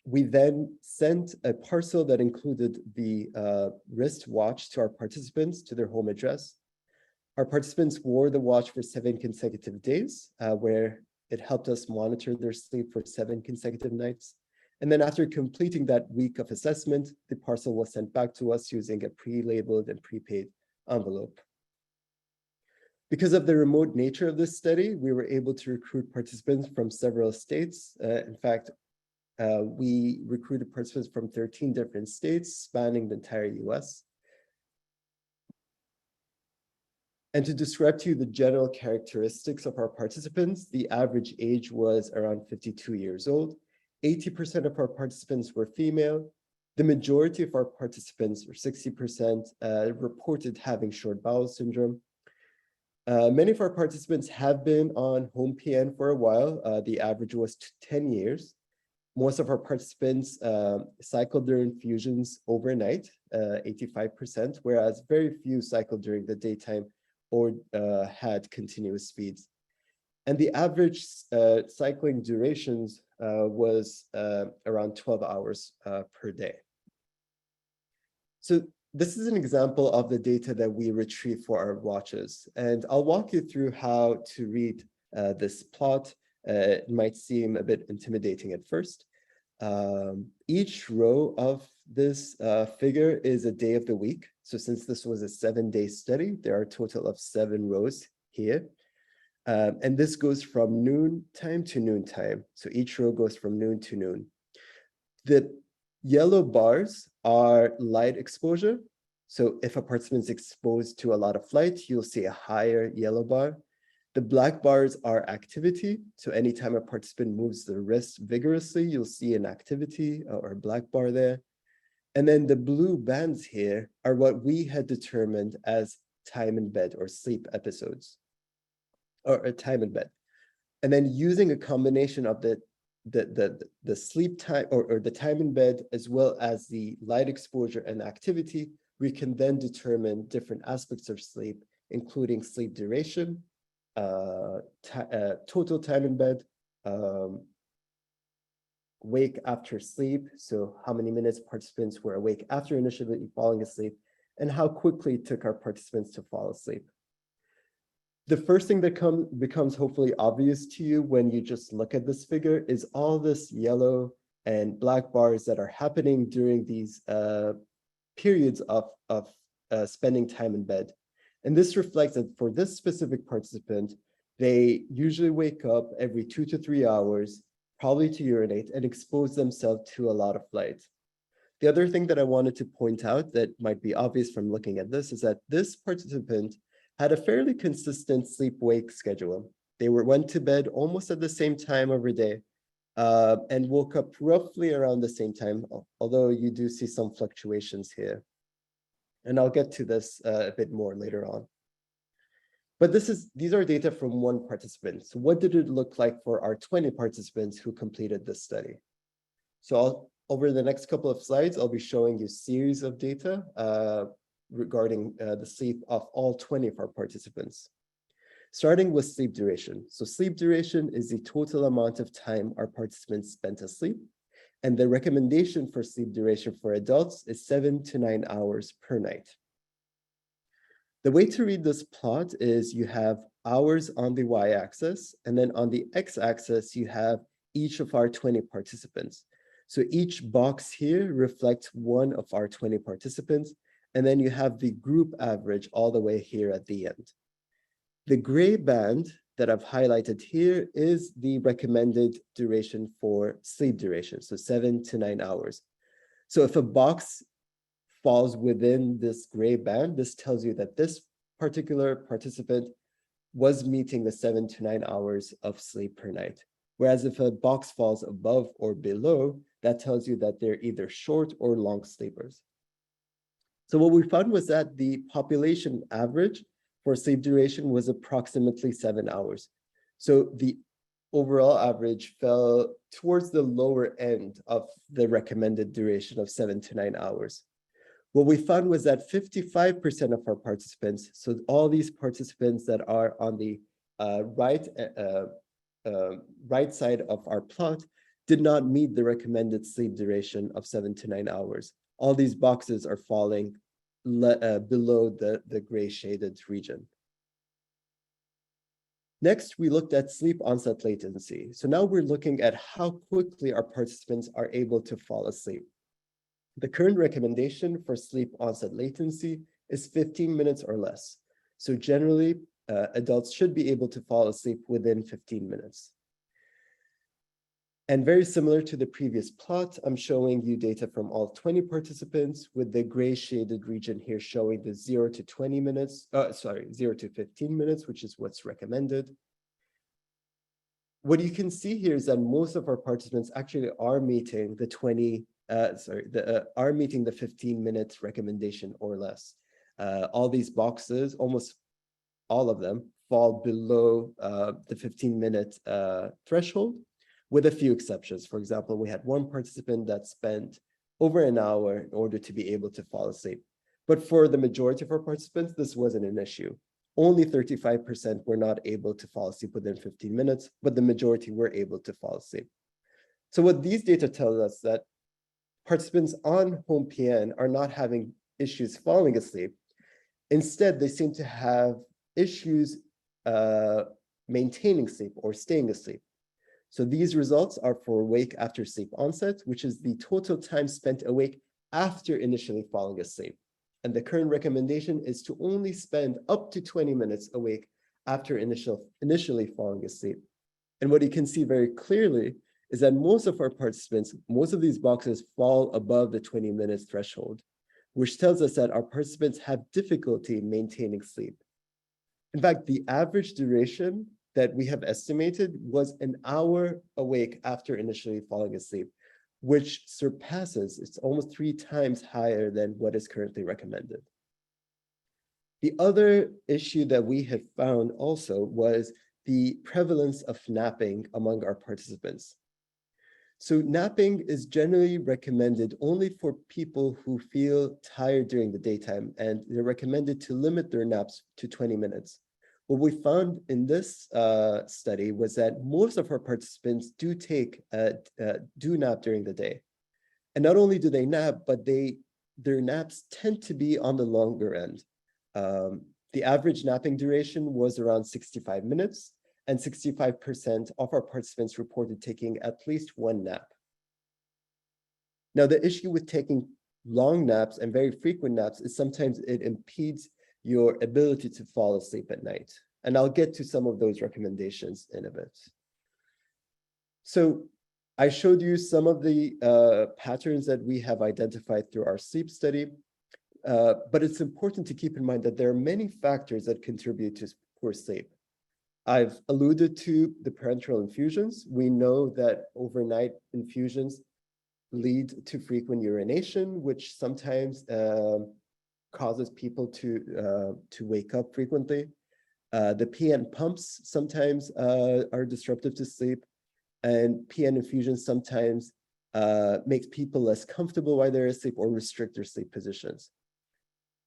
We then sent a parcel that included the wrist watch to our participants to their home address. Our participants wore the watch for 7 consecutive days, where it helped us monitor their sleep for 7 consecutive nights. And then after completing that week of assessment, the parcel was sent back to us using a pre-labeled and prepaid envelope. Because of the remote nature of this study, we were able to recruit participants from several states. In fact, we recruited participants from 13 different states spanning the entire US. And to describe to you the general characteristics of our participants, the average age was around 52 years old. 80% of our participants were female. The majority of our participants, or 60%, reported having short bowel syndrome. Many of our participants have been on home PN for a while. The average was 10 years. Most of our participants cycled their infusions overnight, 85%, whereas very few cycled during the daytime or had continuous feeds. And the average cycling durations was around 12 hours per day. So this is an example of the data that we retrieve for our watches. And I'll walk you through how to read this plot. It might seem a bit intimidating at first. Each row of this figure is a day of the week. So since this was a 7-day study, there are a total of 7 rows here. And this goes from noon time to noon time. So each row goes from noon to noon. The yellow bars are light exposure. So if a participant is exposed to a lot of light, you'll see a higher yellow bar. The black bars are activity. So anytime a participant moves the wrist vigorously, you'll see an activity or a black bar there. And then the blue bands here are what we had determined as time in bed or sleep episodes, or a time in bed. And then using a combination of the sleep time or the time in bed, as well as the light exposure and activity, we can then determine different aspects of sleep, including sleep duration, total time in bed, wake after sleep, so how many minutes participants were awake after initially falling asleep, and how quickly it took our participants to fall asleep. The first thing that becomes hopefully obvious to you when you just look at this figure is all this yellow and black bars that are happening during these periods of spending time in bed. And this reflects that for this specific participant, they usually wake up every 2 to 3 hours, probably to urinate and expose themselves to a lot of light. The other thing that I wanted to point out that might be obvious from looking at this is that this participant had a fairly consistent sleep-wake schedule. They went to bed almost at the same time every day and woke up roughly around the same time, although you do see some fluctuations here. And I'll get to this a bit more later on. But these are data from one participant. So what did it look like for our 20 participants who completed this study? So over the next couple of slides, I'll be showing you a series of data regarding the sleep of all 20 of our participants. Starting with sleep duration. So sleep duration is the total amount of time our participants spent asleep. And the recommendation for sleep duration for adults is 7 to 9 hours per night. The way to read this plot is you have hours on the y-axis, and then on the x-axis, you have each of our 20 participants. So each box here reflects one of our 20 participants, and then you have the group average all the way here at the end. The gray band that I've highlighted here is the recommended duration for sleep duration, so 7 to 9 hours. So if a box falls within this gray band, this tells you that this particular participant was meeting the 7 to 9 hours of sleep per night. Whereas if a box falls above or below, that tells you that they're either short or long sleepers. So what we found was that the population average for sleep duration was approximately 7 hours. So the overall average fell towards the lower end of the recommended duration of 7 to 9 hours. What we found was that 55% of our participants, so all these participants that are on the right side of our plot, did not meet the recommended sleep duration of 7 to 9 hours. All these boxes are falling below the gray shaded region. Next, we looked at sleep onset latency. So now we're looking at how quickly our participants are able to fall asleep. The current recommendation for sleep onset latency is 15 minutes or less. So generally, adults should be able to fall asleep within 15 minutes. And very similar to the previous plot, I'm showing you data from all 20 participants with the gray shaded region here showing the 0 to 20 minutes, 0 to 15 minutes, which is what's recommended. What you can see here is that most of our participants actually are meeting the 15 minutes recommendation or less. All these boxes, almost all of them, fall below the 15-minute threshold, with a few exceptions. For example, we had one participant that spent over an hour in order to be able to fall asleep. But for the majority of our participants, this wasn't an issue. Only 35% were not able to fall asleep within 15 minutes, but the majority were able to fall asleep. So what these data tell us that participants on home PN are not having issues falling asleep. Instead, they seem to have issues maintaining sleep or staying asleep. So these results are for wake after sleep onset, which is the total time spent awake after initially falling asleep. And the current recommendation is to only spend up to 20 minutes awake after initially falling asleep. And what you can see very clearly is that most of our participants, most of these boxes fall above the 20 minutes threshold, which tells us that our participants have difficulty maintaining sleep. In fact, the average duration that we have estimated was an hour awake after initially falling asleep, which surpasses, it's almost 3 times higher than what is currently recommended. The other issue that we had found also was the prevalence of napping among our participants. So napping is generally recommended only for people who feel tired during the daytime, and they're recommended to limit their naps to 20 minutes. What we found in this study was that most of our participants do nap during the day. And not only do they nap, but their naps tend to be on the longer end. The average napping duration was around 65 minutes, and 65% of our participants reported taking at least one nap. Now, the issue with taking long naps and very frequent naps is sometimes it impedes your ability to fall asleep at night. And I'll get to some of those recommendations in a bit. So I showed you some of the patterns that we have identified through our sleep study, but it's important to keep in mind that there are many factors that contribute to poor sleep. I've alluded to the parenteral infusions. We know that overnight infusions lead to frequent urination, which sometimes causes people to wake up frequently. The PN pumps sometimes are disruptive to sleep, and PN infusions sometimes makes people less comfortable while they're asleep or restrict their sleep positions.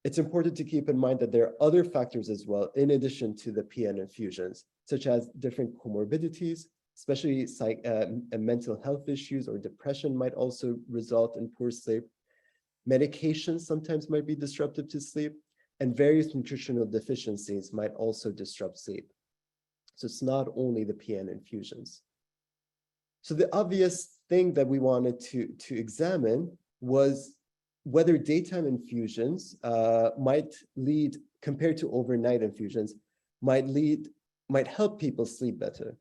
It's important to keep in mind that there are other factors as well, in addition to the PN infusions, such as different comorbidities, especially mental health issues or depression might also result in poor sleep. Medications sometimes might be disruptive to sleep, and various nutritional deficiencies might also disrupt sleep. So it's not only the PN infusions. So the obvious thing that we wanted to examine was whether daytime infusions might lead, compared to overnight infusions, might help people sleep better.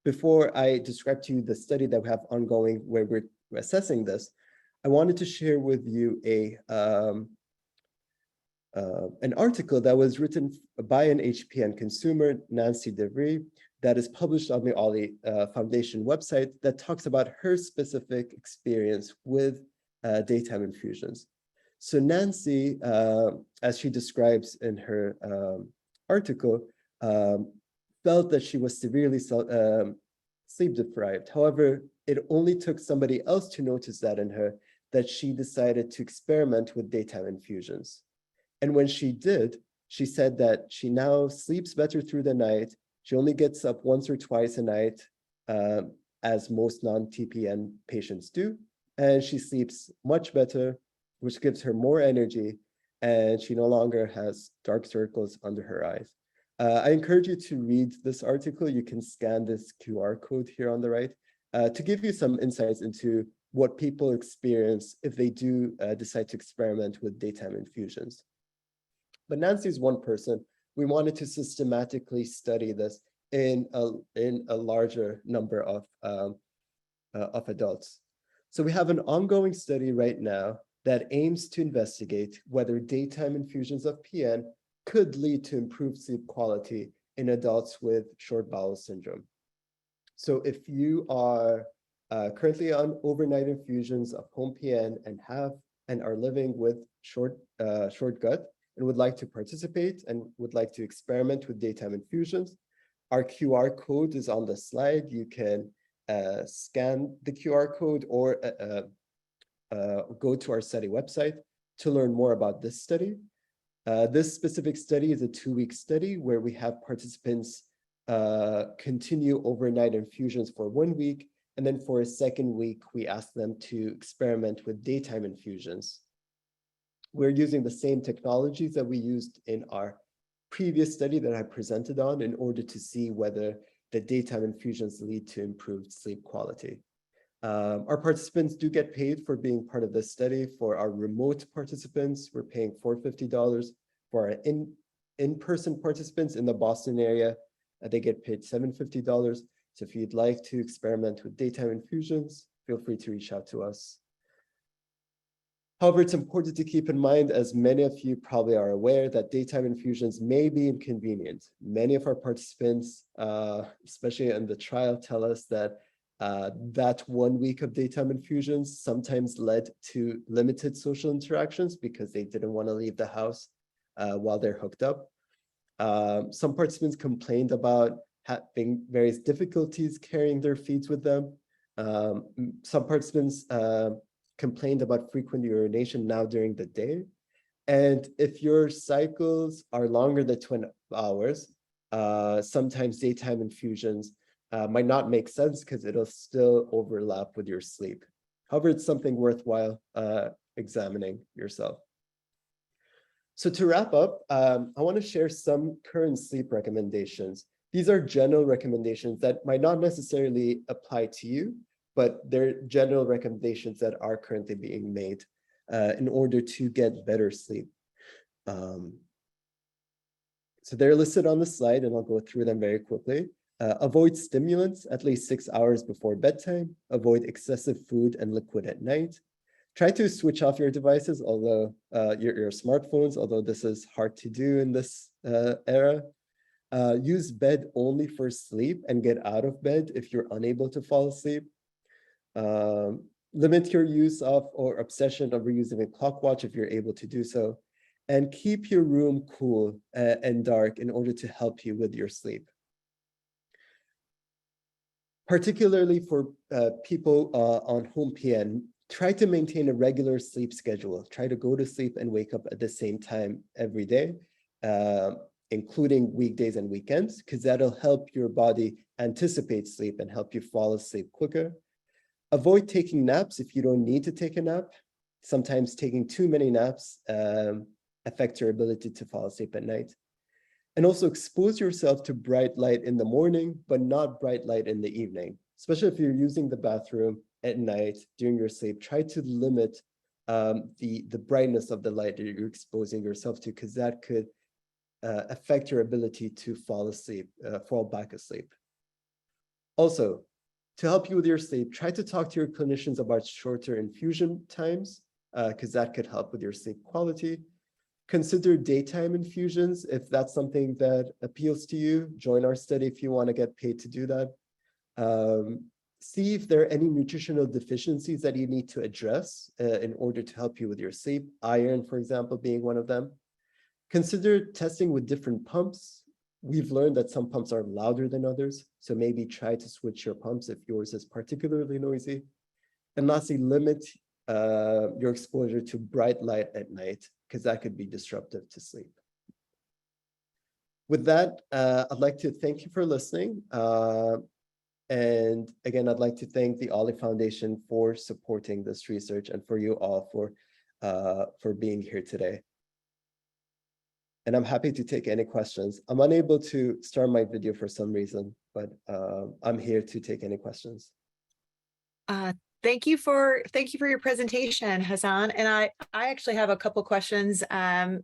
Before I describe to you the study that we have ongoing where we're assessing this, I wanted to share with you an article that was written by an HPN consumer, Nancy DeVry, that is published on the Oley Foundation website that talks about her specific experience with daytime infusions. So Nancy, as she describes in her article, felt that she was severely sleep deprived. However, it only took somebody else to notice that in her that she decided to experiment with daytime infusions. And when she did, she said that she now sleeps better through the night. She only gets up once or twice a night, as most non-TPN patients do. And she sleeps much better, which gives her more energy, and she no longer has dark circles under her eyes. I encourage you to read this article. You can scan this QR code here on the right to give you some insights into what people experience if they do decide to experiment with daytime infusions. But Nancy's one person. We wanted to systematically study this in a larger number of adults. So we have an ongoing study right now that aims to investigate whether daytime infusions of PN could lead to improved sleep quality in adults with short bowel syndrome. So if you are currently on overnight infusions of home PN and are living with short gut and would like to participate and would like to experiment with daytime infusions, our QR code is on the slide. You can scan the QR code or go to our study website to learn more about this study. This specific study is a 2-week study where we have participants continue overnight infusions for 1 week, and then for a second week, we ask them to experiment with daytime infusions. We're using the same technologies that we used in our previous study that I presented on in order to see whether the daytime infusions lead to improved sleep quality. Our participants do get paid for being part of this study. For our remote participants, we're paying $450. For our in-person participants in the Boston area, they get paid $750. So if you'd like to experiment with daytime infusions, feel free to reach out to us. However, it's important to keep in mind, as many of you probably are aware, that daytime infusions may be inconvenient. Many of our participants, especially in the trial, tell us that that 1 week of daytime infusions sometimes led to limited social interactions because they didn't want to leave the house while they're hooked up. Some participants complained about having various difficulties carrying their feeds with them. Some participants complained about frequent urination now during the day. And if your cycles are longer than 20 hours, sometimes daytime infusions might not make sense because it'll still overlap with your sleep. However, it's something worthwhile examining yourself. So to wrap up, I want to share some current sleep recommendations. These are general recommendations that might not necessarily apply to you, but there are general recommendations that are currently being made in order to get better sleep. So they're listed on the slide, and I'll go through them very quickly. Avoid stimulants at least 6 hours before bedtime. Avoid excessive food and liquid at night. Try to switch off your devices, although your smartphones, although this is hard to do in this era. Use bed only for sleep and get out of bed if you're unable to fall asleep. Limit your use of or obsession over using a clock watch if you're able to do so. And keep your room cool and dark in order to help you with your sleep. Particularly for people on home PN, try to maintain a regular sleep schedule. Try to go to sleep and wake up at the same time every day, including weekdays and weekends, because that'll help your body anticipate sleep and help you fall asleep quicker. Avoid taking naps if you don't need to take a nap. Sometimes taking too many naps affects your ability to fall asleep at night. And also expose yourself to bright light in the morning, but not bright light in the evening, especially if you're using the bathroom at night during your sleep. Try to limit the brightness of the light that you're exposing yourself to, because that could affect your ability to fall asleep, fall back asleep. Also, to help you with your sleep, try to talk to your clinicians about shorter infusion times, because that could help with your sleep quality. Consider daytime infusions if that's something that appeals to you. Join our study if you want to get paid to do that. See if there are any nutritional deficiencies that you need to address in order to help you with your sleep. Iron, for example, being one of them. Consider testing with different pumps. We've learned that some pumps are louder than others, so maybe try to switch your pumps if yours is particularly noisy. And lastly, limit your exposure to bright light at night, because that could be disruptive to sleep. With that, I'd like to thank you for listening. And again, I'd like to thank the Oley Foundation for supporting this research and for you all for being here today. And I'm happy to take any questions. I'm unable to start my video for some reason, but I'm here to take any questions. Thank you for your presentation, Hassan. And I actually have a couple questions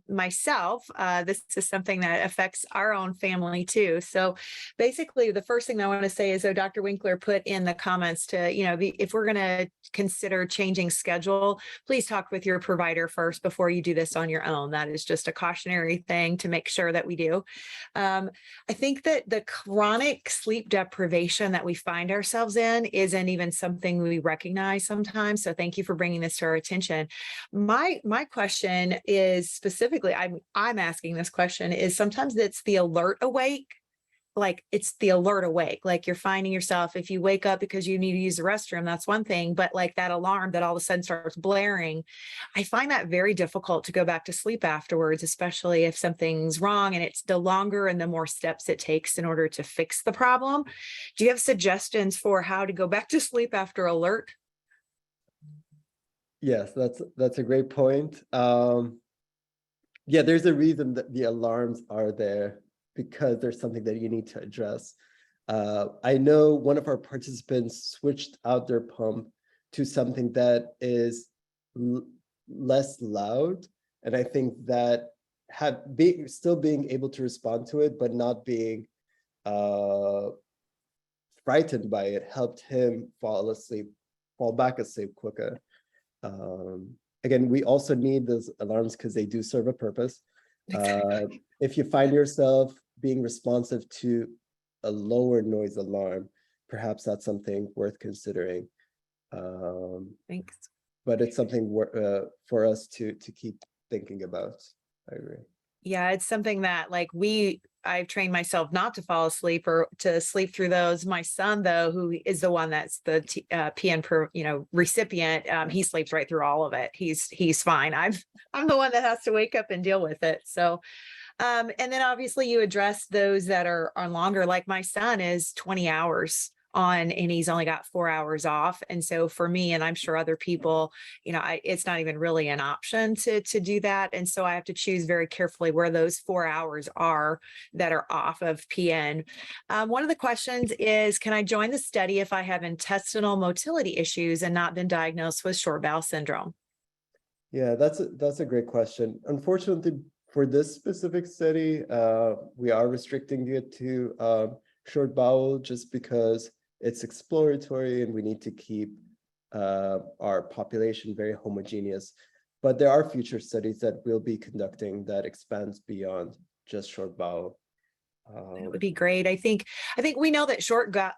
myself. This is something that affects our own family too. So basically, the first thing I want to say is, so Dr. Winkler put in the comments to, if we're going to consider changing schedule, please talk with your provider first before you do this on your own. That is just a cautionary thing to make sure that we do. I think that the chronic sleep deprivation that we find ourselves in isn't even something we recognize sometimes. So thank you for bringing this to our attention. My question is specifically, I'm asking this question, is sometimes it's the alert awake. Like it's the alert awake, like you're finding yourself, if you wake up because you need to use the restroom, that's one thing, but like that alarm that all of a sudden starts blaring, I find that very difficult to go back to sleep afterwards, especially if something's wrong, and it's the longer and the more steps it takes in order to fix the problem. Do you have suggestions for how to go back to sleep after alert? Yes, that's a great point. Yeah, there's a reason that the alarms are there, because there's something that you need to address. I know one of our participants switched out their pump to something that is less loud. And I think that still being able to respond to it, but not being frightened by it, helped him fall back asleep quicker. Again, we also need those alarms because they do serve a purpose. Exactly. If you find yourself being responsive to a lower noise alarm, perhaps that's something worth considering. Thanks. But it's something for us to keep thinking about. I agree. Yeah, it's something that I've trained myself not to fall asleep or to sleep through those. My son, though, who is the one that's the PN recipient, he sleeps right through all of it. He's fine. I'm the one that has to wake up and deal with it. So, and then obviously you address those that are on longer. Like my son is 20 hours and he's only got 4 hours off. And so for me, and I'm sure other people, it's not even really an option to do that. And so I have to choose very carefully where those 4 hours are that are off of PN. One of the questions is, can I join the study if I have intestinal motility issues and not been diagnosed with short bowel syndrome? Yeah, that's a great question. Unfortunately, for this specific study, we are restricting it to short bowel just because it's exploratory and we need to keep our population very homogeneous. But there are future studies that we'll be conducting that expands beyond just short bowel. That would be great. I think we know that short gut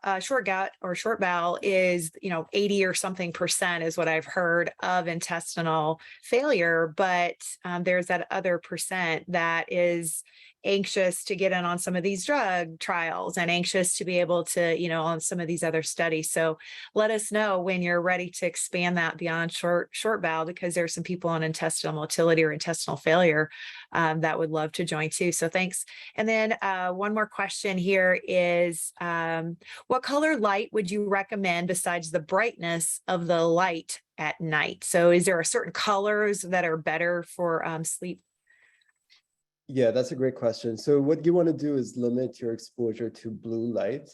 or short bowel is 80 or something percent is what I've heard of intestinal failure, but there's that other percent that is anxious to get in on some of these drug trials and anxious to be able to on some of these other studies. So let us know when you're ready to expand that beyond short bowel, because there's some people on intestinal motility or intestinal failure that would love to join too. So thanks. And then one more question here is, what color light would you recommend besides the brightness of the light at night? So is there a certain colors that are better for sleep? Yeah, that's a great question. So what you want to do is limit your exposure to blue light.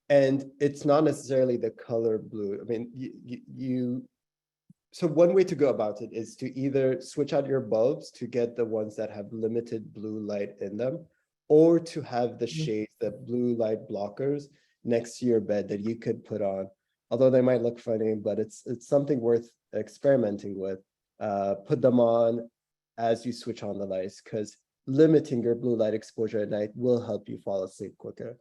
And it's not necessarily the color blue. I mean, so one way to go about it is to either switch out your bulbs to get the ones that have limited blue light in them, or to have the shades, the blue light blockers next to your bed that you could put on. Although they might look funny, but it's something worth experimenting with. Put them on as you switch on the lights, because limiting your blue light exposure at night will help you fall asleep quicker.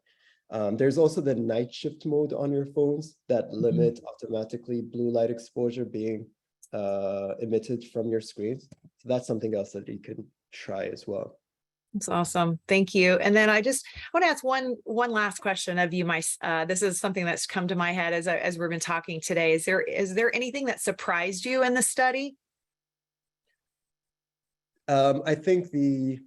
There's also the night shift mode on your phones that limit automatically blue light exposure being emitted from your screens. So that's something else that you can try as well. That's awesome. Thank you. And then I just want to ask one last question of you. This is something that's come to my head as we've been talking today. Is there anything that surprised you in the study? I think a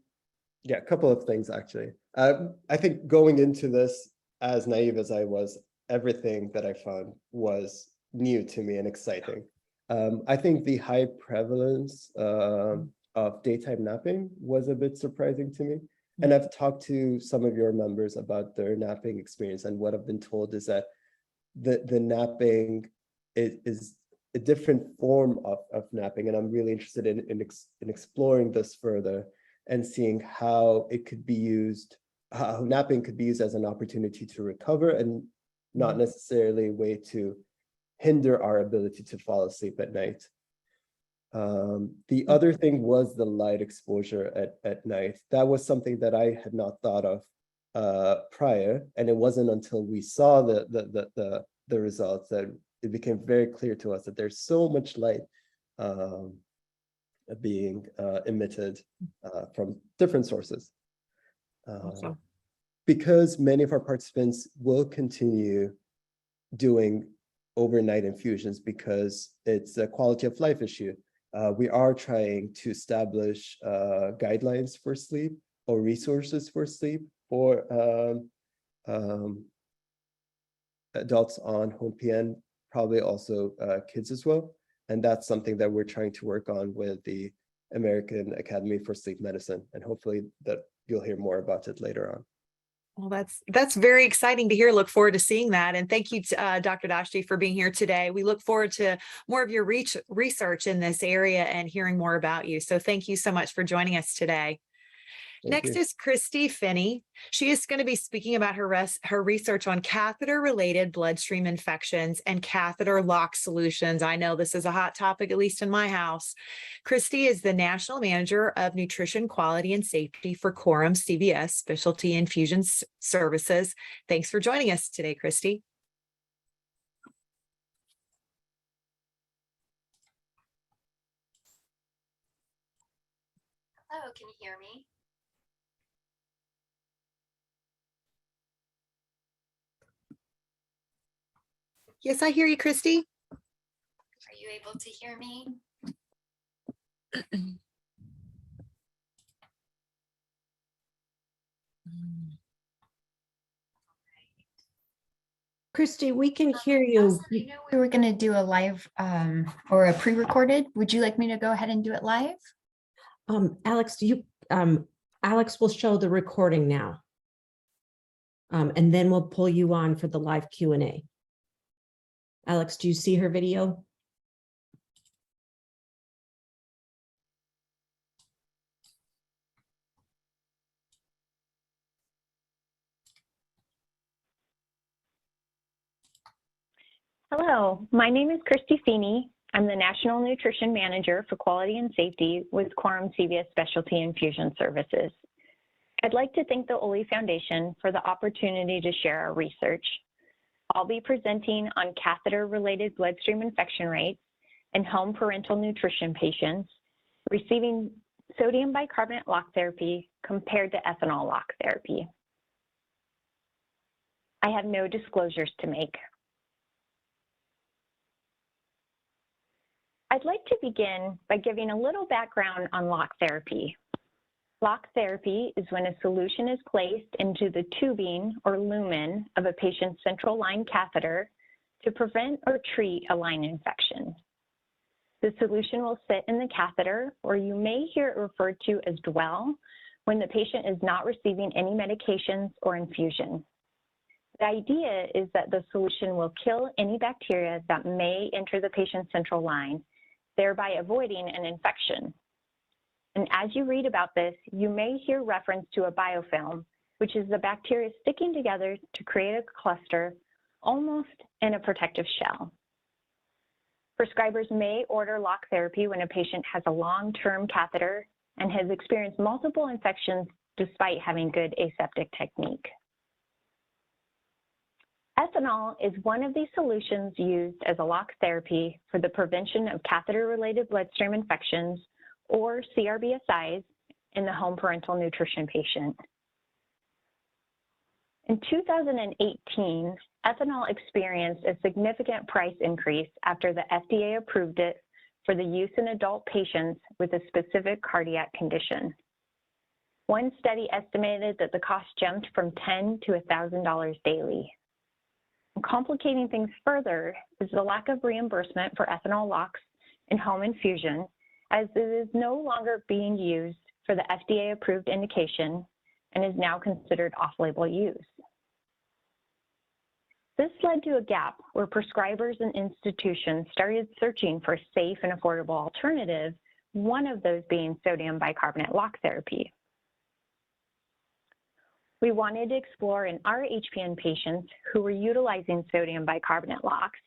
couple of things actually. I think going into this, as naive as I was, everything that I found was new to me and exciting. I think the high prevalence of daytime napping was a bit surprising to me. And I've talked to some of your members about their napping experience, and what I've been told is that the napping is a different form of napping, and I'm really interested in exploring this further and seeing how it could be used, how napping could be used as an opportunity to recover and not necessarily a way to hinder our ability to fall asleep at night. The other thing was the light exposure at night. That was something that I had not thought of prior, and it wasn't until we saw the results that it became very clear to us that there's so much light being emitted from different sources. Awesome. Because many of our participants will continue doing overnight infusions because it's a quality of life issue. We are trying to establish guidelines for sleep or resources for sleep for adults on home PN, probably also kids as well. And that's something that we're trying to work on with the American Academy for Sleep Medicine. And hopefully that you'll hear more about it later on. Well, that's very exciting to hear. Look forward to seeing that. And thank you to Dr. Dashti for being here today. We look forward to more of your research in this area and hearing more about you. So thank you so much for joining us today. Next is Kristy Feeney. She is going to be speaking about her research on catheter-related bloodstream infections and catheter lock solutions. I know this is a hot topic, at least in my house. Kristy is the National Manager of Nutrition Quality and Safety for Quorum CVS Specialty Infusion Services. Thanks for joining us today, Kristy. Hello, can you hear me? Yes, I hear you, Kristy. Are you able to hear me? Kristy, we can hear you. Hassan, I know we were going to do a live or a pre-recorded. Would you like me to go ahead and do it live? Alex, Alex will show the recording now. And then we'll pull you on for the live Q&A. Alex, do you see her video? Hello, my name is Kristy Feeney. I'm the National Nutrition Manager for Quality and Safety with Quorum CVS Specialty Infusion Services. I'd like to thank the Oley Foundation for the opportunity to share our research. I'll be presenting on catheter-related bloodstream infection rates in home parental nutrition patients receiving sodium bicarbonate lock therapy compared to ethanol lock therapy. I have no disclosures to make. I'd like to begin by giving a little background on lock therapy. Lock therapy is when a solution is placed into the tubing or lumen of a patient's central line catheter to prevent or treat a line infection. The solution will sit in the catheter, or you may hear it referred to as dwell, when the patient is not receiving any medications or infusion. The idea is that the solution will kill any bacteria that may enter the patient's central line, thereby avoiding an infection. And as you read about this, you may hear reference to a biofilm, which is the bacteria sticking together to create a cluster, almost in a protective shell. Prescribers may order lock therapy when a patient has a long-term catheter and has experienced multiple infections despite having good aseptic technique. Ethanol is one of these solutions used as a lock therapy for the prevention of catheter-related bloodstream infections, or CRBSIs, in the home parental nutrition patient. In 2018, ethanol experienced a significant price increase after the FDA approved it for the use in adult patients with a specific cardiac condition. One study estimated that the cost jumped from $10 to $1,000 daily. Complicating things further is the lack of reimbursement for ethanol locks in home infusion, as it is no longer being used for the FDA-approved indication and is now considered off-label use. This led to a gap where prescribers and institutions started searching for a safe and affordable alternative, one of those being sodium bicarbonate lock therapy. We wanted to explore in our HPN patients who were utilizing sodium bicarbonate locks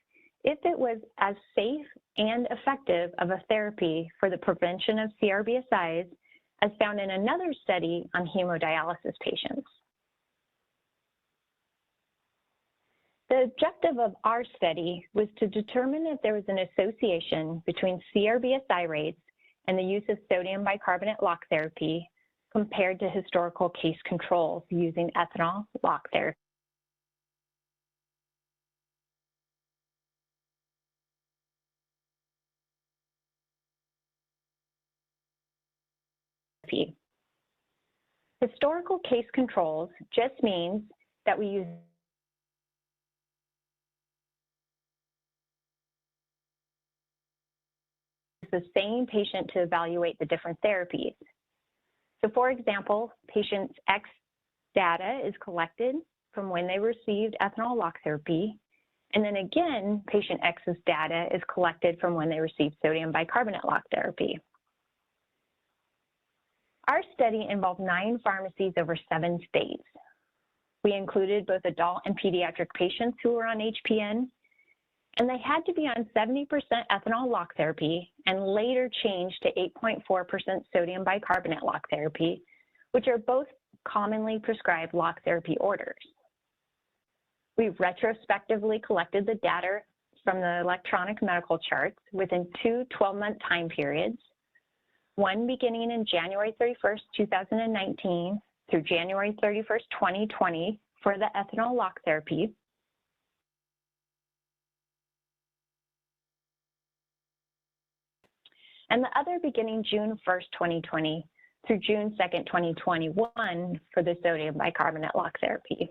if it was as safe and effective of a therapy for the prevention of CRBSIs as found in another study on hemodialysis patients. The objective of our study was to determine if there was an association between CRBSI rates and the use of sodium bicarbonate lock therapy compared to historical case controls using ethanol lock therapy. Historical case controls just means that we use the same patient to evaluate the different therapies. So for example, patient's X data is collected from when they received ethanol lock therapy, and then again, patient X's data is collected from when they received sodium bicarbonate lock therapy. Our study involved 9 pharmacies over 7 states. We included both adult and pediatric patients who were on HPN, and they had to be on 70% ethanol lock therapy and later changed to 8.4% sodium bicarbonate lock therapy, which are both commonly prescribed lock therapy orders. We retrospectively collected the data from the electronic medical charts within 2 12-month time periods, one beginning in January 31st, 2019 through January 31st, 2020 for the ethanol lock therapy, and the other beginning June 1st, 2020 through June 2nd, 2021 for the sodium bicarbonate lock therapy.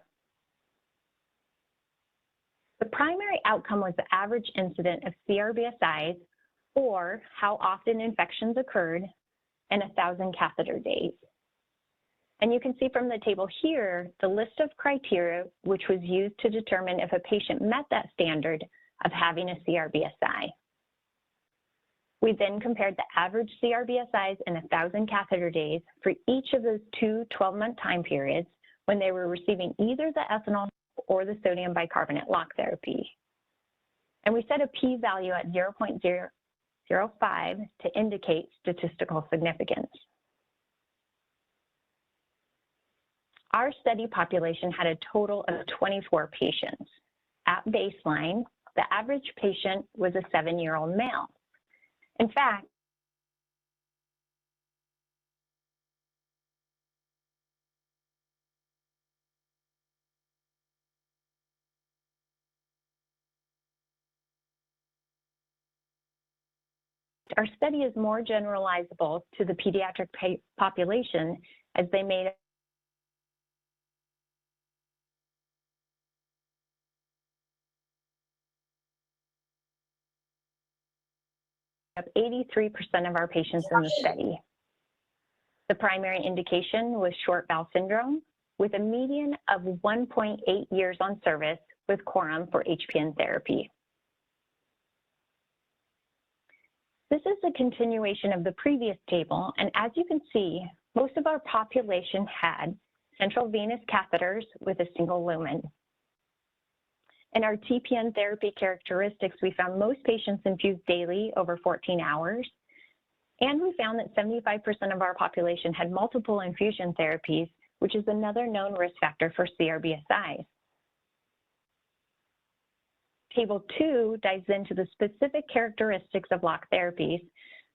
The primary outcome was the average incidence of CRBSIs, or how often infections occurred, in 1,000 catheter days. And you can see from the table here, the list of criteria which was used to determine if a patient met that standard of having a CRBSI. We then compared the average CRBSIs in 1,000 catheter days for each of those two 12-month time periods when they were receiving either the ethanol or the sodium bicarbonate lock therapy. And we set a p-value at 0.005 to indicate statistical significance. Our study population had a total of 24 patients. At baseline, the average patient was a 7-year-old male. In fact, our study is more generalizable to the pediatric population as they made up 83% of our patients in the study. The primary indication was short bowel syndrome with a median of 1.8 years on service with quorum for HPN therapy. This is a continuation of the previous table, and as you can see, most of our population had central venous catheters with a single lumen. In our TPN therapy characteristics, we found most patients infused daily over 14 hours, and we found that 75% of our population had multiple infusion therapies, which is another known risk factor for CRBSIs. Table 2 dives into the specific characteristics of lock therapies,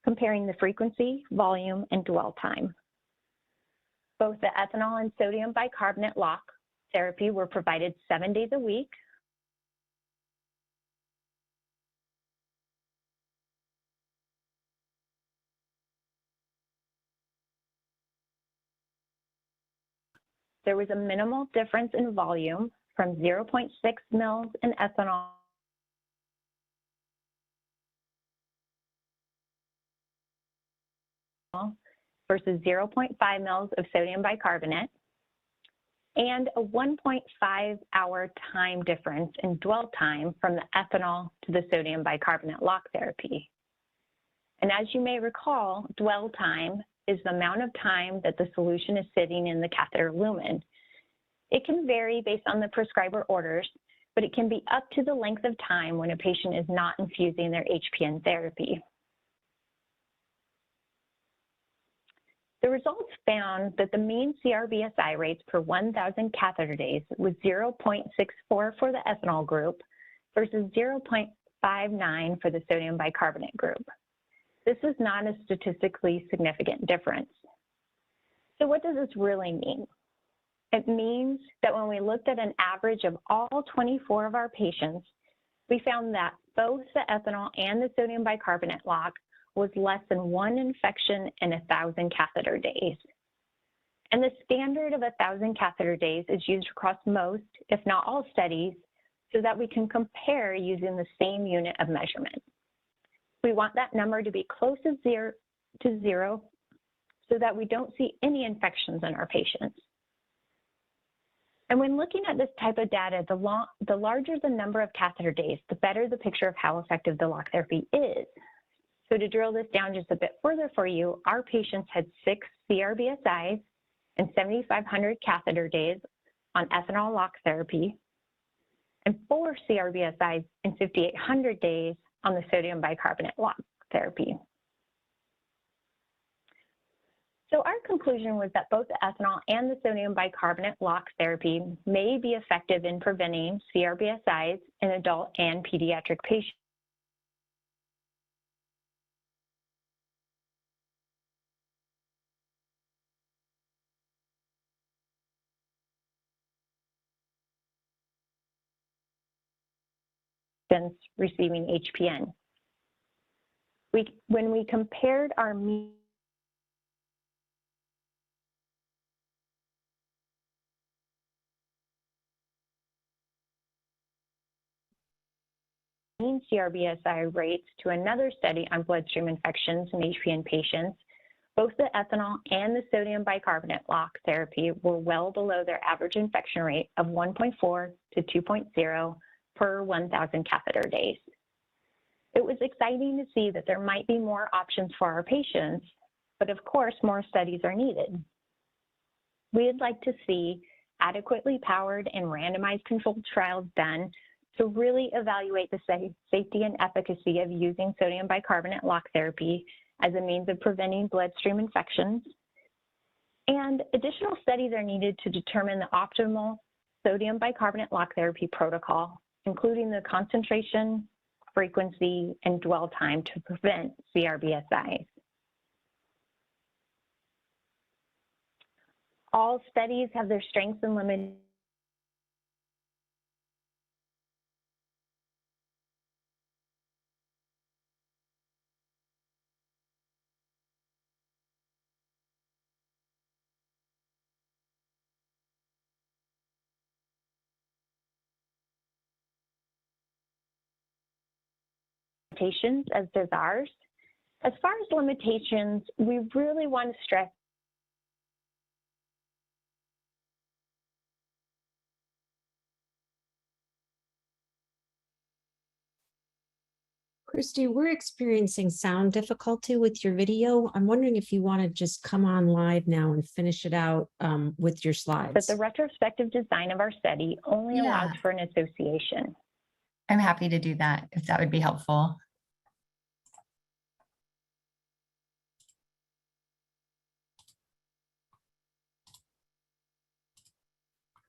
comparing the frequency, volume, and dwell time. Both the ethanol and sodium bicarbonate lock therapy were provided 7 days a week, there was a minimal difference in volume from 0.6 mils in ethanol versus 0.5 mils of sodium bicarbonate, and a 1.5 hour time difference in dwell time from the ethanol to the sodium bicarbonate lock therapy. And as you may recall, dwell time is the amount of time that the solution is sitting in the catheter lumen. It can vary based on the prescriber orders, but it can be up to the length of time when a patient is not infusing their HPN therapy. The results found that the mean CRBSI rates per 1,000 catheter days was 0.64 for the ethanol group versus 0.59 for the sodium bicarbonate group. This is not a statistically significant difference. So what does this really mean? It means that when we looked at an average of all 24 of our patients, we found that both the ethanol and the sodium bicarbonate lock was less than 1 infection in 1,000 catheter days. And the standard of 1,000 catheter days is used across most, if not all studies, so that we can compare using the same unit of measurement. We want that number to be close to zero so that we don't see any infections in our patients. And when looking at this type of data, the larger the number of catheter days, the better the picture of how effective the lock therapy is. So to drill this down just a bit further for you, our patients had 6 CRBSIs and 7,500 catheter days on ethanol lock therapy, and 4 CRBSIs and 5,800 days on the sodium bicarbonate lock therapy. So our conclusion was that both the ethanol and the sodium bicarbonate lock therapy may be effective in preventing CRBSIs in adult and pediatric patients. Since receiving HPN. When we compared our CRBSI rates to another study on bloodstream infections in HPN patients, both the ethanol and the sodium bicarbonate lock therapy were well below their average infection rate of 1.4 to 2.0 per 1,000 catheter days. It was exciting to see that there might be more options for our patients, but of course, more studies are needed. We'd like to see adequately powered and randomized controlled trials done to really evaluate the safety and efficacy of using sodium bicarbonate lock therapy as a means of preventing bloodstream infections. And additional studies are needed to determine the optimal sodium bicarbonate lock therapy protocol, including the concentration, frequency, and dwell time to prevent CRBSIs. All studies have their strengths and limitations. As does ours. As far as limitations, we really want to stress Kristy, we're experiencing sound difficulty with your video. I'm wondering if you want to just come on live now and finish it out with your slides. But the retrospective design of our study only allows for an association. I'm happy to do that if that would be helpful.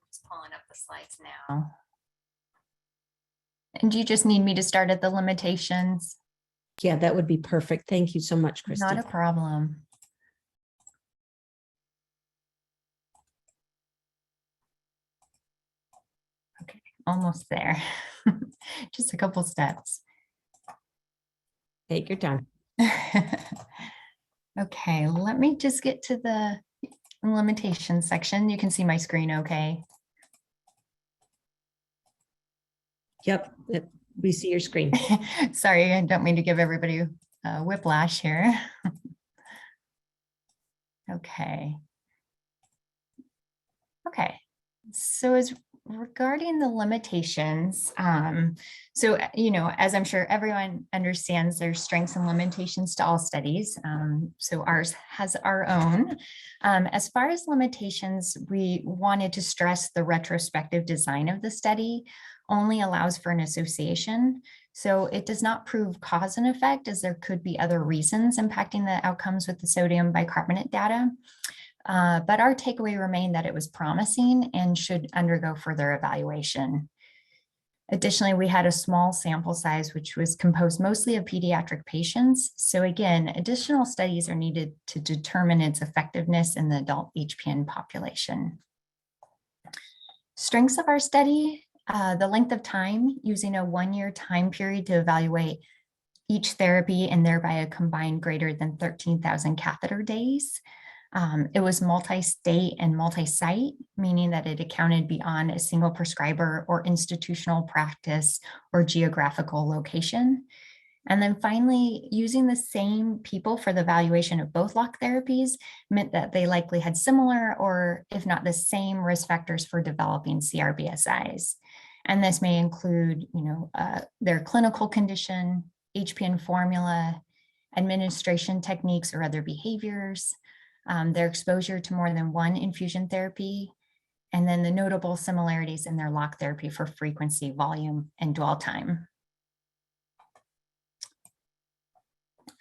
Just pulling up the slides now. And do you just need me to start at the limitations? Yeah, that would be perfect. Thank you so much, Kristy. Not a problem. Okay, almost there. Just a couple steps. Take your time. Okay, let me just get to the limitations section. You can see my screen okay? Yep, we see your screen. Sorry, I don't mean to give everybody a whiplash here. Okay. Okay, so as regarding the limitations, as I'm sure everyone understands, there's strengths and limitations to all studies. So ours has our own. As far as limitations, we wanted to stress the retrospective design of the study only allows for an association. So it does not prove cause and effect, as there could be other reasons impacting the outcomes with the sodium bicarbonate data. But our takeaway remained that it was promising and should undergo further evaluation. Additionally, we had a small sample size, which was composed mostly of pediatric patients. So again, additional studies are needed to determine its effectiveness in the adult HPN population. Strengths of our study, the length of time, using a 1-year time period to evaluate each therapy and thereby a combined greater than 13,000 catheter days. It was multi-state and multi-site, meaning that it accounted beyond a single prescriber or institutional practice or geographical location. And then finally, using the same people for the evaluation of both lock therapies meant that they likely had similar or if not the same risk factors for developing CRBSIs. And this may include, their clinical condition, HPN formula, administration techniques or other behaviors, their exposure to more than one infusion therapy, and then the notable similarities in their lock therapy for frequency, volume, and dwell time.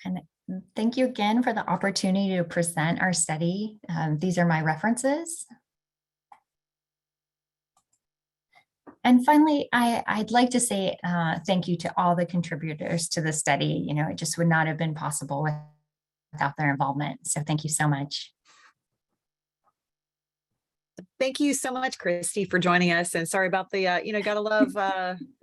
And thank you again for the opportunity to present our study. These are my references. And finally, I'd like to say thank you to all the contributors to the study. It just would not have been possible without their involvement. So thank you so much. Thank you so much, Kristy, for joining us. And sorry about the, gotta love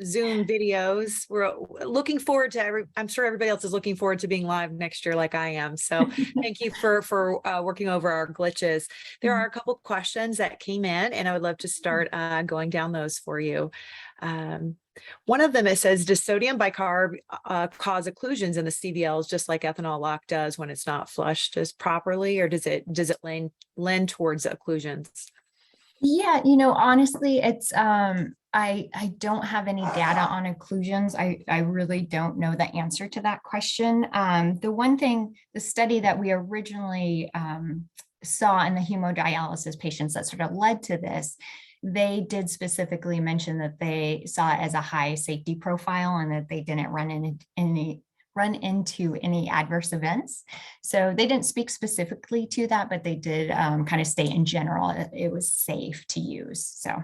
Zoom videos. We're looking forward to I'm sure everybody else is looking forward to being live next year like I am. So thank you for working over our glitches. There are a couple questions that came in and I would love to start going down those for you. One of them, it says, does sodium bicarb cause occlusions in the CVLs just like ethanol lock does when it's not flushed as properly, or does it lend towards occlusions? Yeah, honestly, it's I don't have any data on occlusions. I really don't know the answer to that question. The study that we originally saw in the hemodialysis patients that sort of led to this, they did specifically mention that they saw it as a high safety profile and that they didn't run into any adverse events. So they didn't speak specifically to that, but they did kind of state in general it was safe to use. So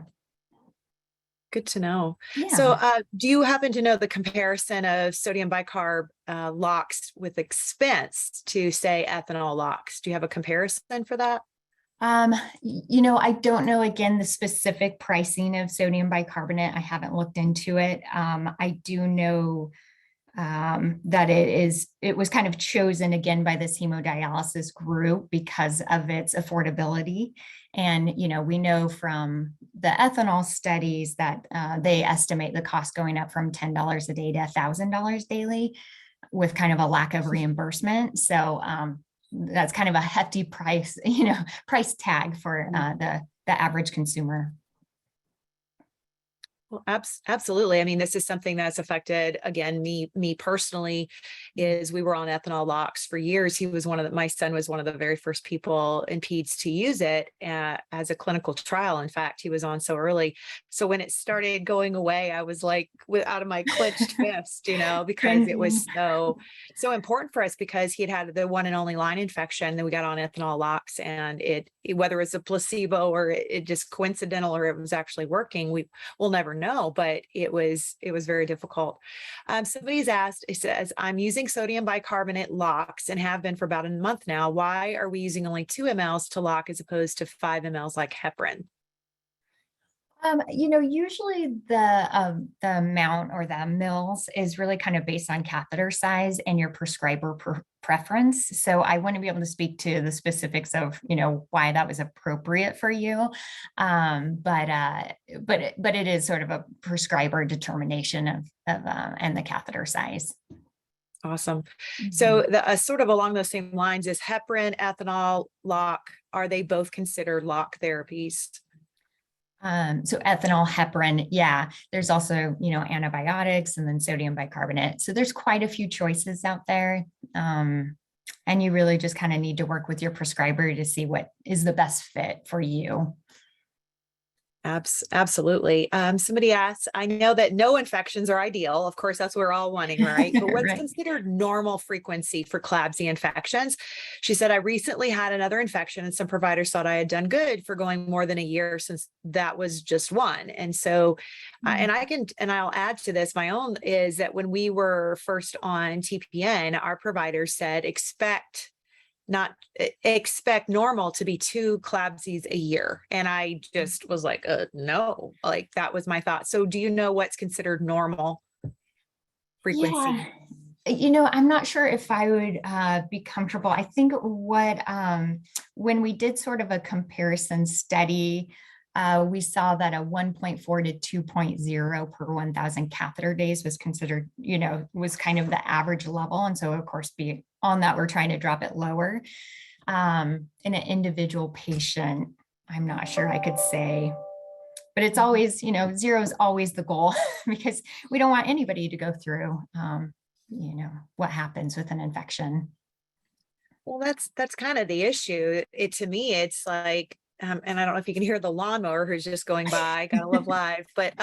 good to know. yeah. So do you happen to know the comparison of sodium bicarb locks with expense to, say, ethanol locks? Do you have a comparison for that? I don't know, again, the specific pricing of sodium bicarbonate. I haven't looked into it. I do know that it was kind of chosen again by this hemodialysis group because of its affordability. And, we know from the ethanol studies that they estimate the cost going up from $10 a day to $1,000 daily with kind of a lack of reimbursement. So that's kind of a hefty price, price tag for the average consumer. Well, absolutely. I mean, this is something that's affected, again, me personally, is we were on ethanol locks for years. My son was one of the very first people in peds to use it as a clinical trial. In fact, he was on so early. So when it started going away, I was like out of my clenched fist, because it was so important for us, because he had the one and only line infection. Then we got on ethanol locks, and whether it's a placebo or it just coincidental or it was actually working, we'll never know, but it was very difficult. Somebody's asked, it says, I'm using sodium bicarbonate locks and have been for about a month now. Why are we using only 2 mLs to lock as opposed to 5 mLs like heparin? Usually the amount or the mils is really kind of based on catheter size and your prescriber preference. So I wouldn't be able to speak to the specifics of, why that was appropriate for you. But it is sort of a prescriber determination of and the catheter size. Awesome. So sort of along those same lines, is heparin, ethanol, lock, are they both considered lock therapies? So ethanol, heparin, yeah, there's also, antibiotics and then sodium bicarbonate. So there's quite a few choices out there. And you really just kind of need to work with your prescriber to see what is the best fit for you. Absolutely. Somebody asks, I know that no infections are ideal. Of course, that's what we're all wanting, right? But what's Right. considered normal frequency for CLABSI infections? She said, I recently had another infection and some providers thought I had done good for going more than a year since that was just one. And so, and I'll add to this, my own is that when we were first on TPN, our providers said, expect normal to be 2 CLABSIs a year. And I just was like, no, like that was my thought. So do you know what's considered normal frequency? Yeah. I'm not sure if I would be comfortable. I think when we did sort of a comparison study, we saw that a 1.4 to 2.0 per 1,000 catheter days was considered, was kind of the average level. And so of course, on that, we're trying to drop it lower. In an individual patient, I'm not sure I could say, but it's always, 0 is always the goal because we don't want anybody to go through, what happens with an infection. Well, that's kind of the issue. To me, it's like, and I don't know if you can hear the lawnmower who's just going by, gotta love live, but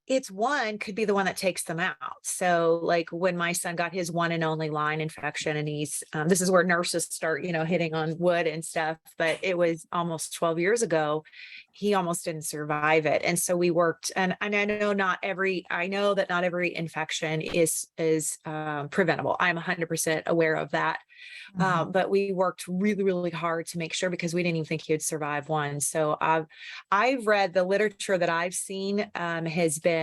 it's one could be the one that takes them out. So like when my son got his one and only line infection, and he's, this is where nurses start, hitting on wood and stuff, but it was almost 12 years ago, he almost didn't survive it. And so we worked, and I know that not every infection is preventable. I'm 100% aware of that. But we worked really, really hard to make sure, because we didn't even think he would survive one. So I've read the literature that I've seen has been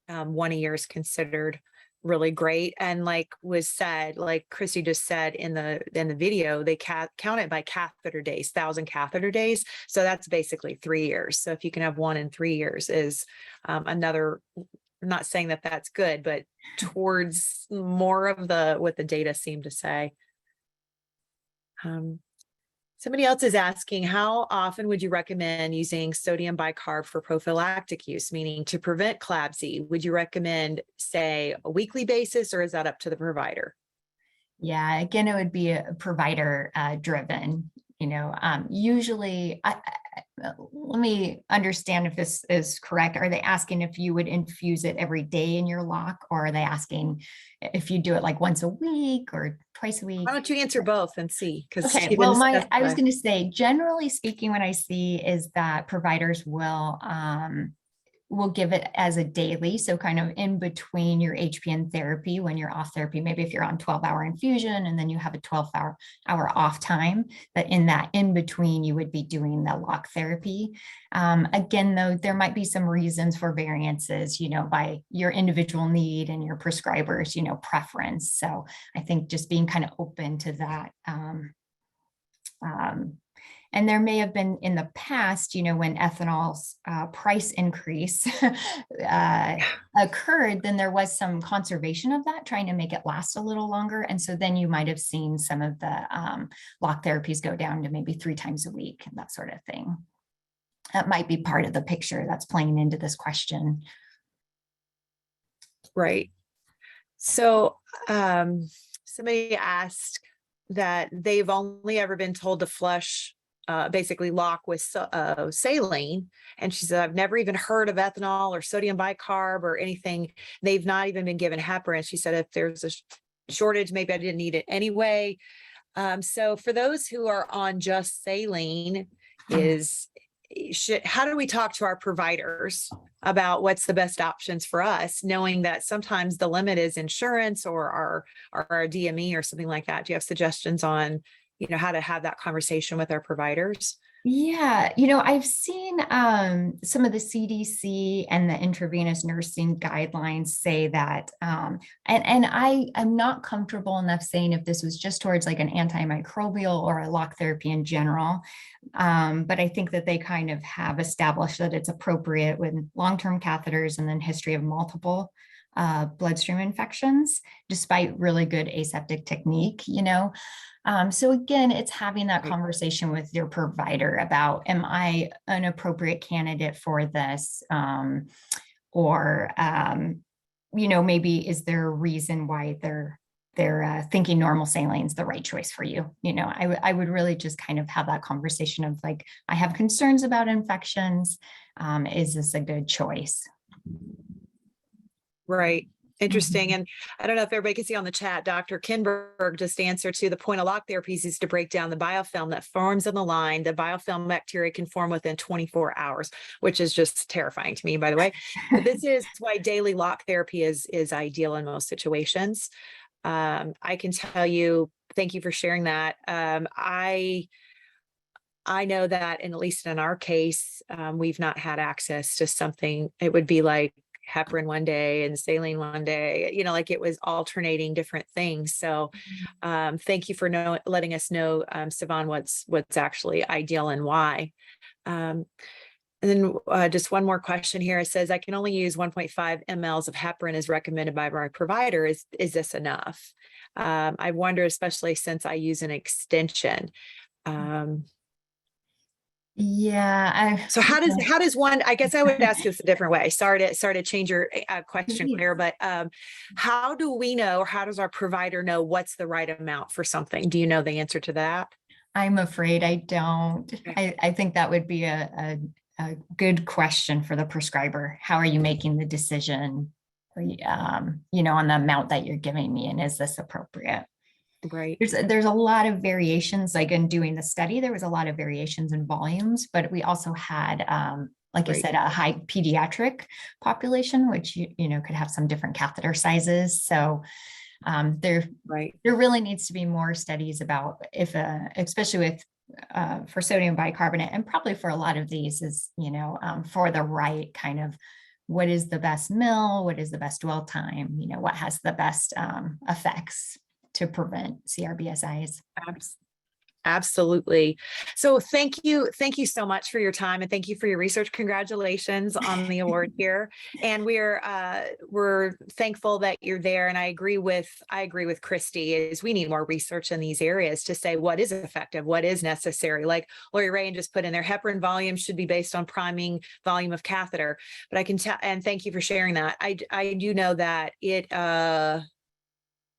1 a year is considered really great. And like was said, like Kristy just said in the video, they count it by catheter days, 1,000 catheter days. So that's basically 3 years. So if you can have one in 3 years is another, I'm not saying that that's good, but towards more of what the data seem to say. Somebody else is asking, how often would you recommend using sodium bicarb for prophylactic use, meaning to prevent CLABSI? Would you recommend, say, a weekly basis, or is that up to the provider? Yeah, again, it would be a provider driven. Usually, let me understand if this is correct. Are they asking if you would infuse it every day in your lock, or are they asking if you do it like once a week or twice a week? Why don't you answer both and see? Because okay, well, I was going to say, generally speaking, what I see is that providers will give it as a daily. So kind of in between your HPN therapy, when you're off therapy, maybe if you're on 12-hour infusion and then you have a 12-hour off time, that in that in between, you would be doing the lock therapy. Again, though, there might be some reasons for variances, by your individual need and your prescriber's, preference. So I think just being kind of open to that. And there may have been in the past, when ethanol's price increase occurred, then there was some conservation of that, trying to make it last a little longer. And so then you might have seen some of the lock therapies go down to maybe 3 times a week and that sort of thing. That might be part of the picture that's playing into this question. Right. So somebody asked that they've only ever been told to flush basically lock with saline. And she said, I've never even heard of ethanol or sodium bicarb or anything. They've not even been given heparin. She said, if there's a shortage, maybe I didn't need it anyway. So for those who are on just saline, how do we talk to our providers about what's the best options for us, knowing that sometimes the limit is insurance or our DME or something like that? Do you have suggestions on how to have that conversation with our providers? Yeah, I've seen some of the CDC and the intravenous nursing guidelines say that, and I am not comfortable enough saying if this was just towards like an antimicrobial or a lock therapy in general, but I think that they kind of have established that it's appropriate with long-term catheters and then history of multiple bloodstream infections, despite really good aseptic technique, So again, it's having that conversation with your provider about, am I an appropriate candidate for this? Or, maybe is there a reason why they're thinking normal saline is the right choice for you? I would really just kind of have that conversation of like, I have concerns about infections. Is this a good choice? Right. Interesting. And I don't know if everybody can see on the chat, Dr. Kinberg just answered to the point of lock therapies is to break down the biofilm that forms in the line. The biofilm bacteria can form within 24 hours, which is just terrifying to me, by the way. But this is why daily lock therapy is ideal in most situations. I can tell you, thank you for sharing that. I know that at least in our case, we've not had access to something. It would be like heparin one day and saline one day, like it was alternating different things. So thank you for letting us know, Sivan, what's actually ideal and why. And then just one more question here. It says, I can only use 1.5 mLs of heparin as recommended by my provider. Is this enough? I wonder, especially since I use an extension. So how does one, I guess I would ask this a different way. Sorry to change your question, Claire, but how do we know, or how does our provider know what's the right amount for something? Do you know the answer to that? I'm afraid I don't. Okay. I think that would be a good question for the prescriber. How are you making the decision, on the amount that you're giving me, and is this appropriate? Right. There's a lot of variations, like in doing the study, there was a lot of variations in volumes, but we also had, like I said, a high pediatric population, which, could have some different catheter sizes. So there really needs to be more studies about especially with, for sodium bicarbonate, and probably for a lot of these is, for the right kind of what is the best mill, what is the best dwell time, what has the best effects to prevent CRBSIs. Absolutely. So thank you so much for your time, and thank you for your research. Congratulations on the award here. And we're thankful that you're there. And I agree with Kristy, is we need more research in these areas to say what is effective, what is necessary. Like Lori Rayan just put in there, heparin volume should be based on priming volume of catheter. But I can tell, and thank you for sharing that. I do know that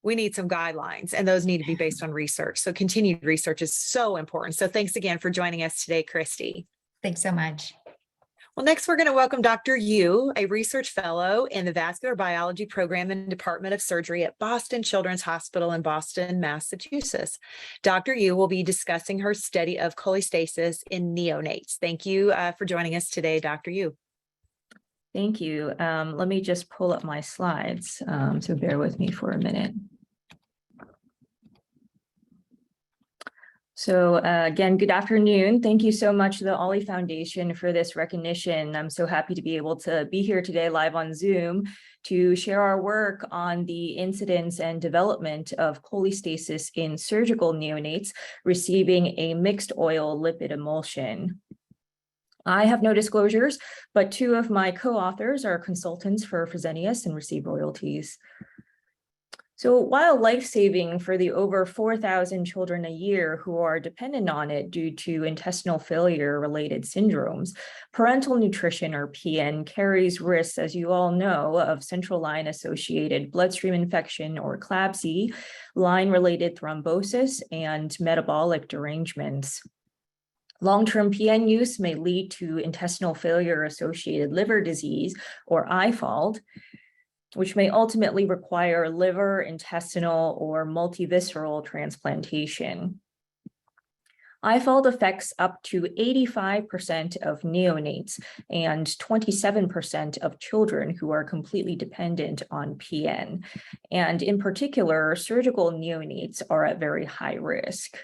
we need some guidelines, and those need to be based on research. So continued research is so important. So thanks again for joining us today, Kristy. Thanks so much. Well, next we're going to welcome Dr. Yu, a research fellow in the vascular biology program in the Department of Surgery at Boston Children's Hospital in Boston, Massachusetts. Dr. Yu will be discussing her study of cholestasis in neonates. Thank you for joining us today, Dr. Yu. Thank you. Let me just pull up my slides, so bear with me for a minute. So again, good afternoon. Thank you so much to the Oley Foundation for this recognition. I'm so happy to be able to be here today live on Zoom to share our work on the incidence and development of cholestasis in surgical neonates receiving a mixed oil lipid emulsion. I have no disclosures, but two of my co-authors are consultants for Fresenius and receive royalties. So while life-saving for the over 4,000 children a year who are dependent on it due to intestinal failure-related syndromes, parental nutrition, or PN, carries risks, as you all know, of central line-associated bloodstream infection, or CLABSI, line-related thrombosis, and metabolic derangements. Long-term PN use may lead to intestinal failure-associated liver disease, or IFALD, which may ultimately require liver, intestinal, or multivisceral transplantation. IFALD affects up to 85% of neonates and 27% of children who are completely dependent on PN. And in particular, surgical neonates are at very high risk.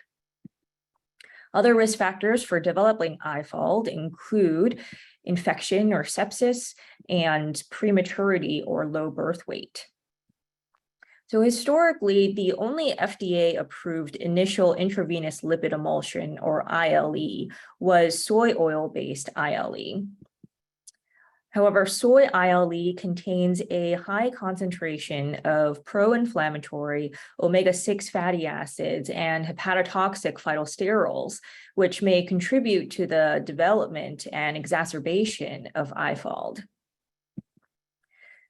Other risk factors for developing IFALD include infection or sepsis and prematurity or low birth weight. So historically, the only FDA-approved initial intravenous lipid emulsion, or ILE, was soy oil-based ILE. However, soy ILE contains a high concentration of pro-inflammatory omega-6 fatty acids and hepatotoxic phytosterols, which may contribute to the development and exacerbation of IFALD.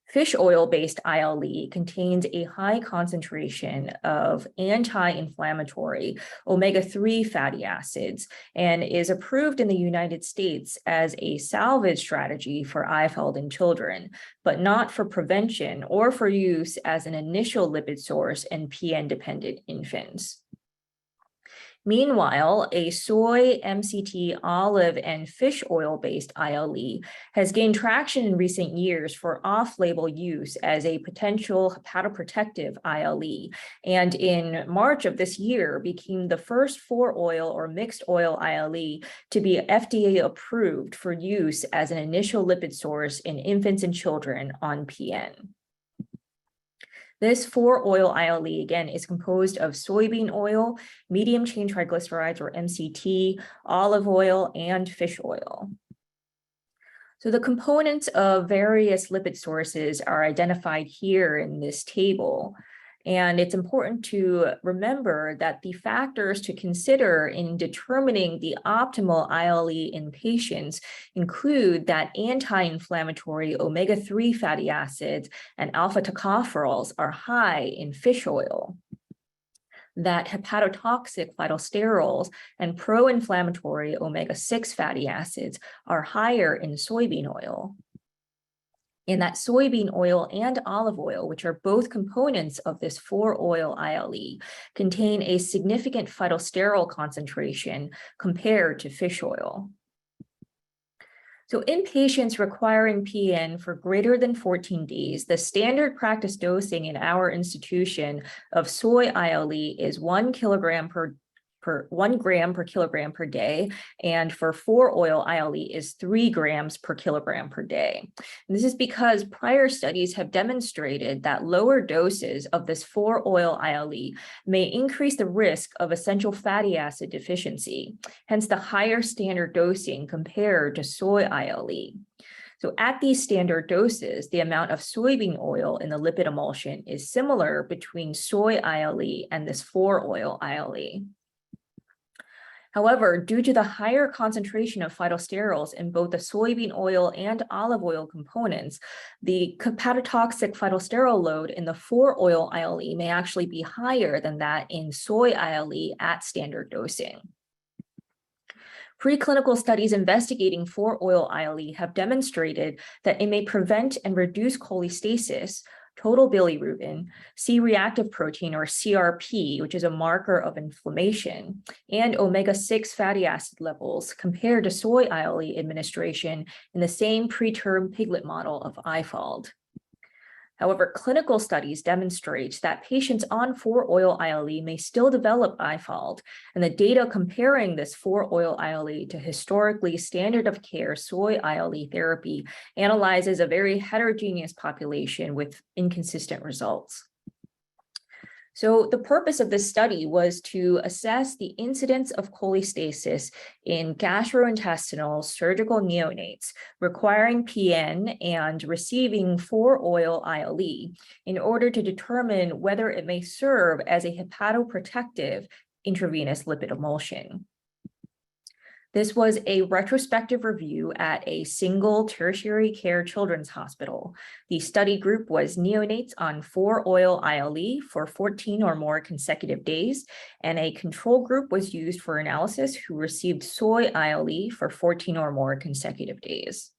Fish oil-based ILE contains a high concentration of anti-inflammatory omega-3 fatty acids and is approved in the United States as a salvage strategy for IFALD in children, but not for prevention or for use as an initial lipid source in PN-dependent infants. Meanwhile, a soy, MCT, olive, and fish oil-based ILE has gained traction in recent years for off-label use as a potential hepatoprotective ILE, and in March of this year became the first 4-oil or mixed oil ILE to be FDA approved for use as an initial lipid source in infants and children on PN. This 4-oil ILE, again, is composed of soybean oil, medium chain triglycerides, or MCT, olive oil, and fish oil. So the components of various lipid sources are identified here in this table. And it's important to remember that the factors to consider in determining the optimal ILE in patients include that anti-inflammatory omega-3 fatty acids and alpha tocopherols are high in fish oil, that hepatotoxic phytosterols and pro-inflammatory omega-6 fatty acids are higher in soybean oil, and that soybean oil and olive oil, which are both components of this 4-oil ILE, contain a significant phytosterol concentration compared to fish oil. So in patients requiring PN for greater than 14 days, the standard practice dosing in our institution of soy ILE is 1 kilogram per 1 gram per kilogram per day, and for 4-oil ILE is 3 grams per kilogram per day. And this is because prior studies have demonstrated that lower doses of this 4-oil ILE may increase the risk of essential fatty acid deficiency, hence the higher standard dosing compared to soy ILE. So at these standard doses, the amount of soybean oil in the lipid emulsion is similar between soy ILE and this 4-oil ILE. However, due to the higher concentration of phytosterols in both the soybean oil and olive oil components, the hepatotoxic phytosterol load in the 4-oil ILE may actually be higher than that in soy ILE at standard dosing. Preclinical studies investigating 4-oil ILE have demonstrated that it may prevent and reduce cholestasis, total bilirubin, C-reactive protein or CRP, which is a marker of inflammation, and omega-6 fatty acid levels compared to soy ILE administration in the same preterm piglet model of IFALD. However, clinical studies demonstrate that patients on 4-oil ILE may still develop IFALD, and the data comparing this 4-oil ILE to historically standard of care soy ILE therapy analyzes a very heterogeneous population with inconsistent results. So the purpose of this study was to assess the incidence of cholestasis in gastrointestinal surgical neonates requiring PN and receiving 4-oil ILE in order to determine whether it may serve as a hepatoprotective intravenous lipid emulsion. This was a retrospective review at a single tertiary care children's hospital. The study group was neonates on 4-oil ILE for 14 or more consecutive days, and a control group was used for analysis who received soy ILE for 14 or more consecutive days.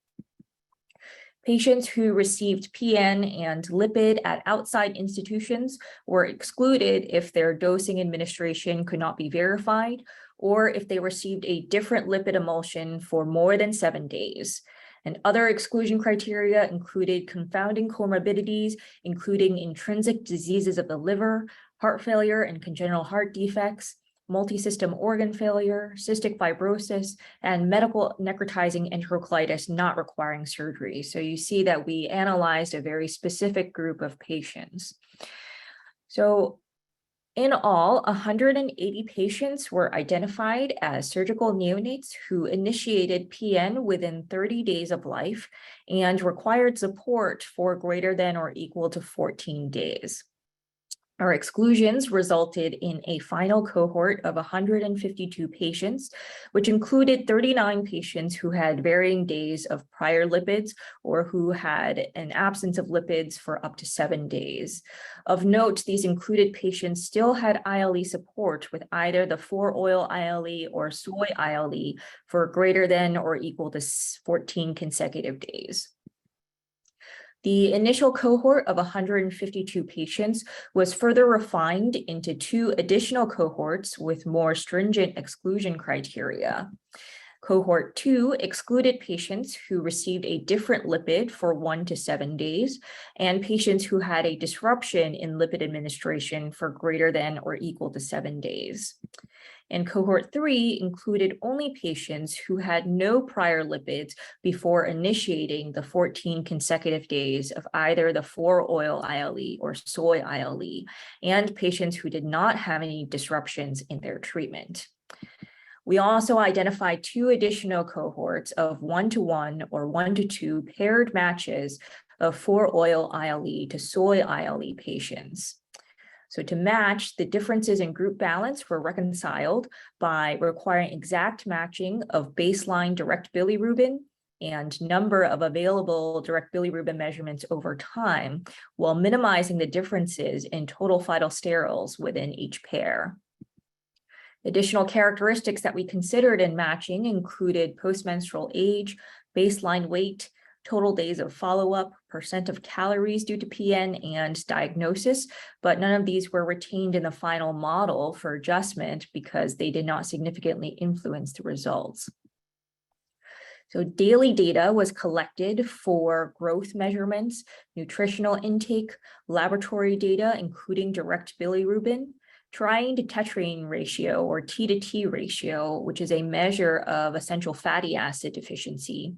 Patients who received PN and lipid at outside institutions were excluded if their dosing administration could not be verified, or if they received a different lipid emulsion for more than 7 days. And other exclusion criteria included confounding comorbidities, including intrinsic diseases of the liver, heart failure and congenital heart defects, multisystem organ failure, cystic fibrosis, and medical necrotizing enterocolitis not requiring surgery. So you see that we analyzed a very specific group of patients. So in all, 180 patients were identified as surgical neonates who initiated PN within 30 days of life and required support for greater than or equal to 14 days. Our exclusions resulted in a final cohort of 152 patients, which included 39 patients who had varying days of prior lipids or who had an absence of lipids for up to 7 days. Of note, these included patients still had ILE support with either the 4-oil ILE or soy ILE for greater than or equal to 14 consecutive days. The initial cohort of 152 patients was further refined into 2 additional cohorts with more stringent exclusion criteria. Cohort 2 excluded patients who received a different lipid for 1 to 7 days and patients who had a disruption in lipid administration for greater than or equal to 7 days. And cohort 3 included only patients who had no prior lipids before initiating the 14 consecutive days of either the 4-oil ILE or soy ILE, and patients who did not have any disruptions in their treatment. We also identified 2 additional cohorts of 1-to-1 or 1-to-2 paired matches of 4-oil ILE to soy ILE patients. So to match, the differences in group balance were reconciled by requiring exact matching of baseline direct bilirubin and number of available direct bilirubin measurements over time, while minimizing the differences in total phytosterols within each pair. Additional characteristics that we considered in matching included postmenstrual age, baseline weight, total days of follow-up, % of calories due to PN, and diagnosis, but none of these were retained in the final model for adjustment because they did not significantly influence the results. So daily data was collected for growth measurements, nutritional intake, laboratory data, including direct bilirubin, trying to tetraene ratio, or T to T ratio, which is a measure of essential fatty acid deficiency,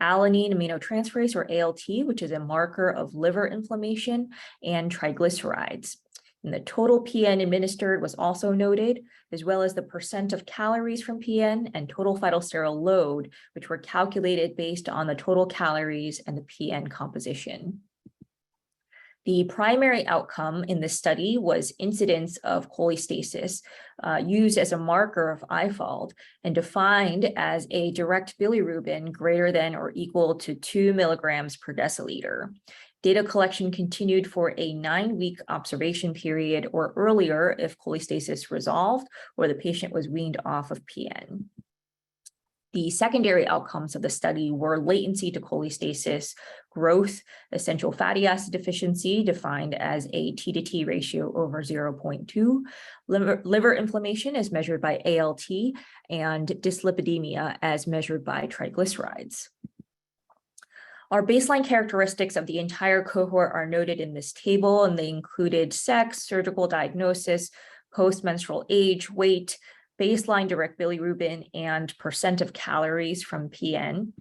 alanine aminotransferase, or ALT, which is a marker of liver inflammation, and triglycerides. And the total PN administered was also noted, as well as the percent of calories from PN and total phytosterol load, which were calculated based on the total calories and the PN composition. The primary outcome in this study was incidence of cholestasis, used as a marker of IFALD and defined as a direct bilirubin greater than or equal to 2 milligrams per deciliter. Data collection continued for a 9-week observation period or earlier if cholestasis resolved or the patient was weaned off of PN. The secondary outcomes of the study were latency to cholestasis, growth, essential fatty acid deficiency defined as a T to T ratio over 0.2, liver inflammation as measured by ALT, and dyslipidemia as measured by triglycerides. Our baseline characteristics of the entire cohort are noted in this table, and they included sex, surgical diagnosis, post-menstrual age, weight, baseline direct bilirubin, and percent of calories from PN.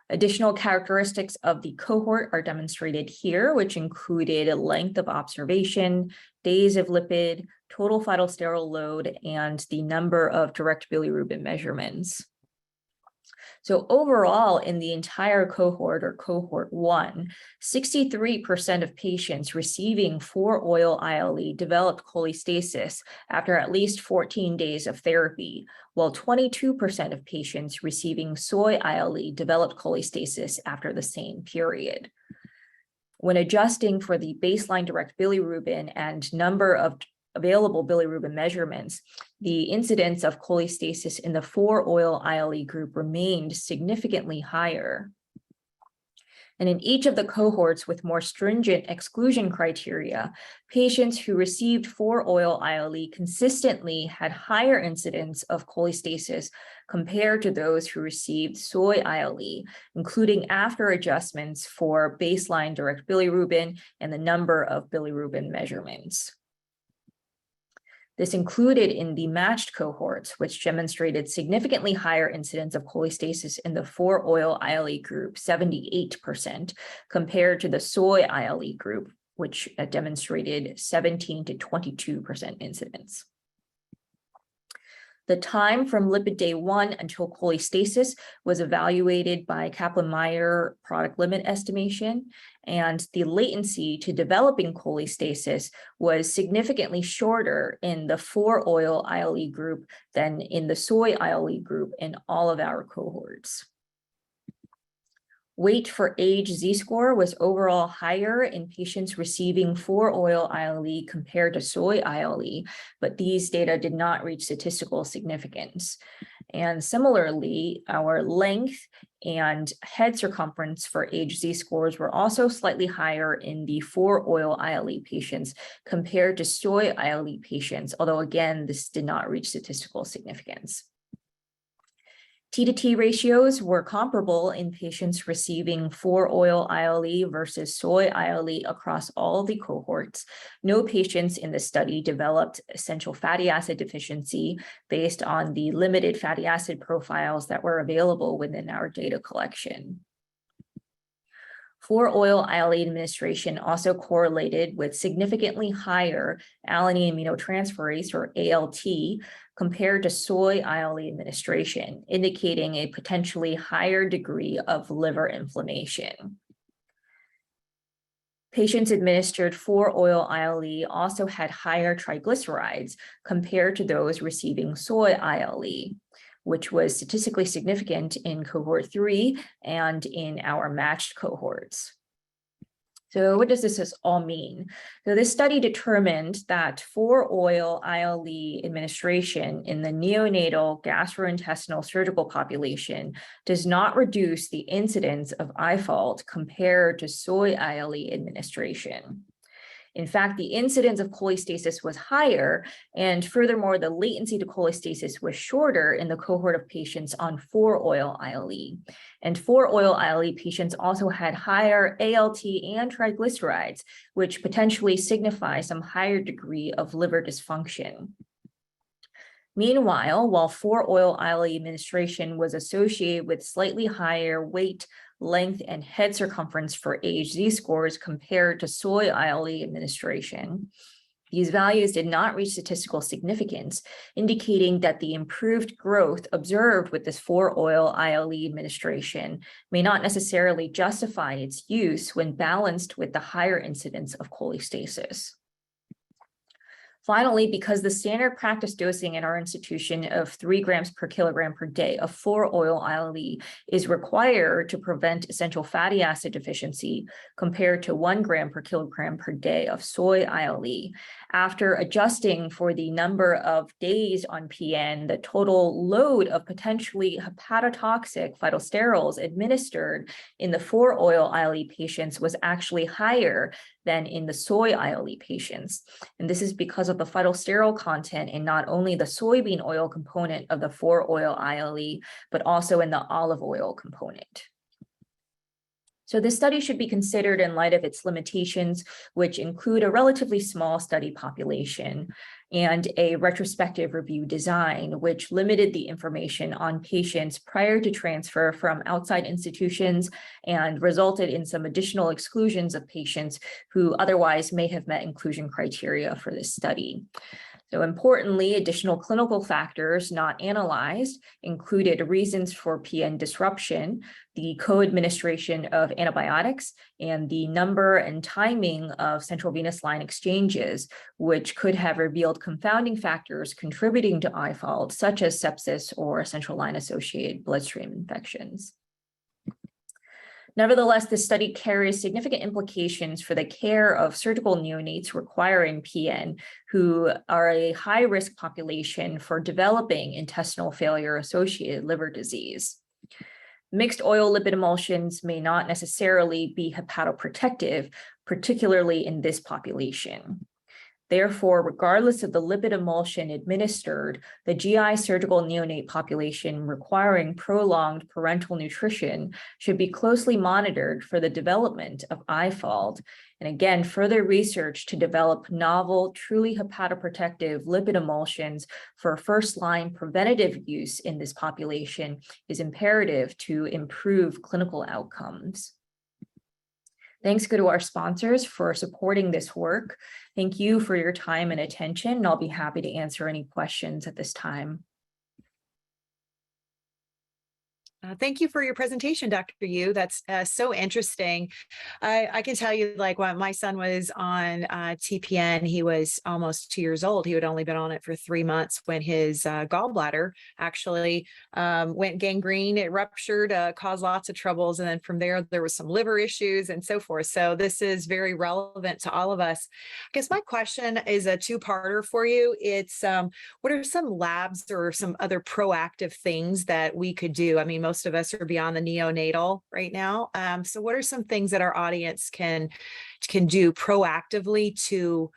Additional characteristics of the cohort are demonstrated here, which included length of observation, days of lipid, total phytosterol load, and the number of direct bilirubin measurements. So overall, in the entire cohort, or cohort 1, 63% of patients receiving 4-oil ILE developed cholestasis after at least 14 days of therapy, while 22% of patients receiving soy ILE developed cholestasis after the same period. When adjusting for the baseline direct bilirubin and number of available bilirubin measurements, the incidence of cholestasis in the 4-oil ILE group remained significantly higher. And in each of the cohorts with more stringent exclusion criteria, patients who received 4-oil ILE consistently had higher incidence of cholestasis compared to those who received soy ILE, including after adjustments for baseline direct bilirubin and the number of bilirubin measurements. This included in the matched cohorts, which demonstrated significantly higher incidence of cholestasis in the 4-oil ILE group, 78%, compared to the soy ILE group, which demonstrated 17 to 22% incidence. The time from lipid day 1 until cholestasis was evaluated by Kaplan-Meier product limit estimation, and the latency to developing cholestasis was significantly shorter in the 4-oil ILE group than in the soy ILE group in all of our cohorts. Weight for age Z-score was overall higher in patients receiving 4-oil ILE compared to soy ILE, but these data did not reach statistical significance. And similarly, our length and head circumference for age Z-scores were also slightly higher in the 4-oil ILE patients compared to soy ILE patients, although again, this did not reach statistical significance. T to T ratios were comparable in patients receiving 4-oil ILE versus soy ILE across all the cohorts. No patients in the study developed essential fatty acid deficiency based on the limited fatty acid profiles that were available within our data collection. 4-oil ILE administration also correlated with significantly higher alanine aminotransferase, or ALT, compared to soy ILE administration, indicating a potentially higher degree of liver inflammation. Patients administered 4-oil ILE also had higher triglycerides compared to those receiving soy ILE, which was statistically significant in cohort 3 and in our matched cohorts. So what does this all mean? So this study determined that 4-oil ILE administration in the neonatal gastrointestinal surgical population does not reduce the incidence of IFALD compared to soy ILE administration. In fact, the incidence of cholestasis was higher, and furthermore, the latency to cholestasis was shorter in the cohort of patients on 4-oil ILE. And 4-oil ILE patients also had higher ALT and triglycerides, which potentially signify some higher degree of liver dysfunction. Meanwhile, while 4-oil ILE administration was associated with slightly higher weight, length, and head circumference for AHZ scores compared to soy ILE administration, these values did not reach statistical significance, indicating that the improved growth observed with this 4-oil ILE administration may not necessarily justify its use when balanced with the higher incidence of cholestasis. Finally, because the standard practice dosing in our institution of 3 grams per kilogram per day of 4-oil ILE is required to prevent essential fatty acid deficiency compared to 1 gram per kilogram per day of soy ILE, after adjusting for the number of days on PN, the total load of potentially hepatotoxic phytosterols administered in the 4-oil ILE patients was actually higher than in the soy ILE patients. And this is because of the phytosterol content in not only the soybean oil component of the 4-oil ILE, but also in the olive oil component. So this study should be considered in light of its limitations, which include a relatively small study population and a retrospective review design, which limited the information on patients prior to transfer from outside institutions and resulted in some additional exclusions of patients who otherwise may have met inclusion criteria for this study. So importantly, additional clinical factors not analyzed included reasons for PN disruption, the co-administration of antibiotics, and the number and timing of central venous line exchanges, which could have revealed confounding factors contributing to IFALD, such as sepsis or central line associated bloodstream infections. Nevertheless, this study carries significant implications for the care of surgical neonates requiring PN, who are a high-risk population for developing intestinal failure-associated liver disease. Mixed oil lipid emulsions may not necessarily be hepatoprotective, particularly in this population. Therefore, regardless of the lipid emulsion administered, the GI surgical neonate population requiring prolonged parenteral nutrition should be closely monitored for the development of IFALD. And again, further research to develop novel, truly hepatoprotective lipid emulsions for first-line preventative use in this population is imperative to improve clinical outcomes. Thanks go to our sponsors for supporting this work. Thank you for your time and attention, and I'll be happy to answer any questions at this time. Thank you for your presentation, Dr. Yu. That's so interesting. I can tell you, like, when my son was on TPN, he was almost 2 years old. He had only been on it for 3 months when his gallbladder actually went gangrene. It ruptured, caused lots of troubles. And then from there was some liver issues and so forth. So this is very relevant to all of us. I guess my question is a two-parter for you. It's what are some labs or some other proactive things that we could do? I mean, most of us are beyond the neonatal right now. So what are some things that our audience can do proactively to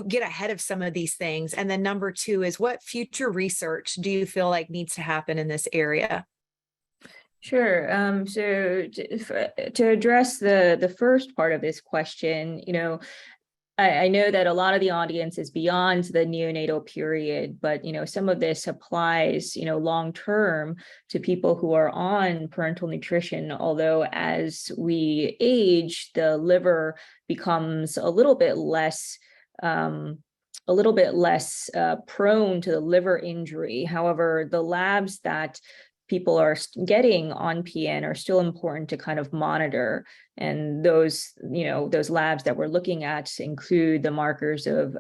get ahead of some of these things? And then number two is, what future research do you feel like needs to happen in this area? Sure. So to address the first part of this question, I know that a lot of the audience is beyond the neonatal period, but some of this applies long term to people who are on parenteral nutrition. Although as we age, the liver becomes a little bit less prone to the liver injury. However, the labs that people are getting on PN are still important to kind of monitor. And those labs that we're looking at include the markers of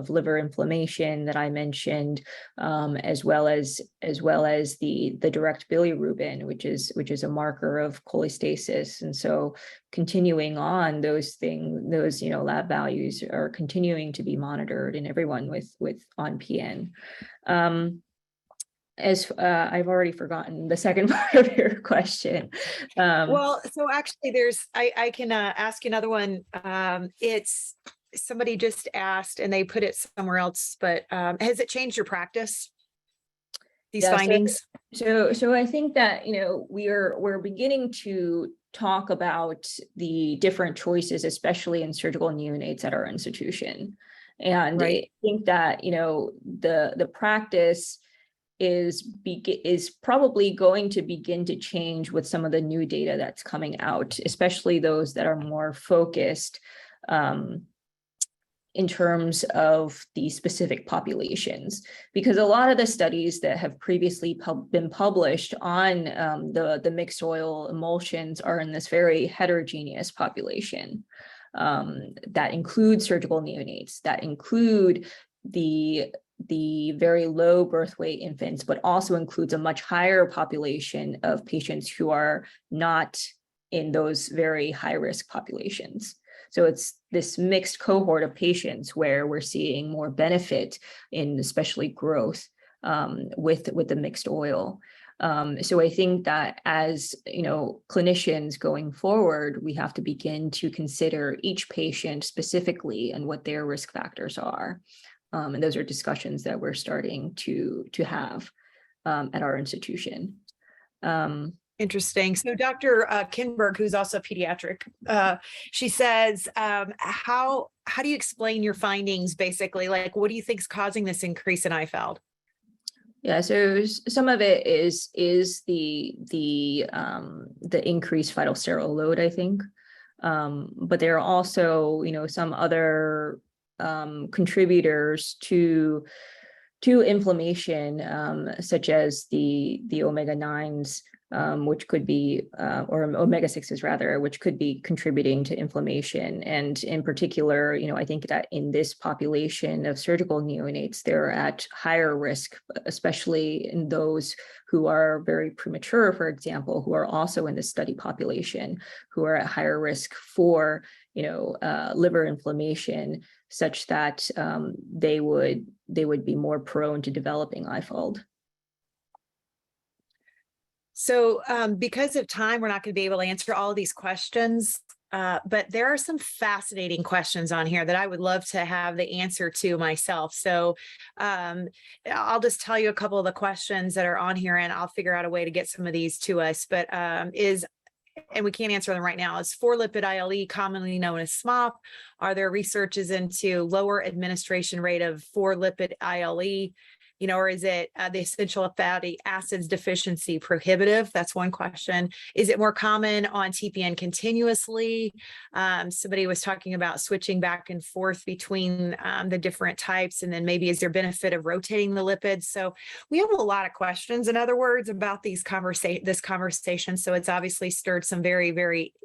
liver inflammation that I mentioned, as well as the direct bilirubin, which is a marker of cholestasis. And so continuing on those lab values are continuing to be monitored in everyone with on PN. as I've already forgotten the second part of your question. Well, so actually I can ask you another one. It's somebody just asked and they put it somewhere else, but has it changed your practice? These findings? So I think that, we're beginning to talk about the different choices, especially in surgical neonates at our institution. And Right. I think that, the practice is probably going to begin to change with some of the new data that's coming out, especially those that are more focused in terms of the specific populations, because a lot of the studies that have previously been published on the mixed oil emulsions are in this very heterogeneous population that include surgical neonates, that include the very low birth weight infants, but also includes a much higher population of patients who are not in those very high risk populations. So it's this mixed cohort of patients where we're seeing more benefit in especially growth with the mixed oil. So I think that as clinicians going forward, we have to begin to consider each patient specifically and what their risk factors are. And those are discussions that we're starting to have at our institution. Interesting. So Dr. Kinberg, who's also a pediatric, she says, how do you explain your findings basically? Like, what do you think is causing this increase in IFELD? Yeah, so some of it is the increased vital sterile load, I think. But there are also, some other contributors to inflammation, such as the omega-9s, which could be, or omega-6s rather, which could be contributing to inflammation. And in particular, I think that in this population of surgical neonates, they're at higher risk, especially in those who are very premature, for example, who are also in the study population, who are at higher risk for, liver inflammation, such that they would be more prone to developing IFELD. So because of time, we're not going to be able to answer all of these questions, but there are some fascinating questions on here that I would love to have the answer to myself. So I'll just tell you a couple of the questions that are on here and I'll figure out a way to get some of these to us, but and we can't answer them right now, is 4-lipid ILE commonly known as SMOP? Are there researches into lower administration rate of 4-lipid ILE? Or is it the essential fatty acids deficiency prohibitive? That's one question. Is it more common on TPN continuously? Somebody was talking about switching back and forth between the different types, and then maybe is there benefit of rotating the lipids? So we have a lot of questions, in other words, about this conversation. So it's obviously stirred some very, very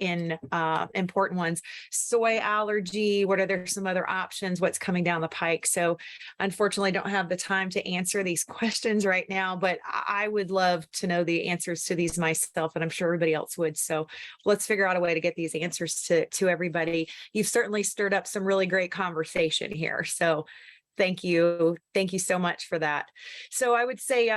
important ones. Soy allergy, what are there some other options? What's coming down the pike? So unfortunately, I don't have the time to answer these questions right now, but I would love to know the answers to these myself, and I'm sure everybody else would. So let's figure out a way to get these answers to everybody. You've certainly stirred up some really great conversation here. So thank you. Thank you so much for that. So I would say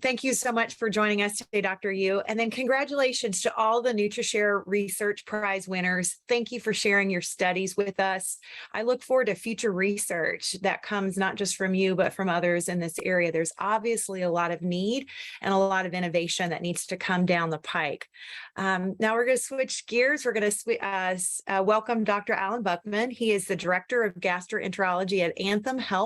thank you so much for joining us today, Dr. Yu. And then congratulations to all the NutriShare Research Prize winners. Thank you for sharing your studies with us. I look forward to future research that comes not just from you, but from others in this area. There's obviously a lot of need and a lot of innovation that needs to come down the pike. Now we're going to switch gears. We're going to welcome Dr. Alan Buchman. He is the Director of Gastroenterology at Anthem Health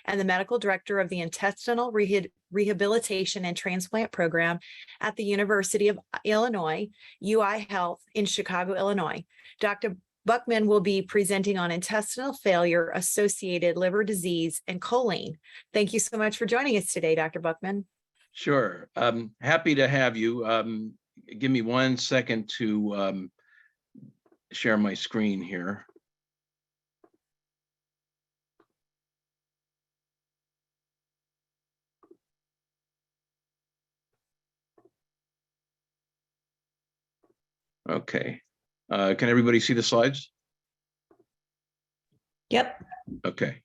and the Medical Director of the Intestinal Rehabilitation and Transplant Program at the University of Illinois, UI Health in Chicago, Illinois. Dr. Buchman will be presenting on intestinal failure, associated liver disease, and choline. Thank you so much for joining us today, Dr. Buchman. Sure. Happy to have you. Give me 1 second to share my screen here. Okay. Can everybody see the slides? Yep. Okay.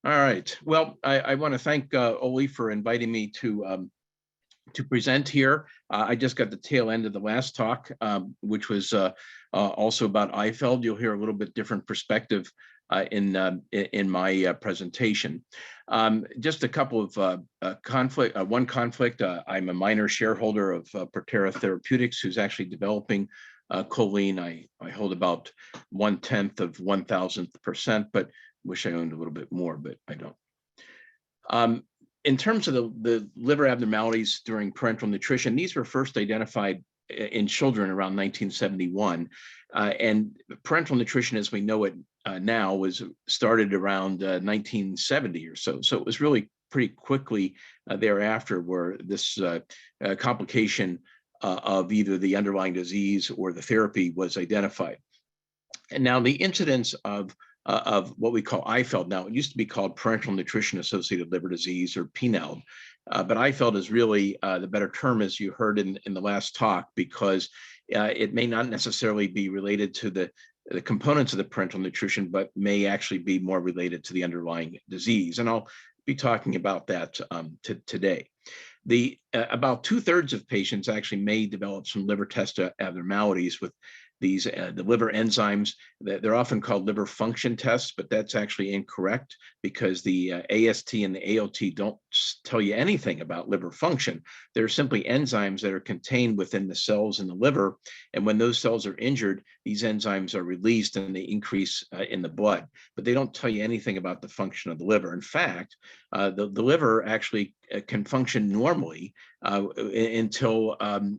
All right. Well, I want to thank Oley for inviting me to present here. I just got the tail end of the last talk, which was also about Eifeld. You'll hear a little bit different perspective in my presentation. Just a couple of one conflict. I'm a minor shareholder of Parenteral Therapeutics, who's actually developing choline. I hold about 1/10 of 1,000%, but wish I owned a little bit more, but I don't. In terms of the liver abnormalities during parenteral nutrition, these were first identified in children around 1971. And parenteral nutrition as we know it now was started around 1970 or so. So it was really pretty quickly thereafter where this complication of either the underlying disease or the therapy was identified. And now the incidence of what we call Eifeld. Now, it used to be called parenteral nutrition-associated liver disease, or PNALD, but Eifeld is really the better term, as you heard in the last talk, because it may not necessarily be related to the components of the parenteral nutrition, but may actually be more related to the underlying disease. And I'll be talking about that today. About 2/3 of patients actually may develop some liver test abnormalities with these the liver enzymes. They're often called liver function tests, but that's actually incorrect, because the AST and the ALT don't tell you anything about liver function. They're simply enzymes that are contained within the cells in the liver, and when those cells are injured, these enzymes are released and they increase in the blood, but they don't tell you anything about the function of the liver. In fact, the liver actually can function normally until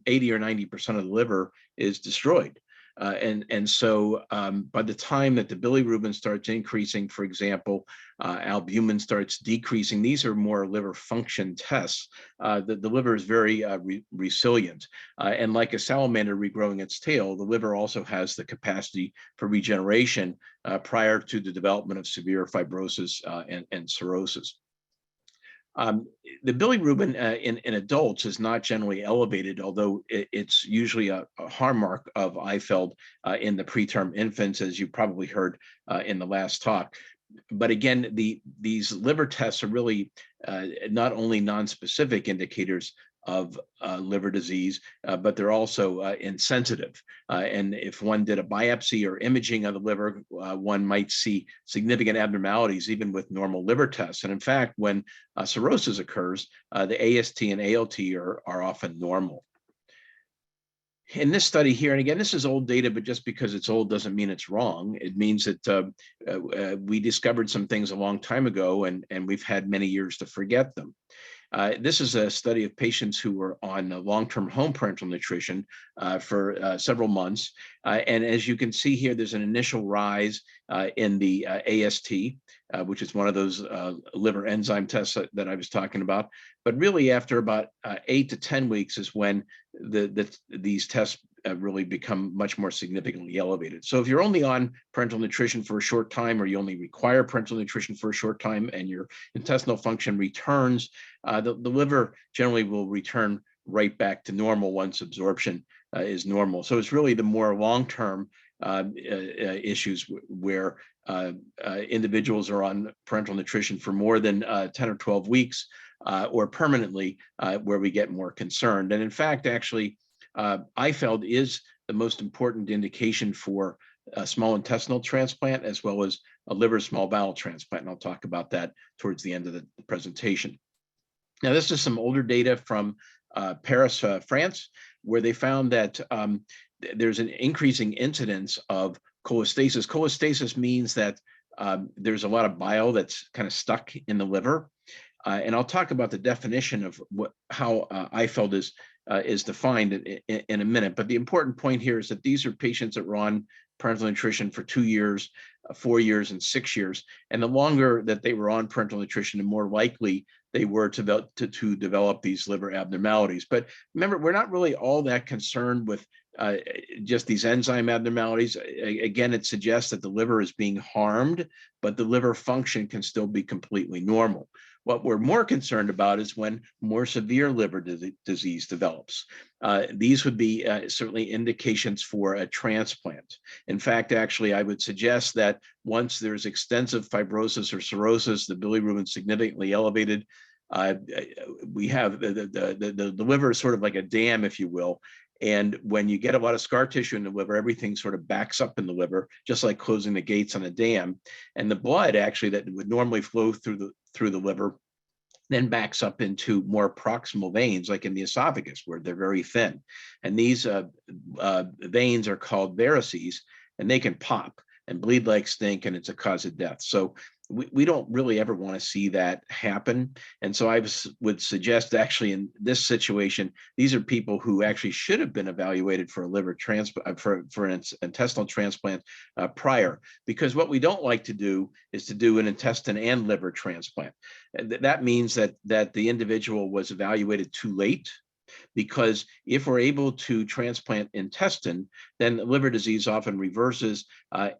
80 or 90% of the liver is destroyed. And so by the time that the bilirubin starts increasing, for example, albumin starts decreasing, these are more liver function tests. The liver is very resilient. And like a salamander regrowing its tail, the liver also has the capacity for regeneration prior to the development of severe fibrosis and cirrhosis. The bilirubin in adults is not generally elevated, although it's usually a hallmark of Eifeld in the preterm infants, as you probably heard in the last talk. But again, these liver tests are really not only non-specific indicators of liver disease, but they're also insensitive. And if one did a biopsy or imaging of the liver, one might see significant abnormalities even with normal liver tests. And in fact, when cirrhosis occurs, the AST and ALT are often normal. In this study here, and again, this is old data, but just because it's old doesn't mean it's wrong. It means that we discovered some things a long time ago, and we've had many years to forget them. This is a study of patients who were on long-term home parenteral nutrition for several months. And as you can see here, there's an initial rise in the AST, which is one of those liver enzyme tests that I was talking about. But really, after about 8 to 10 weeks is when these tests really become much more significantly elevated. So if you're only on parenteral nutrition for a short time, or you only require parenteral nutrition for a short time, and your intestinal function returns, the liver generally will return right back to normal once absorption is normal. So it's really the more long-term issues where individuals are on parenteral nutrition for more than 10 or 12 weeks or permanently where we get more concerned. And in fact, actually, Eifeld is the most important indication for a small intestinal transplant, as well as a liver small bowel transplant. And I'll talk about that towards the end of the presentation. Now, this is some older data from Paris, France, where they found that there's an increasing incidence of cholestasis. Cholestasis means that there's a lot of bile that's kind of stuck in the liver. And I'll talk about the definition of how Eifeld is defined in a minute. But the important point here is that these are patients that were on parenteral nutrition for 2 years, 4 years, and 6 years. And the longer that they were on parenteral nutrition, the more likely they were to develop these liver abnormalities. But remember, we're not really all that concerned with just these enzyme abnormalities. Again, it suggests that the liver is being harmed, but the liver function can still be completely normal. What we're more concerned about is when more severe liver disease develops. These would be certainly indications for a transplant. In fact, actually, I would suggest that once there's extensive fibrosis or cirrhosis, the bilirubin significantly elevated, we have the liver is sort of like a dam, if you will. And when you get a lot of scar tissue in the liver, everything sort of backs up in the liver, just like closing the gates on a dam. And the blood actually that would normally flow through the liver then backs up into more proximal veins, like in the esophagus, where they're very thin. And these veins are called varices, and they can pop and bleed like stink, and it's a cause of death. So we don't really ever want to see that happen. And so I would suggest actually in this situation, these are people who actually should have been evaluated for a liver transplant, for an intestinal transplant prior, because what we don't like to do is to do an intestine and liver transplant. That means that the individual was evaluated too late, because if we're able to transplant intestine, then liver disease often reverses.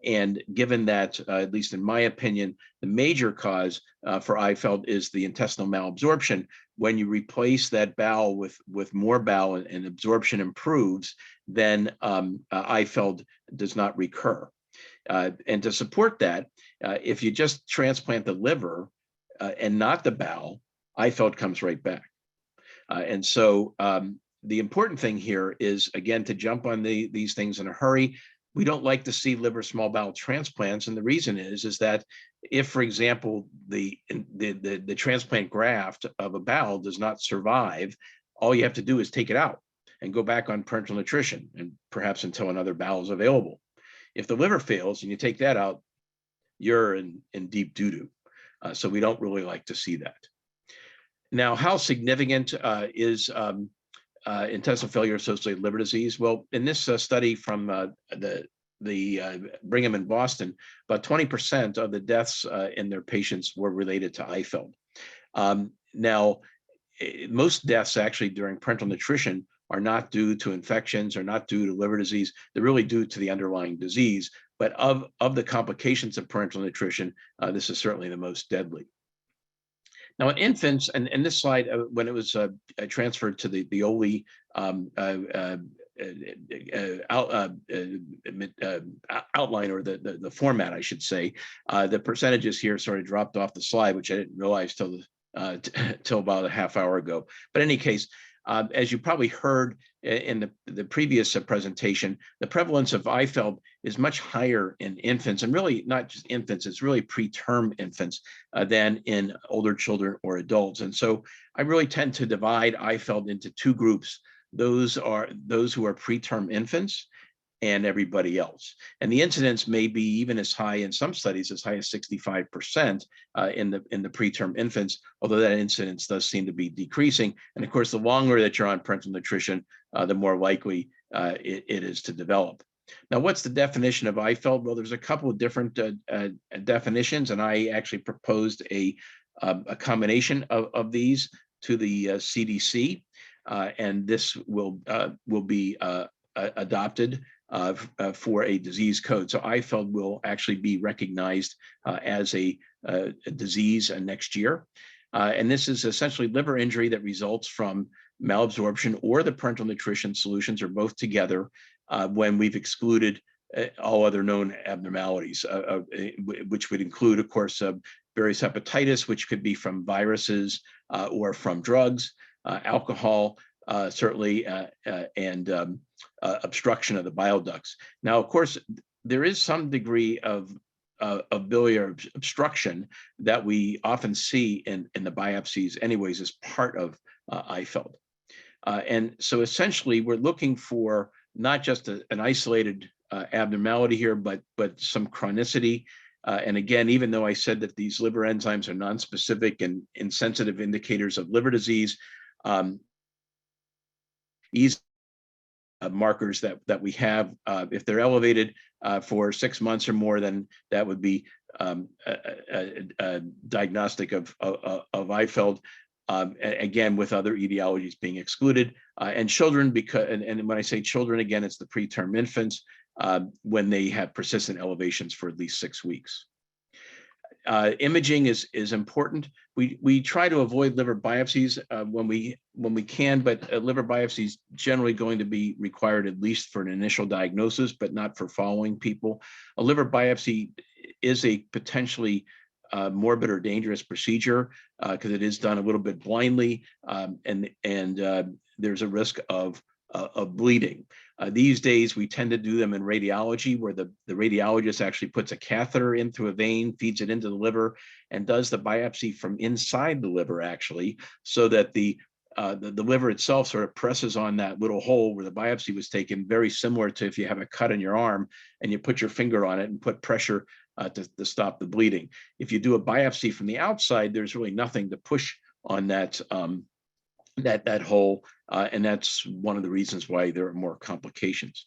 And given that, at least in my opinion, the major cause for Eifeld is the intestinal malabsorption. When you replace that bowel with more bowel and absorption improves, then Eifeld does not recur. And to support that, if you just transplant the liver and not the bowel, Eifeld comes right back. And so the important thing here is, again, to jump on these things in a hurry. We don't like to see liver small bowel transplants. And the reason is that if, for example, the transplant graft of a bowel does not survive, all you have to do is take it out and go back on parenteral nutrition, and perhaps until another bowel is available. If the liver fails and you take that out, you're in deep doo-doo. So we don't really like to see that. Now, how significant is intestinal failure associated liver disease? Well, in this study from the Brigham in Boston, about 20% of the deaths in their patients were related to Eifeld. Now, most deaths actually during parenteral nutrition are not due to infections or not due to liver disease. They're really due to the underlying disease. But of the complications of parenteral nutrition, this is certainly the most deadly. Now, in infants, and this slide, when it was transferred to the Oley outline, or the format, I should say, the percentages here sort of dropped off the slide, which I didn't realize till about a half hour ago. But in any case, as you probably heard in the previous presentation, the prevalence of Eifeld is much higher in infants, and really not just infants, it's really preterm infants than in older children or adults. And so I really tend to divide Eifeld into two groups. Those who are preterm infants and everybody else. And the incidence may be even as high in some studies, as high as 65% in the preterm infants, although that incidence does seem to be decreasing. And of course, the longer that you're on parenteral nutrition, the more likely it is to develop. Now, what's the definition of Eifeld? Well, there's a couple of different definitions, and I actually proposed a combination of these to the CDC, and this will be adopted for a disease code. So Eifeld will actually be recognized as a disease next year. And this is essentially liver injury that results from malabsorption or the parenteral nutrition solutions, or both together, when we've excluded all other known abnormalities, which would include, of course, various hepatitis, which could be from viruses or from drugs, alcohol, certainly, and obstruction of the bile ducts. Now, of course, there is some degree of biliary obstruction that we often see in the biopsies anyways as part of Eifeld. And so essentially, we're looking for not just an isolated abnormality here, but some chronicity. And again, even though I said that these liver enzymes are nonspecific and insensitive indicators of liver disease, easy markers that we have, if they're elevated for 6 months or more, then that would be a diagnostic of Eifeld. Again, with other etiologies being excluded, and children, because and when I say children, again, it's the preterm infants when they have persistent elevations for at least 6 weeks. Imaging is important. We try to avoid liver biopsies when we can, but liver biopsy is generally going to be required at least for an initial diagnosis, but not for following people. A liver biopsy is a potentially morbid or dangerous procedure because it is done a little bit blindly, and there's a risk of bleeding. These days, we tend to do them in radiology, where the radiologist actually puts a catheter in through a vein, feeds it into the liver, and does the biopsy from inside the liver, actually, so that the liver itself sort of presses on that little hole where the biopsy was taken, very similar to if you have a cut in your arm and you put your finger on it and put pressure to stop the bleeding. If you do a biopsy from the outside, there's really nothing to push on that that hole, and that's one of the reasons why there are more complications.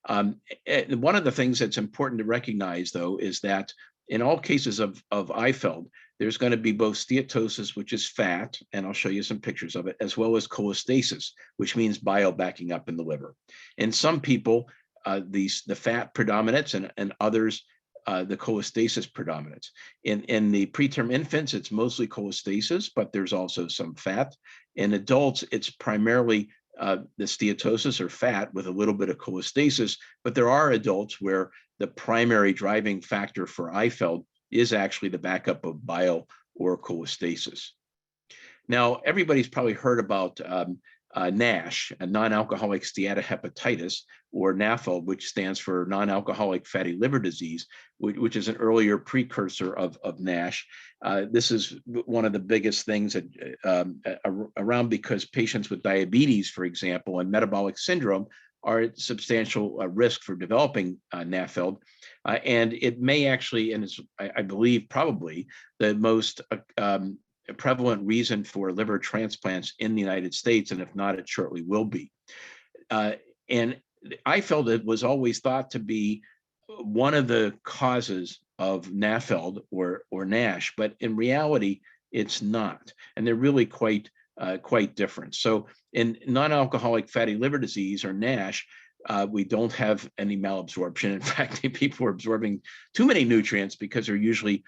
And one of the things that's important to recognize, though, is that in all cases of Eifeld, there's going to be both steatosis, which is fat, and I'll show you some pictures of it, as well as cholestasis, which means bile backing up in the liver. In some people, the fat predominates, and others, the cholestasis predominates. In the preterm infants, it's mostly cholestasis, but there's also some fat. In adults, it's primarily the steatosis or fat with a little bit of cholestasis, but there are adults where the primary driving factor for Eifeld is actually the backup of bile or cholestasis. Now, everybody's probably heard about NASH, a non-alcoholic steatohepatitis, or NAFLD, which stands for non-alcoholic fatty liver disease, which is an earlier precursor of NASH. This is one of the biggest things that, around, because patients with diabetes, for example, and metabolic syndrome are at substantial risk for developing NAFLD. And it may actually, and it's, I believe, probably the most prevalent reason for liver transplants in the United States, and if not, it shortly will be. And Eifeld was always thought to be one of the causes of NAFLD or NASH, but in reality, it's not, and they're really quite different. So in non-alcoholic fatty liver disease, or NASH, we don't have any malabsorption. In fact, people are absorbing too many nutrients because they're usually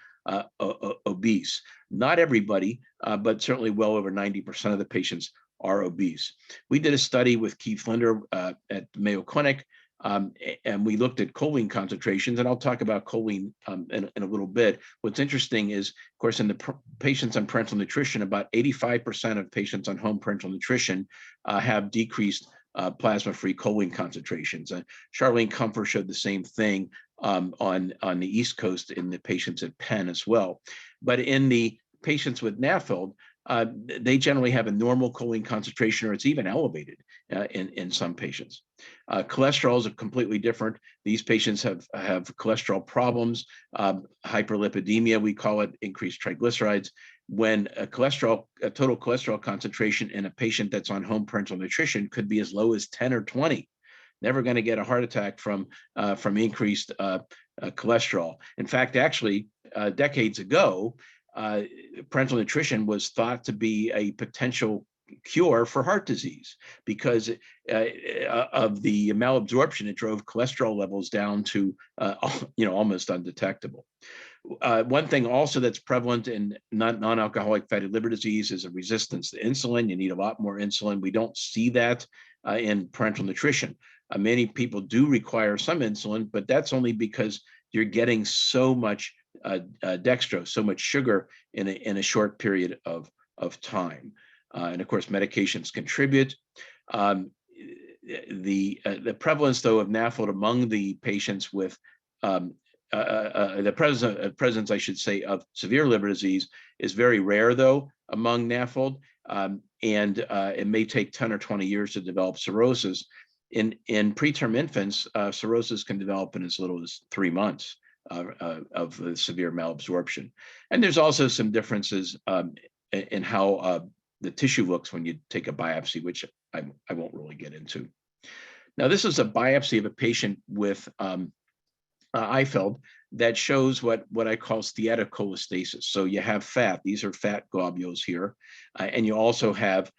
obese. Not everybody, but certainly well over 90% of the patients are obese. We did a study with Keith Linder at Mayo Clinic, and we looked at choline concentrations, and I'll talk about choline in a little bit. What's interesting is, of course, in the patients on parenteral nutrition, about 85% of patients on home parenteral nutrition have decreased plasma-free choline concentrations. Charlene Comfort showed the same thing on the East Coast in the patients at Penn as well. But in the patients with NAFLD, they generally have a normal choline concentration, or it's even elevated in some patients. Cholesterol is completely different. These patients have cholesterol problems, hyperlipidemia, we call it, increased triglycerides. When a total cholesterol concentration in a patient that's on home parenteral nutrition could be as low as 10 or 20. Never going to get a heart attack from increased cholesterol. In fact, actually, decades ago, parenteral nutrition was thought to be a potential cure for heart disease because of the malabsorption. It drove cholesterol levels down to almost undetectable. One thing also that's prevalent in non-alcoholic fatty liver disease is a resistance to insulin. You need a lot more insulin. We don't see that in parenteral nutrition. Many people do require some insulin, but that's only because you're getting so much dextrose, so much sugar in a short period of time. And of course, medications contribute. The prevalence, though, of NAFLD among the patients with the presence, I should say, of severe liver disease is very rare, though, among NAFLD, and it may take 10 or 20 years to develop cirrhosis. In preterm infants, cirrhosis can develop in as little as 3 months of severe malabsorption. And there's also some differences in how the tissue looks when you take a biopsy, which I won't really get into. Now, this is a biopsy of a patient with Eifeld that shows what I call steatocholestasis. So you have fat; these are fat globules here, and you also have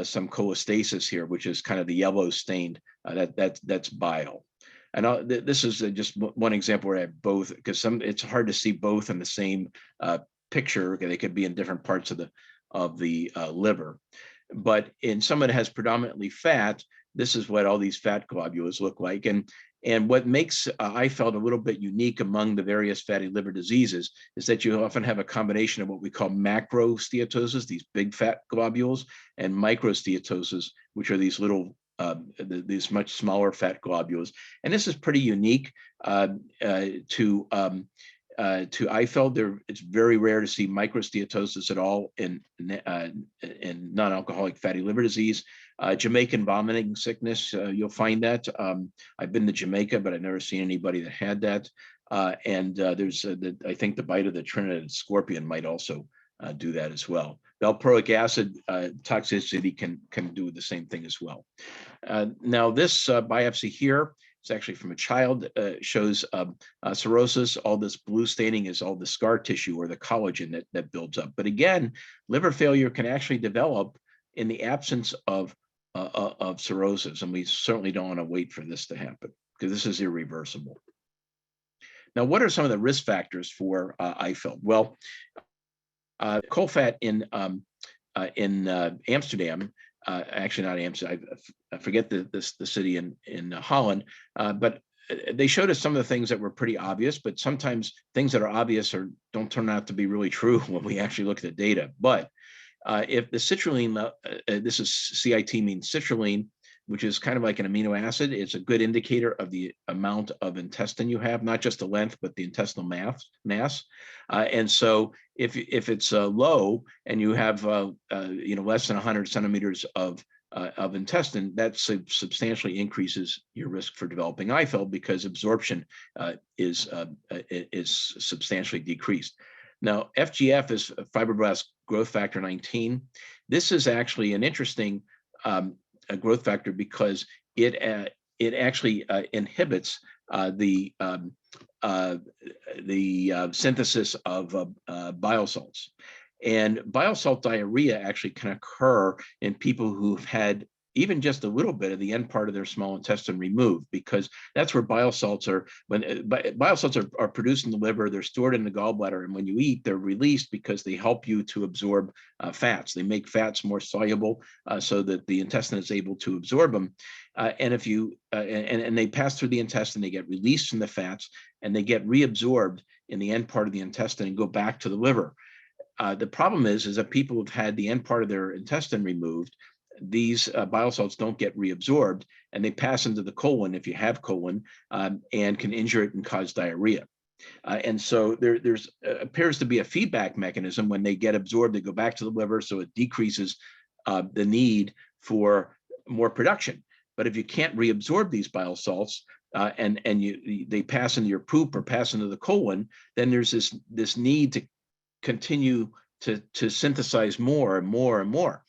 some cholestasis here, which is kind of the yellow stained. That's bile. And this is just one example where I have both, because it's hard to see both in the same picture. They could be in different parts of the liver. But in someone that has predominantly fat, this is what all these fat globules look like. And what makes Eifeld a little bit unique among the various fatty liver diseases is that you often have a combination of what we call macrosteatosis, these big fat globules, and microsteatosis, which are these little, these much smaller fat globules. And this is pretty unique to Eifeld. It's very rare to see microsteatosis at all in non-alcoholic fatty liver disease. Jamaican vomiting sickness, you'll find that. I've been to Jamaica, but I've never seen anybody that had that. There's, I think the bite of the Trinidad scorpion might also do that as well. Valproic acid toxicity can do the same thing as well. Now this biopsy here, it's actually from a child, shows cirrhosis. All this blue staining is all the scar tissue or the collagen that builds up. But again, liver failure can actually develop in the absence of cirrhosis. And we certainly don't want to wait for this to happen because this is irreversible. Now, what are some of the risk factors for Eifeld? Well, coal fat in Amsterdam, actually not Amsterdam, I forget the city in Holland, but they showed us some of the things that were pretty obvious, but sometimes things that are obvious don't turn out to be really true when we actually look at the data. But if the citrulline, this is CIT means citrulline, which is kind of like an amino acid, it's a good indicator of the amount of intestine you have, not just the length, but the intestinal mass. And so if it's low and you have less than 100 centimeters of intestine, that substantially increases your risk for developing Eifeld because absorption is substantially decreased. Now, FGF is fibroblast growth factor 19. This is actually an interesting a growth factor because it actually inhibits the synthesis of bile salts. And bile salt diarrhea actually can occur in people who've had even just a little bit of the end part of their small intestine removed, because that's where bile salts are. When bile salts are produced in the liver, they're stored in the gallbladder, and when you eat, they're released because they help you to absorb fats. They make fats more soluble so that the intestine is able to absorb them. And if you and they pass through the intestine, they get released from the fats, and they get reabsorbed in the end part of the intestine and go back to the liver. The problem is that people who've had the end part of their intestine removed, these bile salts don't get reabsorbed, and they pass into the colon if you have colon, and can injure it and cause diarrhea. And so there's appears to be a feedback mechanism. When they get absorbed, they go back to the liver, so it decreases the need for more production. But if you can't reabsorb these bile salts, and they pass into your poop or pass into the colon, then there's this need to continue to synthesize more and more and more.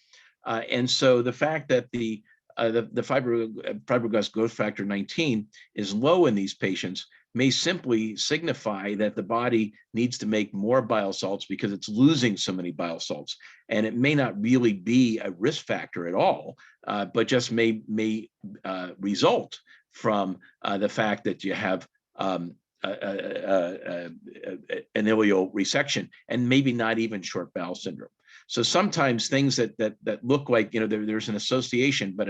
And so the fact that the fibroblast growth factor 19 is low in these patients may simply signify that the body needs to make more bile salts because it's losing so many bile salts. And it may not really be a risk factor at all, but just may result from the fact that you have an ileal resection and maybe not even short bowel syndrome. So sometimes things that look like, there's an association, but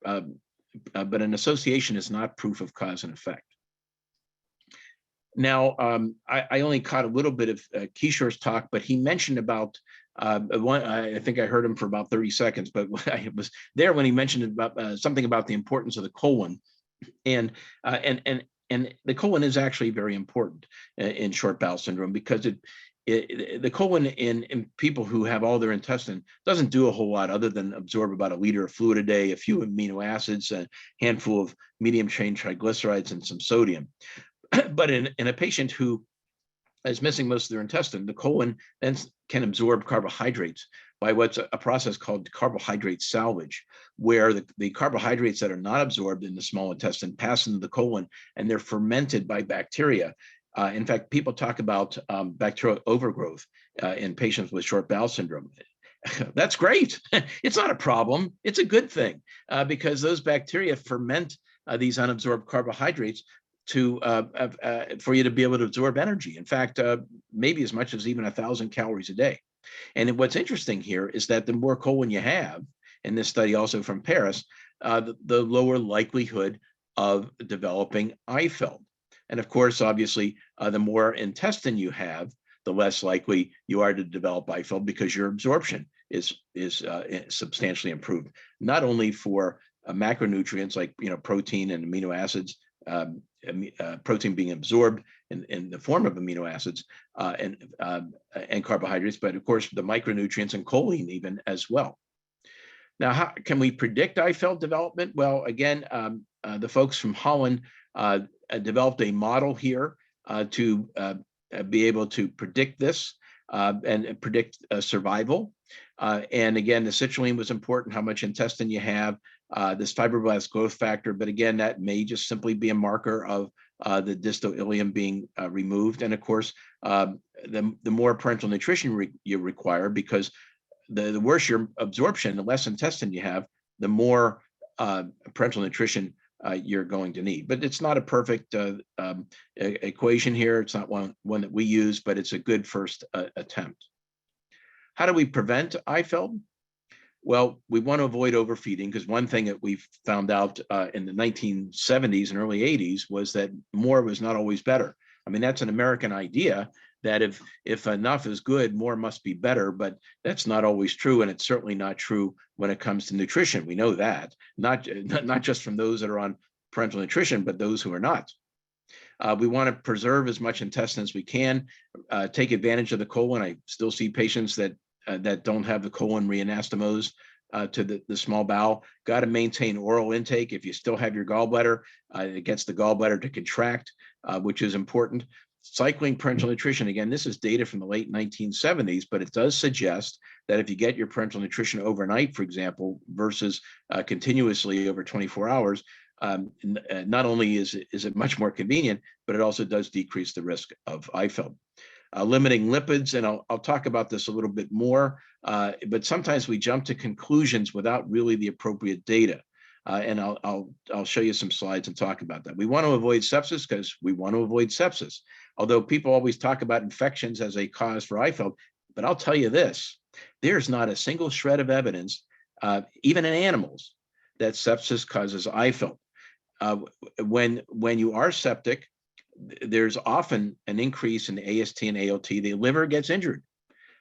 an association is not proof of cause and effect. Now, I only caught a little bit of Kishore's talk, but he mentioned about I think I heard him for about 30 seconds, but I was there when he mentioned about something about the importance of the colon, and the colon is actually very important in short bowel syndrome because the colon in people who have all their intestine doesn't do a whole lot other than absorb about 1 liter of fluid a day, a few amino acids, a handful of medium chain triglycerides, and some sodium. But in a patient who is missing most of their intestine, the colon then can absorb carbohydrates by what's a process called carbohydrate salvage, where the carbohydrates that are not absorbed in the small intestine pass into the colon and they're fermented by bacteria. In fact, people talk about bacterial overgrowth in patients with short bowel syndrome. That's great. It's not a problem. It's a good thing because those bacteria ferment these unabsorbed carbohydrates to for you to be able to absorb energy. In fact, maybe as much as even 1,000 calories a day. And what's interesting here is that the more colon you have, in this study also from Paris, the lower likelihood of developing Eifeld. And of course, obviously, the more intestine you have, the less likely you are to develop Eifeld because your absorption is substantially improved, not only for macronutrients like protein and amino acids, protein being absorbed in the form of amino acids and carbohydrates, but of course the micronutrients and choline even as well. Now, how can we predict Eifeld development? Well, again, the folks from Holland developed a model here to be able to predict this and predict survival. And again, the citrulline was important, how much intestine you have, this fibroblast growth factor, but again, that may just simply be a marker of the distal ileum being removed. And of course, the more parenteral nutrition you require, because the worse your absorption, the less intestine you have, the more parenteral nutrition you're going to need. But it's not a perfect equation here. It's not one that we use, but it's a good first attempt. How do we prevent Eifeld? Well, we want to avoid overfeeding, because one thing that we've found out in the 1970s and early 80s was that more was not always better. I mean, that's an American idea that if enough is good, more must be better, but that's not always true, and it's certainly not true when it comes to nutrition. We know that, not just from those that are on parenteral nutrition, but those who are not. We want to preserve as much intestine as we can, take advantage of the colon. I still see patients that don't have the colon reanastomose to the small bowel. Got to maintain oral intake. If you still have your gallbladder, it gets the gallbladder to contract, which is important. Cycling parenteral nutrition, again, this is data from the late 1970s, but it does suggest that if you get your parenteral nutrition overnight, for example, versus continuously over 24 hours, not only is it much more convenient, but it also does decrease the risk of Eifeld. Limiting lipids, and I'll talk about this a little bit more, but sometimes we jump to conclusions without really the appropriate data. And I'll show you some slides and talk about that. We want to avoid sepsis because we want to avoid sepsis. Although people always talk about infections as a cause for Eifeld, but I'll tell you this, there's not a single shred of evidence, even in animals, that sepsis causes Eifeld. When you are septic, there's often an increase in AST and ALT. The liver gets injured,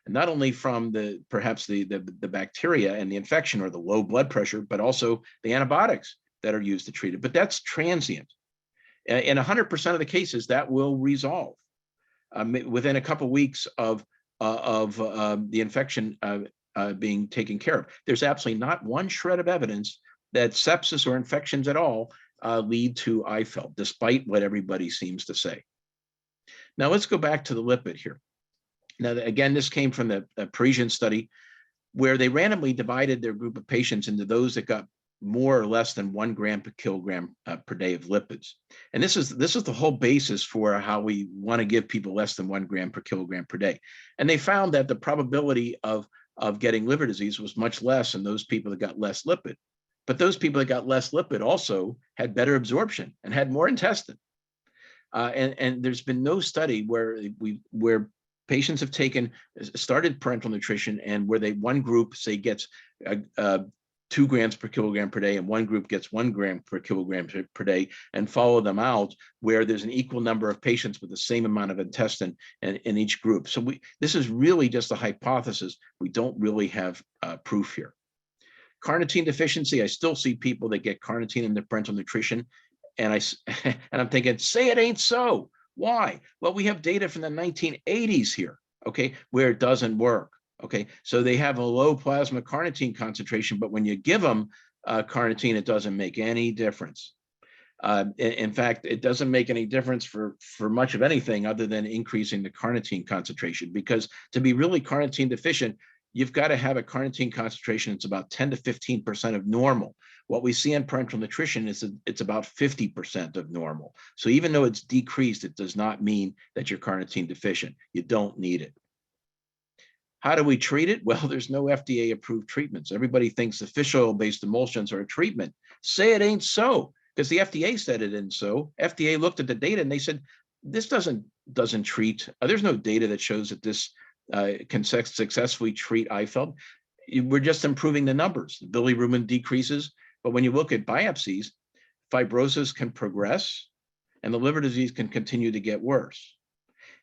and not only from perhaps the bacteria and the infection or the low blood pressure, but also the antibiotics that are used to treat it. But that's transient. In 100% of the cases, that will resolve within a couple of weeks of the infection being taken care of. There's absolutely not one shred of evidence that sepsis or infections at all lead to Eifeld, despite what everybody seems to say. Now let's go back to the lipid here. Now, again, this came from the Parisian study, where they randomly divided their group of patients into those that got more or less than 1 gram per kilogram per day of lipids. And this is the whole basis for how we want to give people less than 1 gram per kilogram per day. And they found that the probability of getting liver disease was much less in those people that got less lipid. But those people that got less lipid also had better absorption and had more intestine. And there's been no study where patients have started parenteral nutrition and where one group, say, gets 2 grams per kilogram per day and one group gets 1 gram per kilogram per day, and follow them out where there's an equal number of patients with the same amount of intestine in each group. So this is really just a hypothesis. We don't really have proof here. Carnitine deficiency, I still see people that get carnitine in their parenteral nutrition, and I'm thinking, say it ain't so. Why? Well, we have data from the 1980s here, okay, where it doesn't work. Okay, so they have a low plasma carnitine concentration, but when you give them carnitine, it doesn't make any difference. In fact, it doesn't make any difference for much of anything other than increasing the carnitine concentration, because to be really carnitine deficient, you've got to have a carnitine concentration that's about 10 to 15% of normal. What we see in parenteral nutrition is that it's about 50% of normal. So even though it's decreased, it does not mean that you're carnitine deficient. You don't need it. How do we treat it? Well, there's no FDA approved treatments. Everybody thinks the fish oil-based emulsions are a treatment. Say it ain't so, because the FDA said it. And so FDA looked at the data and they said, this doesn't treat, there's no data that shows that this can successfully treat Eifeld. We're just improving the numbers. The bilirubin decreases, but when you look at biopsies, fibrosis can progress and the liver disease can continue to get worse.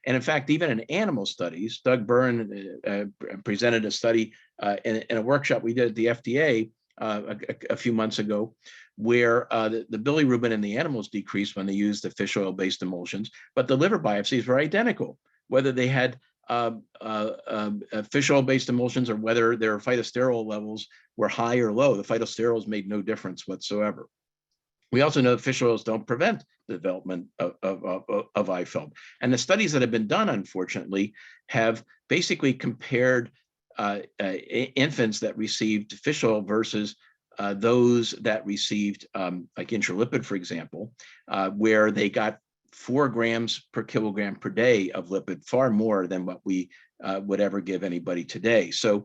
And in fact, even in animal studies, Doug Byrne presented a study in a workshop we did at the FDA a few months ago, where the bilirubin in the animals decreased when they used the fish oil-based emulsions, but the liver biopsies were identical, whether they had fish oil-based emulsions or whether their phytosterol levels were high or low. The phytosterols made no difference whatsoever. We also know that fish oils don't prevent the development of Eifeld. And the studies that have been done, unfortunately, have basically compared infants that received fish oil versus those that received like intralipid, for example, where they got 4 grams per kilogram per day of lipid, far more than what we would ever give anybody today. So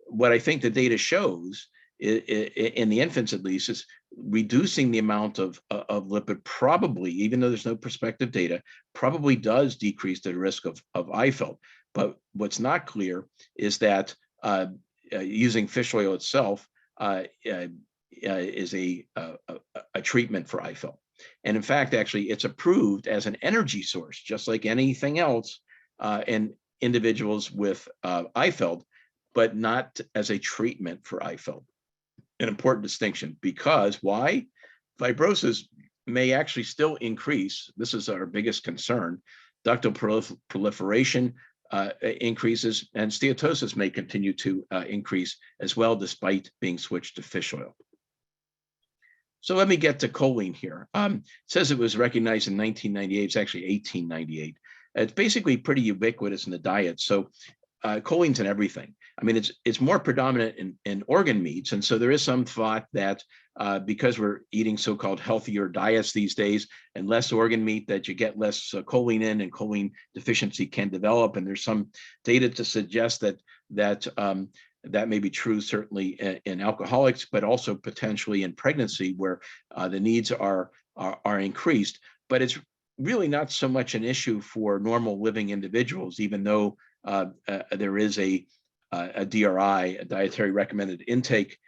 what I think the data shows, in the infants at least, is reducing the amount of lipid probably, even though there's no prospective data, probably does decrease the risk of Eifeld. But what's not clear is that using fish oil itself is a treatment for Eifeld. And in fact, actually, it's approved as an energy source, just like anything else in individuals with Eifeld, but not as a treatment for Eifeld. An important distinction, because why? Fibrosis may actually still increase. This is our biggest concern. Ductal proliferation increases, and steatosis may continue to increase as well, despite being switched to fish oil. So let me get to choline here. It says it was recognized in 1998. It's actually 1898. It's basically pretty ubiquitous in the diet. So choline's in everything. I mean, it's more predominant in organ meats. And so there is some thought that because we're eating so-called healthier diets these days and less organ meat, that you get less choline in, and choline deficiency can develop. And there's some data to suggest that may be true, certainly in alcoholics, but also potentially in pregnancy, where the needs are increased. But it's really not so much an issue for normal living individuals, even though there is a DRI, a dietary recommended intake,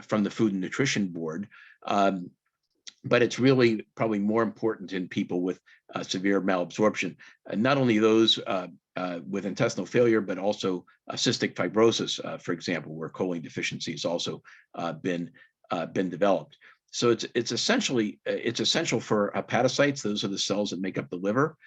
from the Food and Nutrition Board. But it's really probably more important in people with severe malabsorption, and not only those with intestinal failure, but also cystic fibrosis, for example, where choline deficiency has also been developed. So it's essential for hepatocytes. Those are the cells that make up the liver,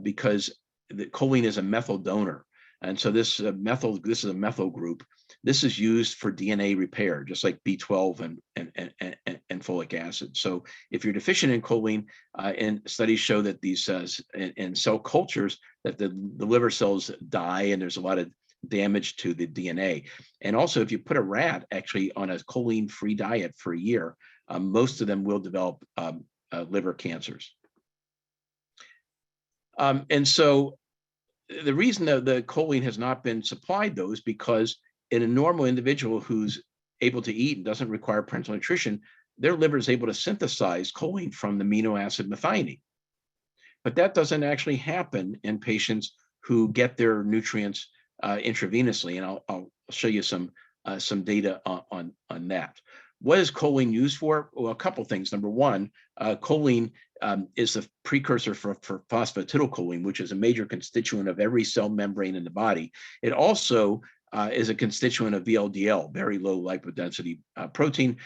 because the choline is a methyl donor. And so this is a methyl group. This is used for DNA repair, just like B12 and folic acid. So if you're deficient in choline, and studies show that these in cell cultures, that the liver cells die and there's a lot of damage to the DNA. And also, if you put a rat actually on a choline-free diet for a year, most of them will develop liver cancers. And so the reason that the choline has not been supplied, though, is because in a normal individual who's able to eat and doesn't require parenteral nutrition, their liver is able to synthesize choline from the amino acid methionine. But that doesn't actually happen in patients who get their nutrients intravenously, and I'll show you some data on that. What is choline used for? Well, a couple things. Number one, choline is the precursor for phosphatidylcholine, which is a major constituent of every cell membrane in the body. It also is a constituent of VLDL, very low lipodensity protein,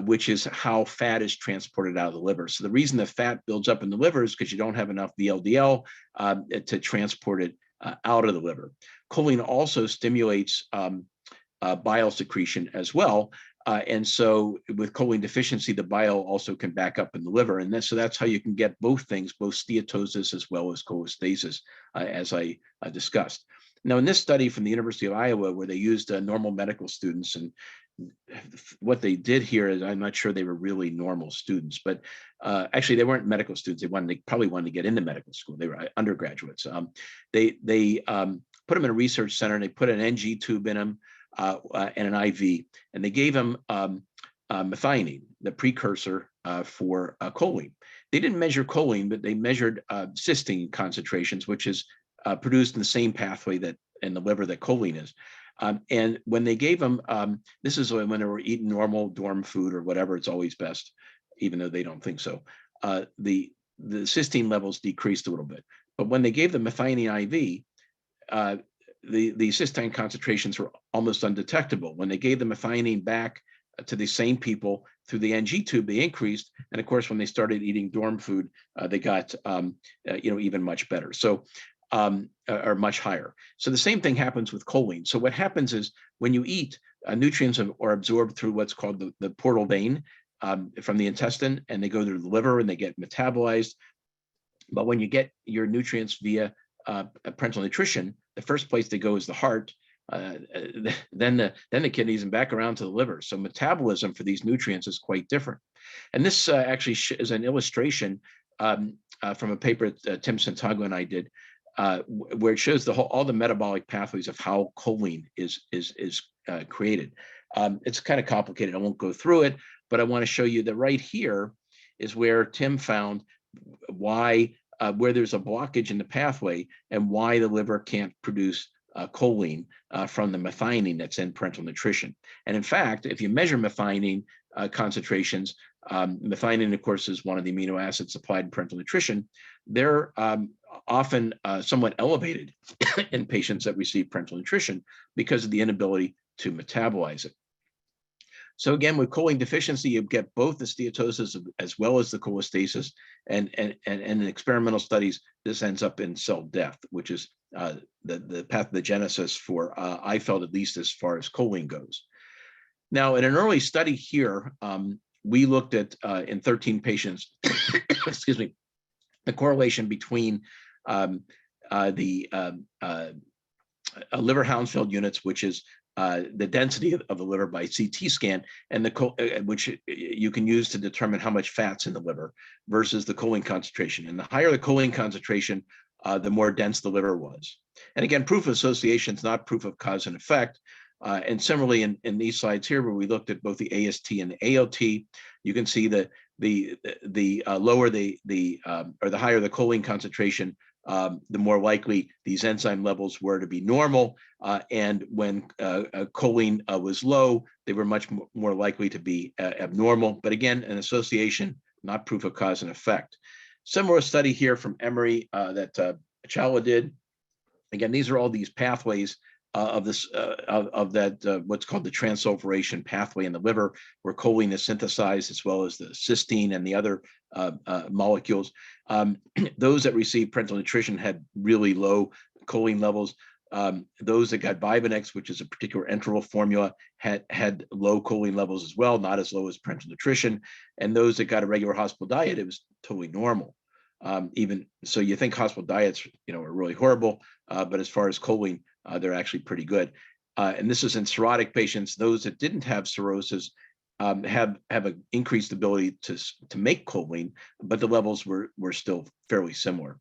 which is how fat is transported out of the liver. So the reason the fat builds up in the liver is because you don't have enough VLDL to transport it out of the liver. Choline also stimulates bile secretion as well. And so with choline deficiency, the bile also can back up in the liver. And so that's how you can get both things, both steatosis as well as cholestasis, as I discussed. Now, in this study from the University of Iowa, where they used normal medical students, and what they did here is, I'm not sure they were really normal students, but actually they weren't medical students. They probably wanted to get into medical school. They were undergraduates. They put them in a research center, and they put an NG tube in them and an IV, and they gave them methionine, the precursor for choline. They didn't measure choline, but they measured cysteine concentrations, which is produced in the same pathway that in the liver that choline is. And when they gave them, this is when they were eating normal dorm food or whatever, it's always best, even though they don't think so. The cysteine levels decreased a little bit. But when they gave the methionine IV, the cysteine concentrations were almost undetectable. When they gave the methionine back to the same people through the NG tube, they increased. And of course, when they started eating dorm food, they got even much better. So are much higher. So the same thing happens with choline. So what happens is when you eat, nutrients are absorbed through what's called the portal vein from the intestine, and they go to the liver and they get metabolized. But when you get your nutrients via parenteral nutrition, the first place they go is the heart, then the kidneys, and back around to the liver. So metabolism for these nutrients is quite different. And this actually is an illustration from a paper that Tim Santago and I did, where it shows all the metabolic pathways of how choline is created. It's kind of complicated. I won't go through it, but I want to show you that right here is where Tim found why where there's a blockage in the pathway and why the liver can't produce choline from the methionine that's in parenteral nutrition. And in fact, if you measure methionine concentrations, methionine, of course, is one of the amino acids supplied in parenteral nutrition. They're often somewhat elevated in patients that receive parenteral nutrition because of the inability to metabolize it. So again, with choline deficiency, you get both the steatosis as well as the cholestasis, and in experimental studies, this ends up in cell death, which is the pathogenesis for IFELD, at least as far as choline goes. Now, in an early study here, we looked at in 13 patients, excuse me, the correlation between liver Hounsfield units, which is the density of the liver by CT scan, and which you can use to determine how much fat's in the liver, versus the choline concentration. And the higher the choline concentration, the more dense the liver was. And again, proof of association is not proof of cause and effect. And similarly, in these slides here, where we looked at both the AST and the ALT, you can see that the lower or the higher the choline concentration, the more likely these enzyme levels were to be normal. And when choline was low, they were much more likely to be abnormal. But again, an association, not proof of cause and effect. Similar study here from Emory that Chala did. Again, these are all these pathways of that what's called the transsulfuration pathway in the liver, where choline is synthesized, as well as the cysteine and the other molecules. Those that received parenteral nutrition had really low choline levels. Those that got BIDMC, which is a particular enteral formula, had low choline levels as well, not as low as parenteral nutrition. And those that got a regular hospital diet, it was totally normal. Even so, you think hospital diets, are really horrible, but as far as choline, they're actually pretty good. And this is in cirrhotic patients. Those that didn't have cirrhosis have an increased ability to make choline, but the levels were still fairly similar.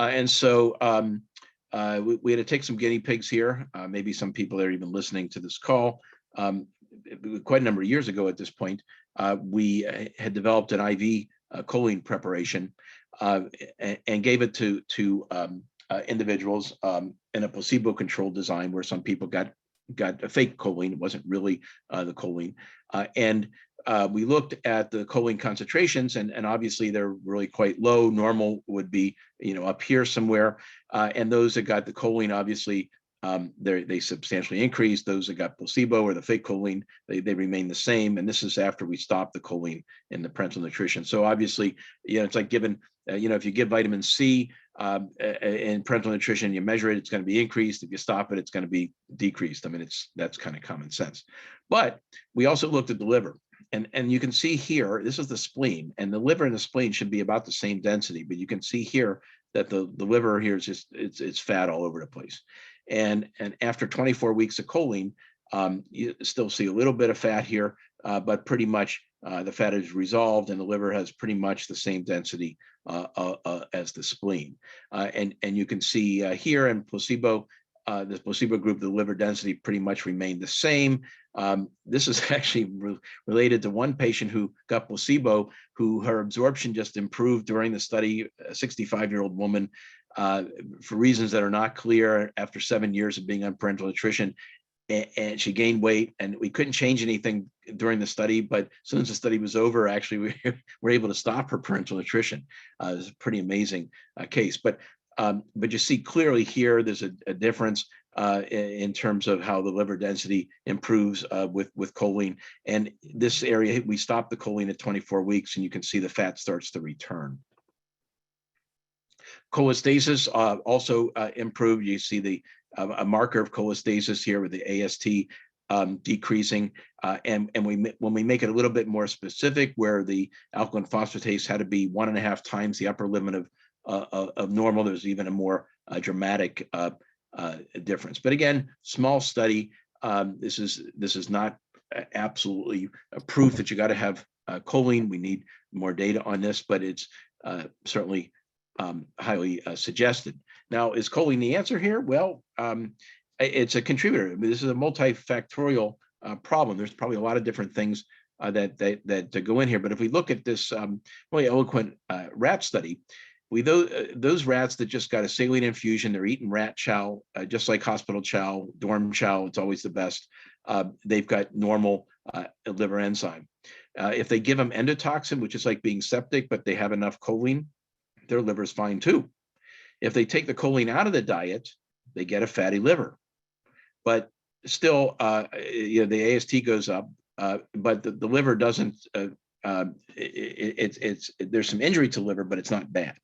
And so we had to take some guinea pigs here. Maybe some people that are even listening to this call. Quite a number of years ago at this point, we had developed an IV choline preparation and gave it to individuals in a placebo-controlled design, where some people got a fake choline. It wasn't really the choline. And we looked at the choline concentrations, and obviously they're really quite low. Normal would be, up here somewhere. And those that got the choline, obviously, they substantially increased. Those that got placebo or the fake choline, they remain the same. And this is after we stopped the choline in the parenteral nutrition. So obviously, it's like giving, if you give vitamin C in parenteral nutrition, you measure it, it's going to be increased. If you stop it, it's going to be decreased. I mean, that's kind of common sense. But we also looked at the liver. And you can see here, this is the spleen, and the liver and the spleen should be about the same density, but you can see here that the liver here is just, it's fat all over the place. And after 24 weeks of choline, you still see a little bit of fat here, but pretty much the fat is resolved, and the liver has pretty much the same density as the spleen. And you can see here in placebo, the placebo group, the liver density pretty much remained the same. This is actually related to one patient who got placebo, who her absorption just improved during the study, a 65-year-old woman, for reasons that are not clear after 7 years of being on parenteral nutrition. And she gained weight, and we couldn't change anything during the study, but as soon as the study was over, actually we were able to stop her parenteral nutrition. It was a pretty amazing case, but you see clearly here there's a difference in terms of how the liver density improves with choline. And this area, we stopped the choline at 24 weeks, and you can see the fat starts to return. Cholestasis also improved. You see a marker of cholestasis here with the AST decreasing, and when we make it a little bit more specific, where the alkaline phosphatase had to be 1.5 times the upper limit of normal, there's even a more dramatic difference. But again, small study. This is not absolutely a proof that you got to have choline. We need more data on this, but it's certainly highly suggested. Now, is choline the answer here? Well, it's a contributor. I mean, this is a multifactorial problem. There's probably a lot of different things that go in here. But if we look at this really eloquent rat study, those rats that just got a saline infusion, they're eating rat chow, just like hospital chow, dorm chow, it's always the best. They've got normal liver enzyme. If they give them endotoxin, which is like being septic, but they have enough choline, their liver's fine too. If they take the choline out of the diet, they get a fatty liver. But still, the AST goes up, but the liver doesn't. There's some injury to the liver, but it's not bad.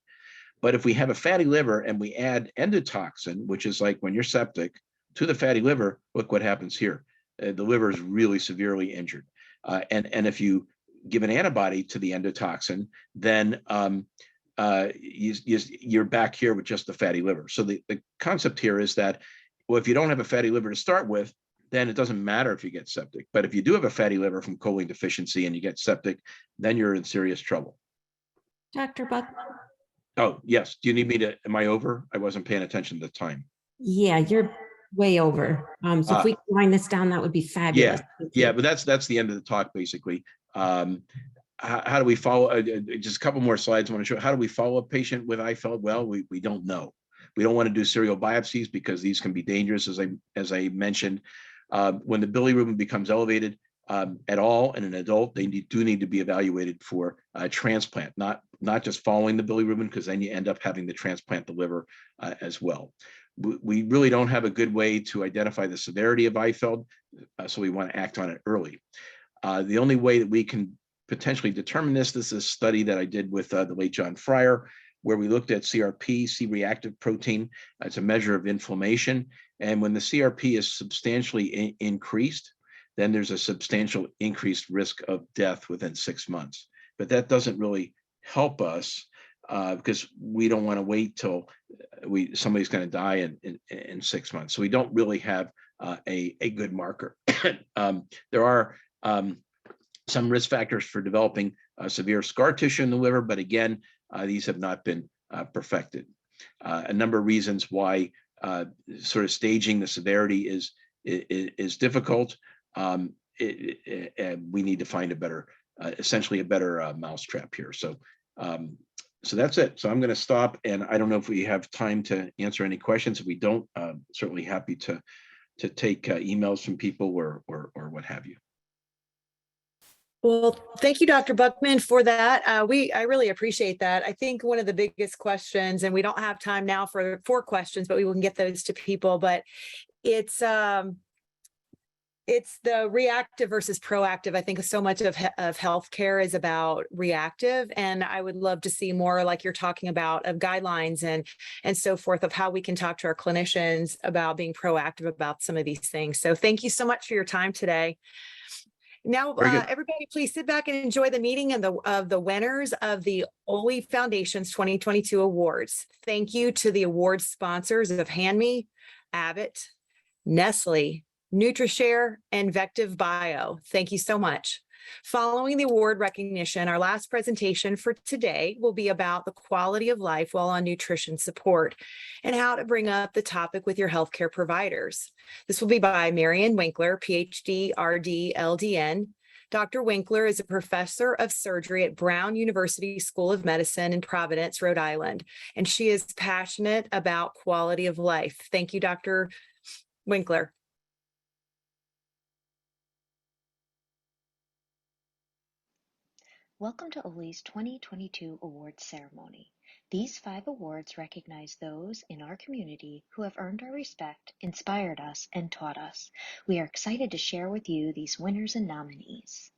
But if we have a fatty liver and we add endotoxin, which is like when you're septic, to the fatty liver, look what happens here. The liver is really severely injured. And if you give an antibody to the endotoxin, then you're back here with just the fatty liver. So the concept here is that, well, if you don't have a fatty liver to start with, then it doesn't matter if you get septic. But if you do have a fatty liver from choline deficiency and you get septic, then you're in serious trouble. Dr. Buchman? Oh, yes. Do you need me to, am I over? I wasn't paying attention to the time. Yeah, you're way over. So if we can wind this down, that would be fabulous. Yeah, but that's the end of the talk, basically. How do we follow? Just a couple more slides. I want to show how do we follow a patient with IFELD? Well, we don't know. We don't want to do serial biopsies because these can be dangerous, as I mentioned. When the bilirubin becomes elevated at all in an adult, they do need to be evaluated for transplant, not just following the bilirubin, because then you end up having to transplant the liver as well. We really don't have a good way to identify the severity of IFELD, so we want to act on it early. The only way that we can potentially determine this is a study that I did with the late John Fryer, where we looked at CRP, C-reactive protein. It's a measure of inflammation. And when the CRP is substantially increased, then there's a substantial increased risk of death within 6 months. But that doesn't really help us because we don't want to wait till somebody's going to die in 6 months. So we don't really have a good marker. There are some risk factors for developing severe scar tissue in the liver, but again, these have not been perfected. A number of reasons why sort of staging the severity is difficult. We need to find a better, essentially a better mousetrap here. So that's it. So I'm going to stop, and I don't know if we have time to answer any questions. If we don't, certainly happy to take emails from people or what have you. Well, thank you, Dr. Buchman, for that. I really appreciate that. I think one of the biggest questions, and we don't have time now for questions, but we can get those to people, but it's the reactive versus proactive. I think so much of healthcare is about reactive, and I would love to see more, like you're talking about, of guidelines and so forth, of how we can talk to our clinicians about being proactive about some of these things. So thank you so much for your time today. Now, everybody, please sit back and enjoy the meeting of the winners of the Oley Foundation's 2022 awards. Thank you to the award sponsors of Hanmi, Abbott, Nestle, NutriShare, and Vectiv Bio. Thank you so much. Following the award recognition, our last presentation for today will be about the quality of life while on nutrition support and how to bring up the topic with your healthcare providers. This will be by Marian Winkler, PhD, RD, LDN. Dr. Winkler is a professor of surgery at Brown University School of Medicine in Providence, Rhode Island, and she is passionate about quality of life. Thank you, Dr. Winkler. Welcome to Oley's 2022 awards ceremony. These 5 awards recognize those in our community who have earned our respect, inspired us, and taught us. We are excited to share with you these winners and nominees.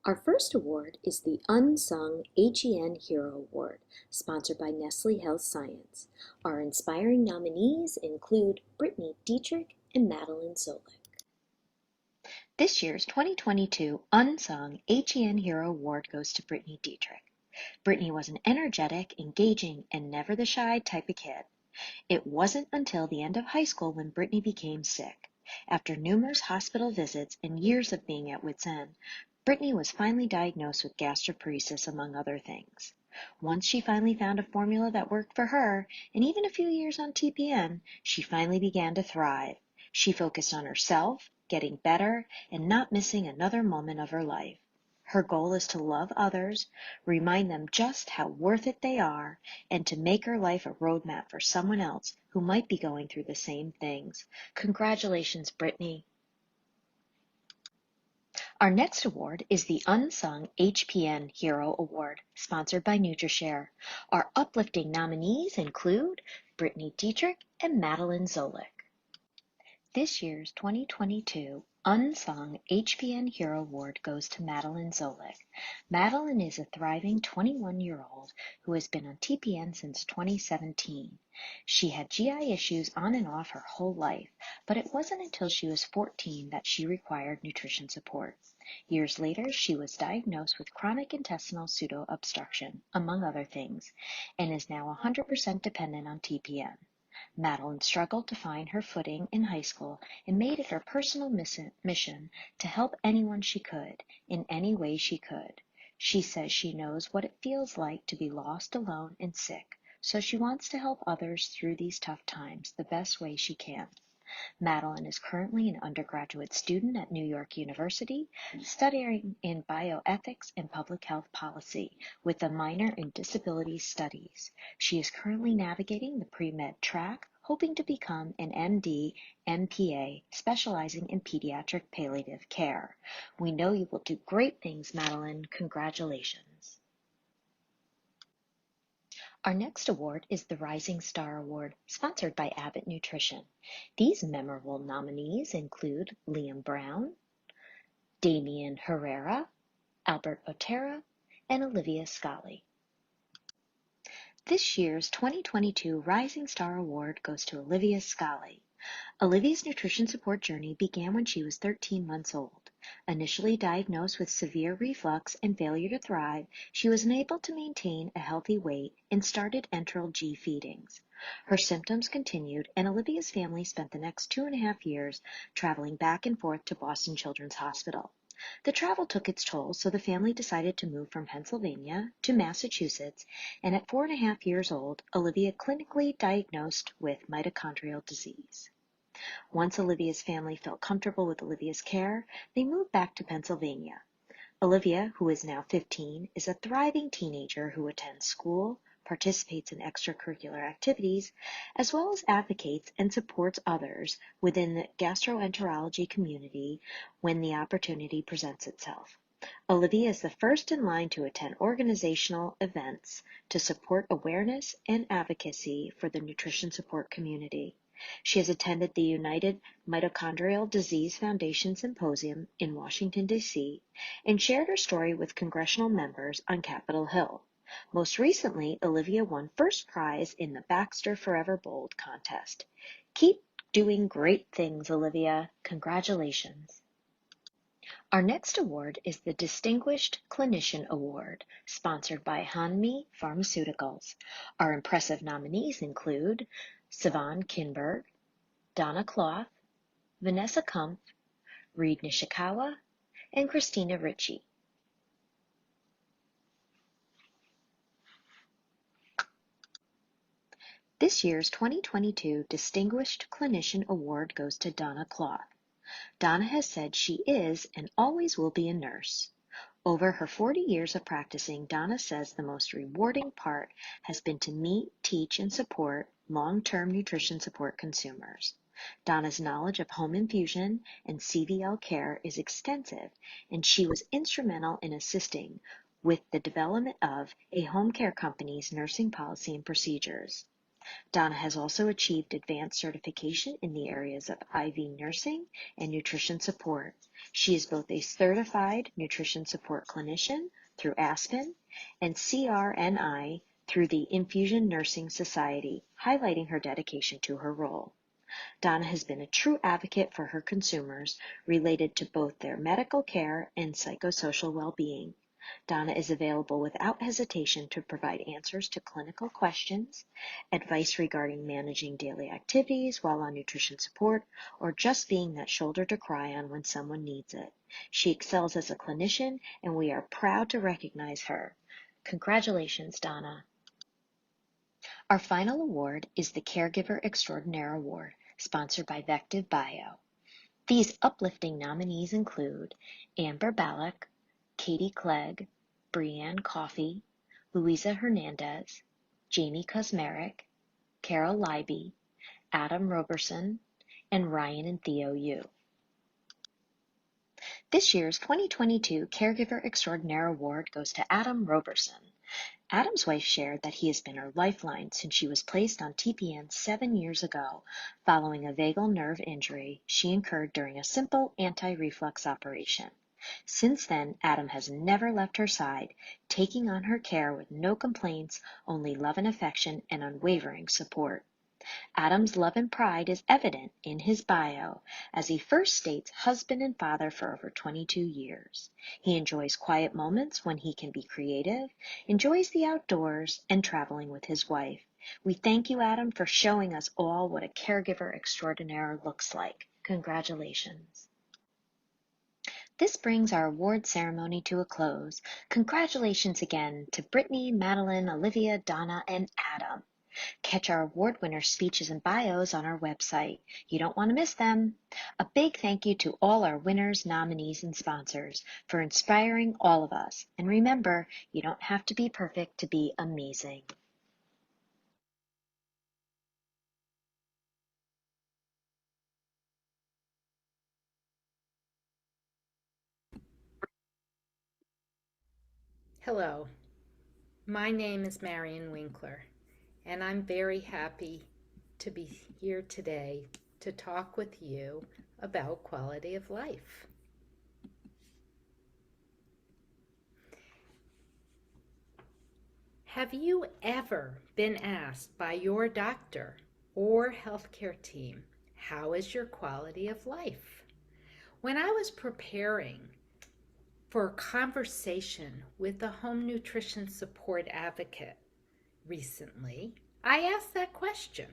Our first award is the Unsung HPN Hero Award, sponsored by Nestle Health Science. Our inspiring nominees include Brittany Dietrich and Madeline Zolik. This year's 2022 Unsung HPN Hero Award goes to Brittany Dietrich. Brittany was an energetic, engaging, and never the shy type of kid. It wasn't until the end of high school when Brittany became sick. After numerous hospital visits and years of being at wit's end, Brittany was finally diagnosed with gastroparesis, among other things. Once she finally found a formula that worked for her, and even a few years on TPN, she finally began to thrive. She focused on herself, getting better, and not missing another moment of her life. Her goal is to love others, remind them just how worth it they are, and to make her life a roadmap for someone else who might be going through the same things. Congratulations, Brittany. Our next award is the Unsung HPN Hero Award, sponsored by NutriShare. Our uplifting nominees include Brittany Dietrich and Madeline Zolik. This year's 2022 Unsung HPN Hero Award goes to Madeline Zolik. Madeline is a thriving 21-year-old who has been on TPN since 2017. She had GI issues on and off her whole life, but it wasn't until she was 14 that she required nutrition support. Years later, she was diagnosed with chronic intestinal pseudo-obstruction, among other things, and is now 100% dependent on TPN. Madeline struggled to find her footing in high school and made it her personal mission to help anyone she could, in any way she could. She says she knows what it feels like to be lost, alone, and sick, so she wants to help others through these tough times the best way she can. Madeline is currently an undergraduate student at New York University, studying in bioethics and public health policy with a minor in disability studies. She is currently navigating the pre-med track, hoping to become an MD, MPA, specializing in pediatric palliative care. We know you will do great things, Madeline. Congratulations. Our next award is the Rising Star Award, sponsored by Abbott Nutrition. These memorable nominees include Liam Brown, Damian Herrera, Albert Otero, and Olivia Scully. This year's 2022 Rising Star Award goes to Olivia Scully. Olivia's nutrition support journey began when she was 13 months old. Initially diagnosed with severe reflux and failure to thrive, she was unable to maintain a healthy weight and started enteral G feedings. Her symptoms continued, and Olivia's family spent the next 2.5 years traveling back and forth to Boston Children's Hospital. The travel took its toll, so the family decided to move from Pennsylvania to Massachusetts, and at 4.5 years old, Olivia clinically diagnosed with mitochondrial disease. Once Olivia's family felt comfortable with Olivia's care, they moved back to Pennsylvania. Olivia, who is now 15, is a thriving teenager who attends school, participates in extracurricular activities, as well as advocates and supports others within the gastroenterology community when the opportunity presents itself. Olivia is the first in line to attend organizational events to support awareness and advocacy for the nutrition support community. She has attended the United Mitochondrial Disease Foundation Symposium in Washington, D.C., and shared her story with congressional members on Capitol Hill. Most recently, Olivia won first prize in the Baxter Forever Bold contest. Keep doing great things, Olivia. Congratulations. Our next award is the Distinguished Clinician Award, sponsored by Hanmi Pharmaceuticals. Our impressive nominees include Sivan Kinberg, Donna Cloth, Vanessa Kumpf, Reed Nishikawa, and Christina Ritchie. This year's 2022 Distinguished Clinician Award goes to Donna Cloth. Donna has said she is and always will be a nurse. Over her 40 years of practicing, Donna says the most rewarding part has been to meet, teach, and support long-term nutrition support consumers. Donna's knowledge of home infusion and CVL care is extensive, and she was instrumental in assisting with the development of a home care company's nursing policy and procedures. Donna has also achieved advanced certification in the areas of IV nursing and nutrition support. She is both a certified nutrition support clinician through Aspen and CRNI through the Infusion Nursing Society, highlighting her dedication to her role. Donna has been a true advocate for her consumers related to both their medical care and psychosocial well-being. Donna is available without hesitation to provide answers to clinical questions, advice regarding managing daily activities while on nutrition support, or just being that shoulder to cry on when someone needs it. She excels as a clinician, and we are proud to recognize her. Congratulations, Donna. Our final award is the Caregiver Extraordinaire Award, sponsored by Vectiv Bio. These uplifting nominees include Amber Ballack, Katie Clegg, Brianne Coffey, Luisa Hernandez, Jamie Kosmerick, Carol Leiby, Adam Roberson, and Ryan and Theo Yu. This year's 2022 Caregiver Extraordinaire Award goes to Adam Roberson. Adam's wife shared that he has been her lifeline since she was placed on TPN 7 years ago following a vagal nerve injury she incurred during a simple anti-reflux operation. Since then, Adam has never left her side, taking on her care with no complaints, only love and affection and unwavering support. Adam's love and pride is evident in his bio, as he first states husband and father for over 22 years. He enjoys quiet moments when he can be creative, enjoys the outdoors, and traveling with his wife. We thank you, Adam, for showing us all what a caregiver extraordinaire looks like. Congratulations. This brings our award ceremony to a close. Congratulations again to Brittany, Madeline, Olivia, Donna, and Adam. Catch our award winners' speeches and bios on our website. You don't want to miss them. A big thank you to all our winners, nominees, and sponsors for inspiring all of us. And remember, you don't have to be perfect to be amazing. Hello, my name is Marion Winkler, and I'm very happy to be here today to talk with you about quality of life. Have you ever been asked by your doctor or healthcare team, how is your quality of life? When I was preparing for a conversation with a home nutrition support advocate recently, I asked that question.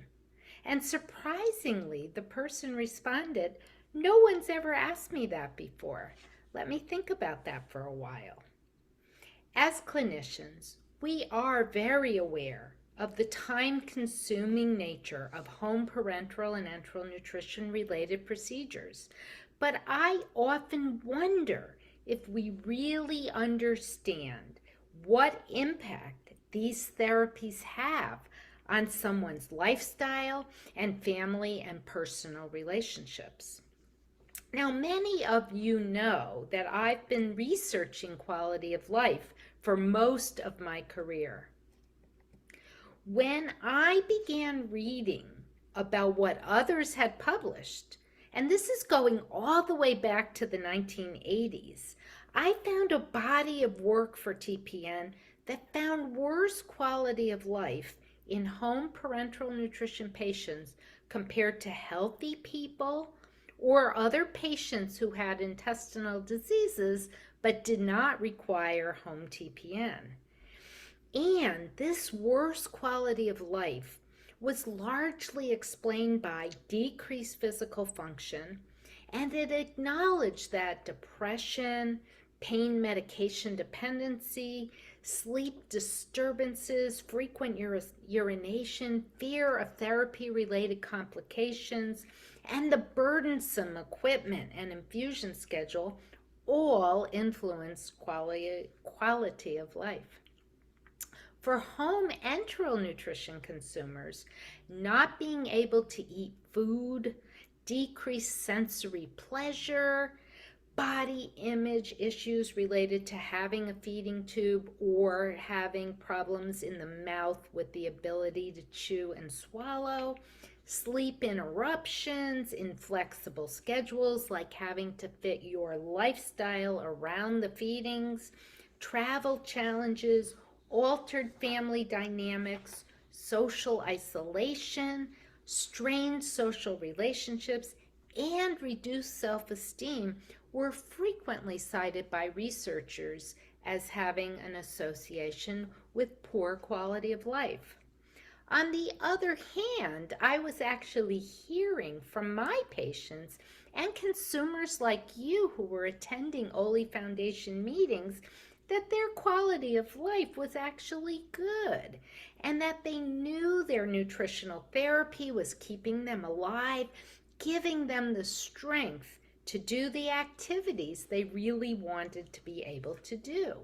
And surprisingly, the person responded, "No one's ever asked me that before. Let me think about that for a while." As clinicians, we are very aware of the time-consuming nature of home parenteral and enteral nutrition-related procedures, but I often wonder if we really understand what impact these therapies have on someone's lifestyle and family and personal relationships. Now, many of you know that I've been researching quality of life for most of my career. When I began reading about what others had published, and this is going all the way back to the 1980s, I found a body of work for TPN that found worse quality of life in home parenteral nutrition patients compared to healthy people or other patients who had intestinal diseases but did not require home TPN. And this worse quality of life was largely explained by decreased physical function, And it acknowledged that depression, pain medication dependency, sleep disturbances, frequent urination, fear of therapy-related complications, and the burdensome equipment and infusion schedule all influence quality of life. For home enteral nutrition consumers, not being able to eat food, decreased sensory pleasure, body image issues related to having a feeding tube or having problems in the mouth with the ability to chew and swallow, sleep interruptions, inflexible schedules like having to fit your lifestyle around the feedings, travel challenges, altered family dynamics, social isolation, strained social relationships, and reduced self-esteem were frequently cited by researchers as having an association with poor quality of life. On the other hand, I was actually hearing from my patients and consumers like you who were attending Oley Foundation meetings that their quality of life was actually good and that they knew their nutritional therapy was keeping them alive, giving them the strength to do the activities they really wanted to be able to do.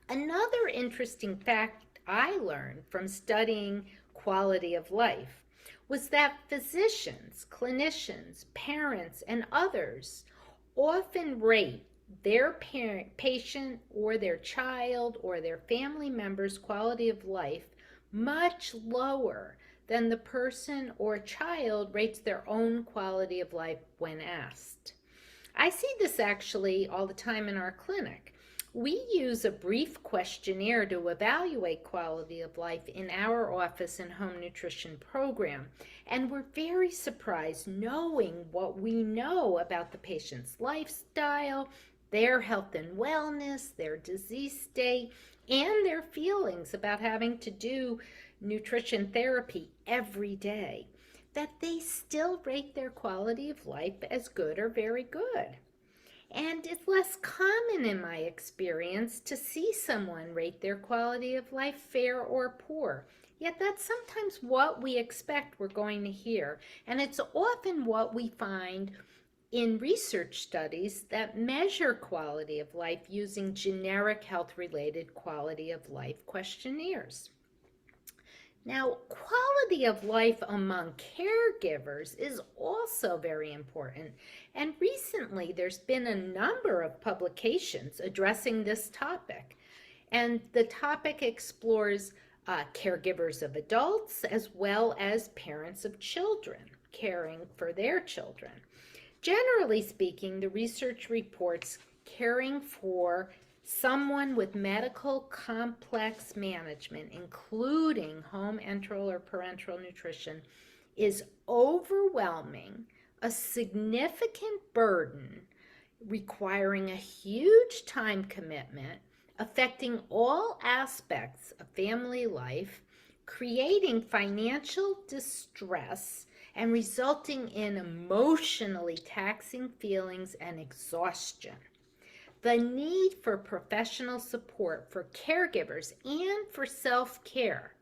Another interesting fact I learned from studying quality of life was that physicians, clinicians, parents, and others often rate their patient or their child or their family member's quality of life much lower than the person or child rates their own quality of life when asked. I see this actually all the time in our clinic. We use a brief questionnaire to evaluate quality of life in our office and home nutrition program, and we're very surprised knowing what we know about the patient's lifestyle, their health and wellness, their disease state, and their feelings about having to do nutrition therapy every day, that they still rate their quality of life as good or very good. And it's less common in my experience to see someone rate their quality of life fair or poor. Yet that's sometimes what we expect we're going to hear. And it's often what we find in research studies that measure quality of life using generic health-related quality of life questionnaires. Now, quality of life among caregivers is also very important, and recently there's been a number of publications addressing this topic, and the topic explores caregivers of adults as well as parents of children caring for their children. Generally speaking, the research reports caring for someone with medical complex management, including home enteral or parenteral nutrition, is overwhelming, a significant burden, requiring a huge time commitment, affecting all aspects of family life, creating financial distress, and resulting in emotionally taxing feelings and exhaustion. The need for professional support for caregivers and for self-care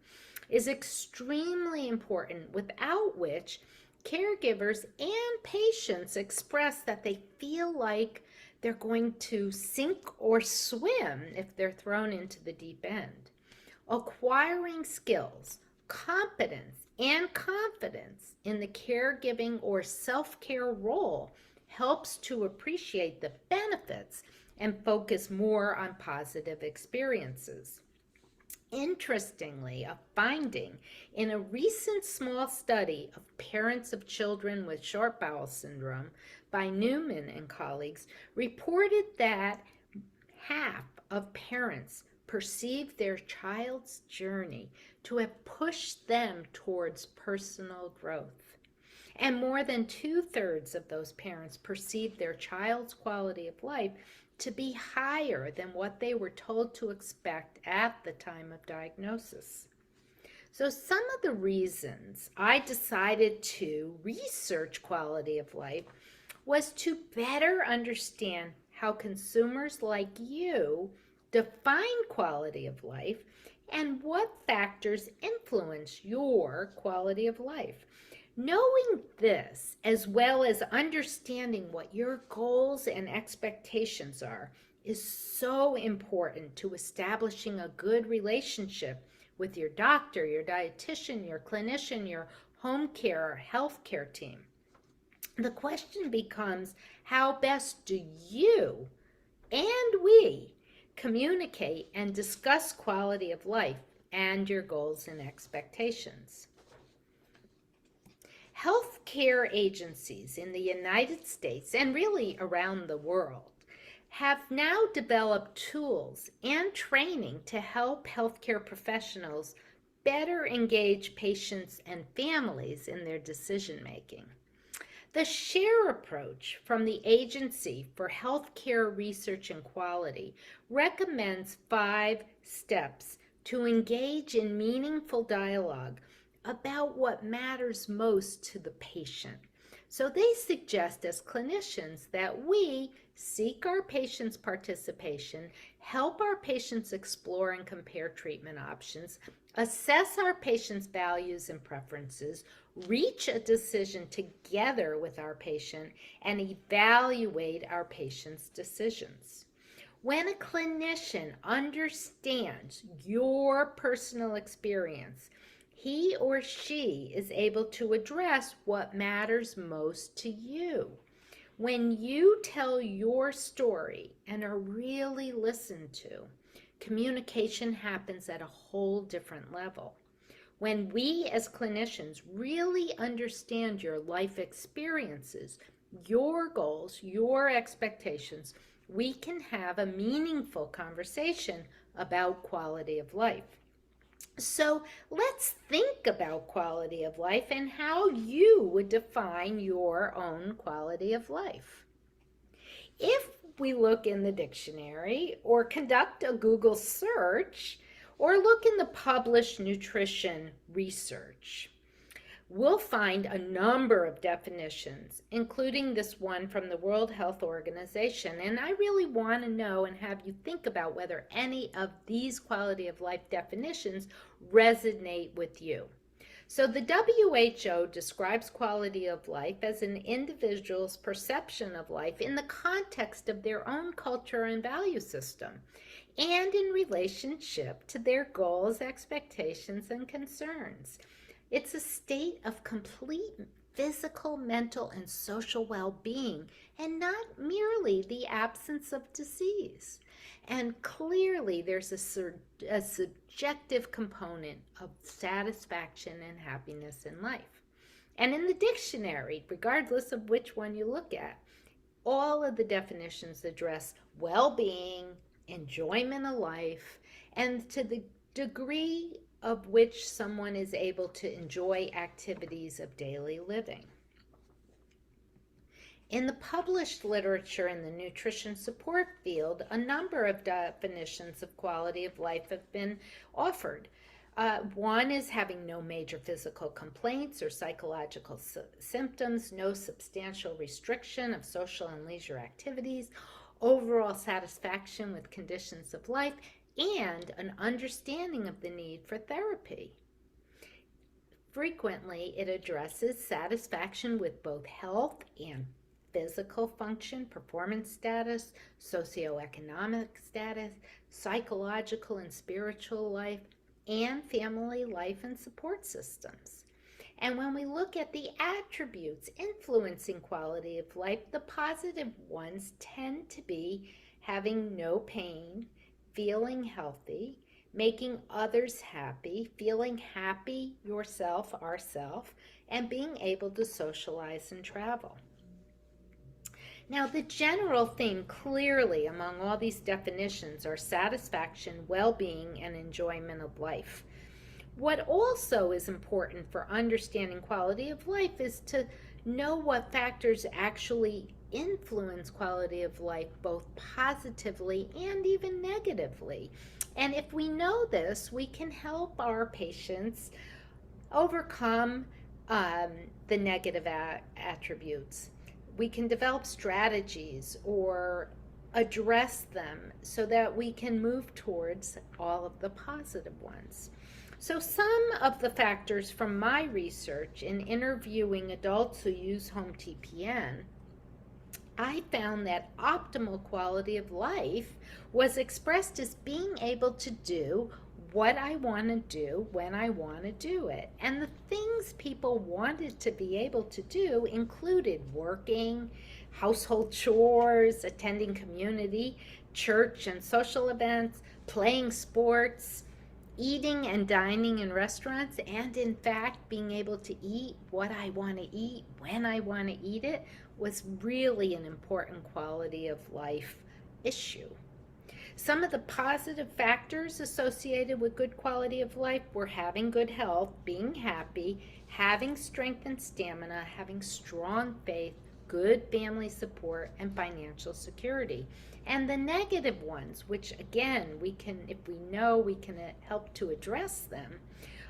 is extremely important, without which caregivers and patients express that they feel like they're going to sink or swim if they're thrown into the deep end. Acquiring skills, competence, and confidence in the caregiving or self-care role helps to appreciate the benefits and focus more on positive experiences. Interestingly, a finding in a recent small study of parents of children with short bowel syndrome by Newman and colleagues reported that half of parents perceive their child's journey to have pushed them towards personal growth. And more than 2/3 of those parents perceive their child's quality of life to be higher than what they were told to expect at the time of diagnosis. So some of the reasons I decided to research quality of life was to better understand how consumers like you define quality of life and what factors influence your quality of life. Knowing this, as well as understanding what your goals and expectations are, is so important to establishing a good relationship with your doctor, your dietitian, your clinician, your home care or health care team. The question becomes, how best do you and we communicate and discuss quality of life and your goals and expectations? Healthcare agencies in the United States and really around the world have now developed tools and training to help healthcare professionals better engage patients and families in their decision making. The SHARE approach from the Agency for Healthcare Research and Quality recommends 5 steps to engage in meaningful dialogue about what matters most to the patient. So they suggest as clinicians that we seek our patients' participation, help our patients explore and compare treatment options, assess our patients' values and preferences, reach a decision together with our patient, and evaluate our patient's decisions. When a clinician understands your personal experience, he or she is able to address what matters most to you. When you tell your story and are really listened to, communication happens at a whole different level. When we as clinicians really understand your life experiences, your goals, your expectations, we can have a meaningful conversation about quality of life. So let's think about quality of life and how you would define your own quality of life. If we look in the dictionary or conduct a Google search or look in the published nutrition research, we'll find a number of definitions, including this one from the World Health Organization. And I really want to know and have you think about whether any of these quality of life definitions resonate with you. So the WHO describes quality of life as an individual's perception of life in the context of their own culture and value system, and in relationship to their goals, expectations, and concerns. It's a state of complete physical, mental, and social well-being, and not merely the absence of disease. And clearly, there's a subjective component of satisfaction and happiness in life. And in the dictionary, regardless of which one you look at, all of the definitions address well-being, enjoyment of life, and to the degree of which someone is able to enjoy activities of daily living. In the published literature in the nutrition support field, a number of definitions of quality of life have been offered. One is having no major physical complaints or psychological symptoms, no substantial restriction of social and leisure activities, overall satisfaction with conditions of life, and an understanding of the need for therapy. Frequently, it addresses satisfaction with both health and physical function, performance status, socioeconomic status, psychological and spiritual life, and family life and support systems. And when we look at the attributes influencing quality of life, the positive ones tend to be having no pain, feeling healthy, making others happy, feeling happy yourself, ourself, and being able to socialize and travel. Now, the general theme clearly among all these definitions are satisfaction, well-being, and enjoyment of life. What also is important for understanding quality of life is to know what factors actually influence quality of life, both positively and even negatively. And if we know this, we can help our patients overcome the negative attributes. we can develop strategies or address them so that we can move towards all of the positive ones. So some of the factors from my research in interviewing adults who use home TPN, I found that optimal quality of life was expressed as being able to do what I want to do when I want to do it. And the things people wanted to be able to do included working, household chores, attending community, church and social events, playing sports, eating and dining in restaurants, and in fact, being able to eat what I want to eat when I want to eat it was really an important quality of life issue. Some of the positive factors associated with good quality of life were having good health, being happy, having strength and stamina, having strong faith, good family support, and financial security. And the negative ones, which again, we can, if we know, we can help to address them,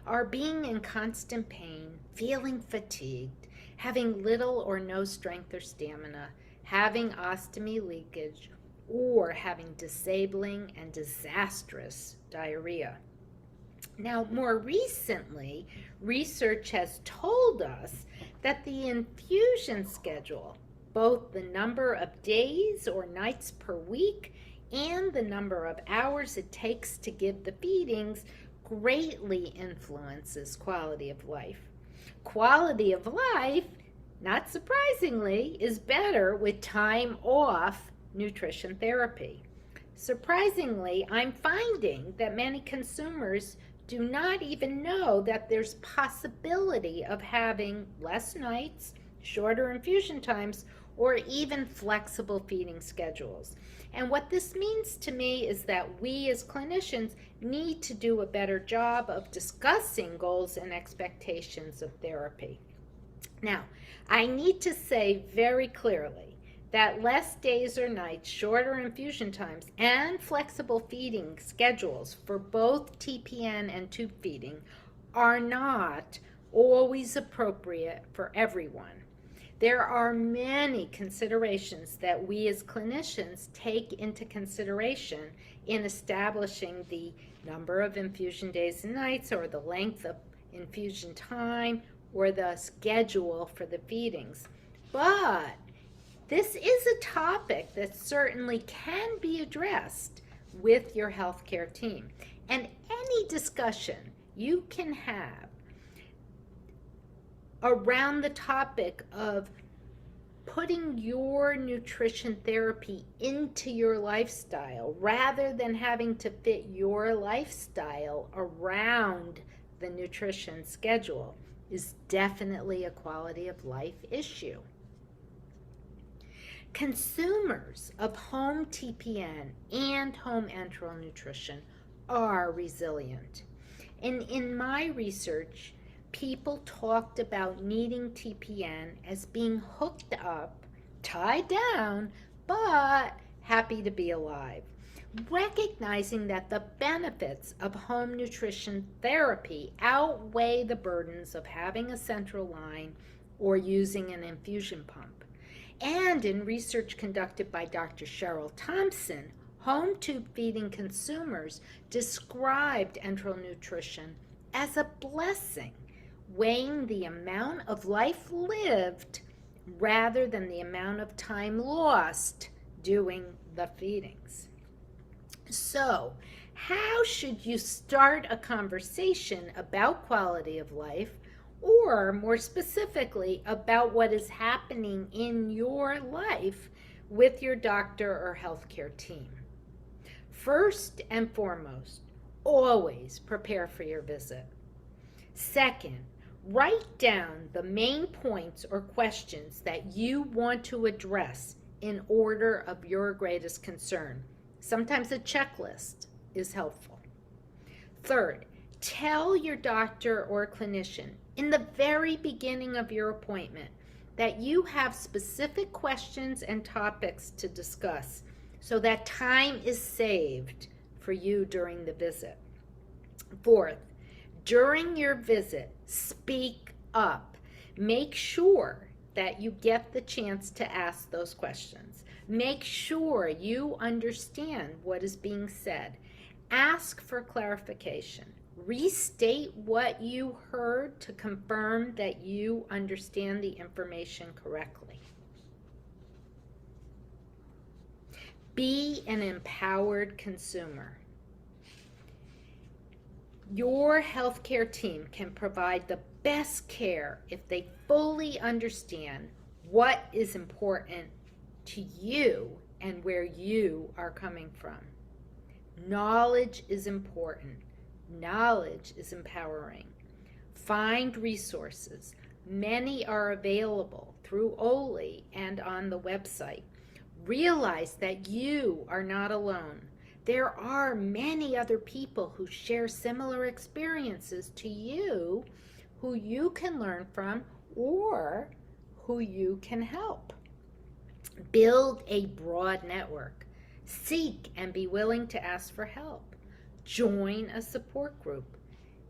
are being in constant pain, feeling fatigued, having little or no strength or stamina, having ostomy leakage, or having disabling and disastrous diarrhea. Now, more recently, research has told us that the infusion schedule, both the number of days or nights per week and the number of hours it takes to give the feedings, greatly influences quality of life. Quality of life, not surprisingly, is better with time off nutrition therapy. Surprisingly, I'm finding that many consumers do not even know that there's possibility of having less nights, shorter infusion times, or even flexible feeding schedules. And what this means to me is that we as clinicians need to do a better job of discussing goals and expectations of therapy. Now, I need to say very clearly that less days or nights, shorter infusion times, and flexible feeding schedules for both TPN and tube feeding are not always appropriate for everyone. There are many considerations that we as clinicians take into consideration in establishing the number of infusion days and nights, or the length of infusion time, or the schedule for the feedings. But this is a topic that certainly can be addressed with your healthcare team. And any discussion you can have around the topic of putting your nutrition therapy into your lifestyle rather than having to fit your lifestyle around the nutrition schedule is definitely a quality of life issue. Consumers of home TPN and home enteral nutrition are resilient. And in my research, people talked about needing TPN as being hooked up, tied down, but happy to be alive. Recognizing that the benefits of home nutrition therapy outweigh the burdens of having a central line or using an infusion pump. And in research conducted by Dr. Cheryl Thompson, home tube feeding consumers described enteral nutrition as a blessing, weighing the amount of life lived rather than the amount of time lost doing the feedings. So, how should you start a conversation about quality of life, or more specifically about what is happening in your life with your doctor or healthcare team? First and foremost, always prepare for your visit. Second, write down the main points or questions that you want to address in order of your greatest concern. Sometimes a checklist is helpful. Third, tell your doctor or clinician in the very beginning of your appointment that you have specific questions and topics to discuss so that time is saved for you during the visit. Fourth, during your visit, speak up. Make sure that you get the chance to ask those questions. Make sure you understand what is being said. Ask for clarification. Restate what you heard to confirm that you understand the information correctly. Be an empowered consumer. Your healthcare team can provide the best care if they fully understand what is important to you and where you are coming from. Knowledge is important. Knowledge is empowering. Find resources. Many are available through Oley and on the website. Realize that you are not alone. There are many other people who share similar experiences to you, who you can learn from or who you can help. Build a broad network. Seek and be willing to ask for help. Join a support group.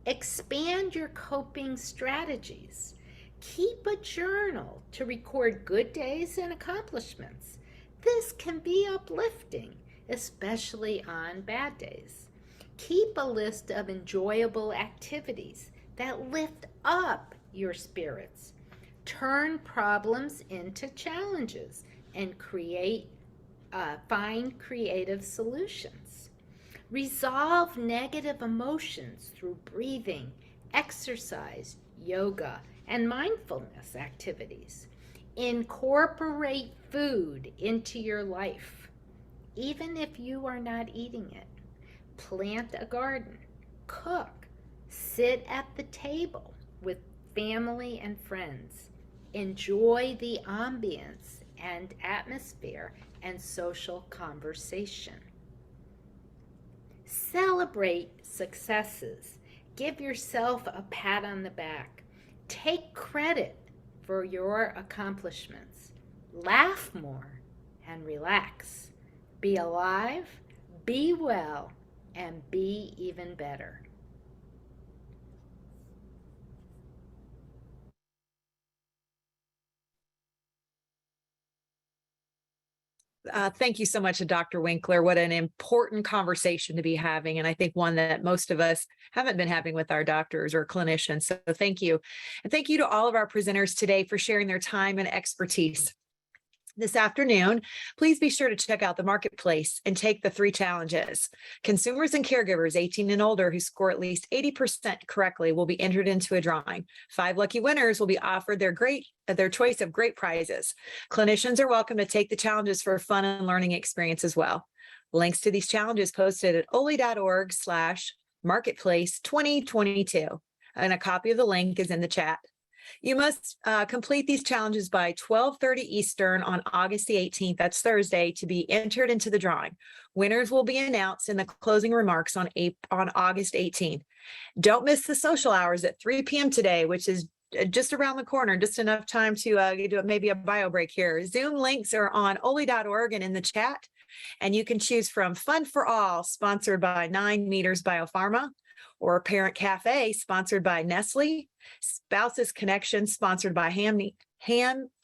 Expand your coping strategies. Keep a journal to record good days and accomplishments. This can be uplifting, especially on bad days. Keep a list of enjoyable activities that lift up your spirits. Turn problems into challenges and find creative solutions. Resolve negative emotions through breathing, exercise, yoga, and mindfulness activities. Incorporate food into your life, even if you are not eating it. Plant a garden, cook, sit at the table with family and friends. Enjoy the ambience and atmosphere and social conversation. Celebrate successes. Give yourself a pat on the back. Take credit for your accomplishments. Laugh more and relax. Be alive, be well, and be even better. Thank you so much to Dr. Winkler. What an important conversation to be having. And I think one that most of us haven't been having with our doctors or clinicians. So thank you. And thank you to all of our presenters today for sharing their time and expertise. This afternoon, please be sure to check out the marketplace and take the 3 challenges. Consumers and caregivers 18 and older who score at least 80% correctly will be entered into a drawing. 5 lucky winners will be offered their choice of great prizes. Clinicians are welcome to take the challenges for a fun and learning experience as well. Links to these challenges posted at oley.org/marketplace2022. And a copy of the link is in the chat. You must complete these challenges by 12:30 Eastern on August the 18th, that's Thursday, to be entered into the drawing. Winners will be announced in the closing remarks on August 18th. Don't miss the social hours at 3 p.m. today, which is just around the corner, just enough time to do maybe a bio break here. Zoom links are on oley.org and in the chat, and you can choose from Fun for All, sponsored by 9 Meters Biopharma, or Parent Cafe, sponsored by Nestle, Spouses Connection, sponsored by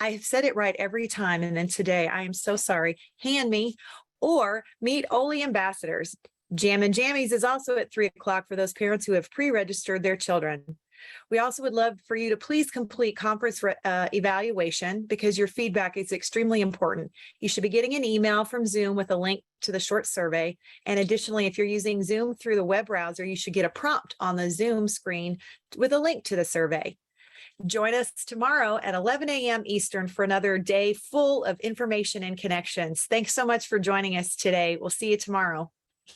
I've said it right every time, and then today, I am so sorry, Hand-Me, or Meet Oley Ambassadors. Jam and Jammies is also at 3 o'clock for those parents who have pre-registered their children. We also would love for you to please complete conference evaluation, because your feedback is extremely important. You should be getting an email from Zoom with a link to the short survey. And additionally, if you're using Zoom through the web browser, you should get a prompt on the Zoom screen with a link to the survey. Join us tomorrow at 11 a.m. Eastern for another day full of information and connections. Thanks so much for joining us today. We'll see you tomorrow.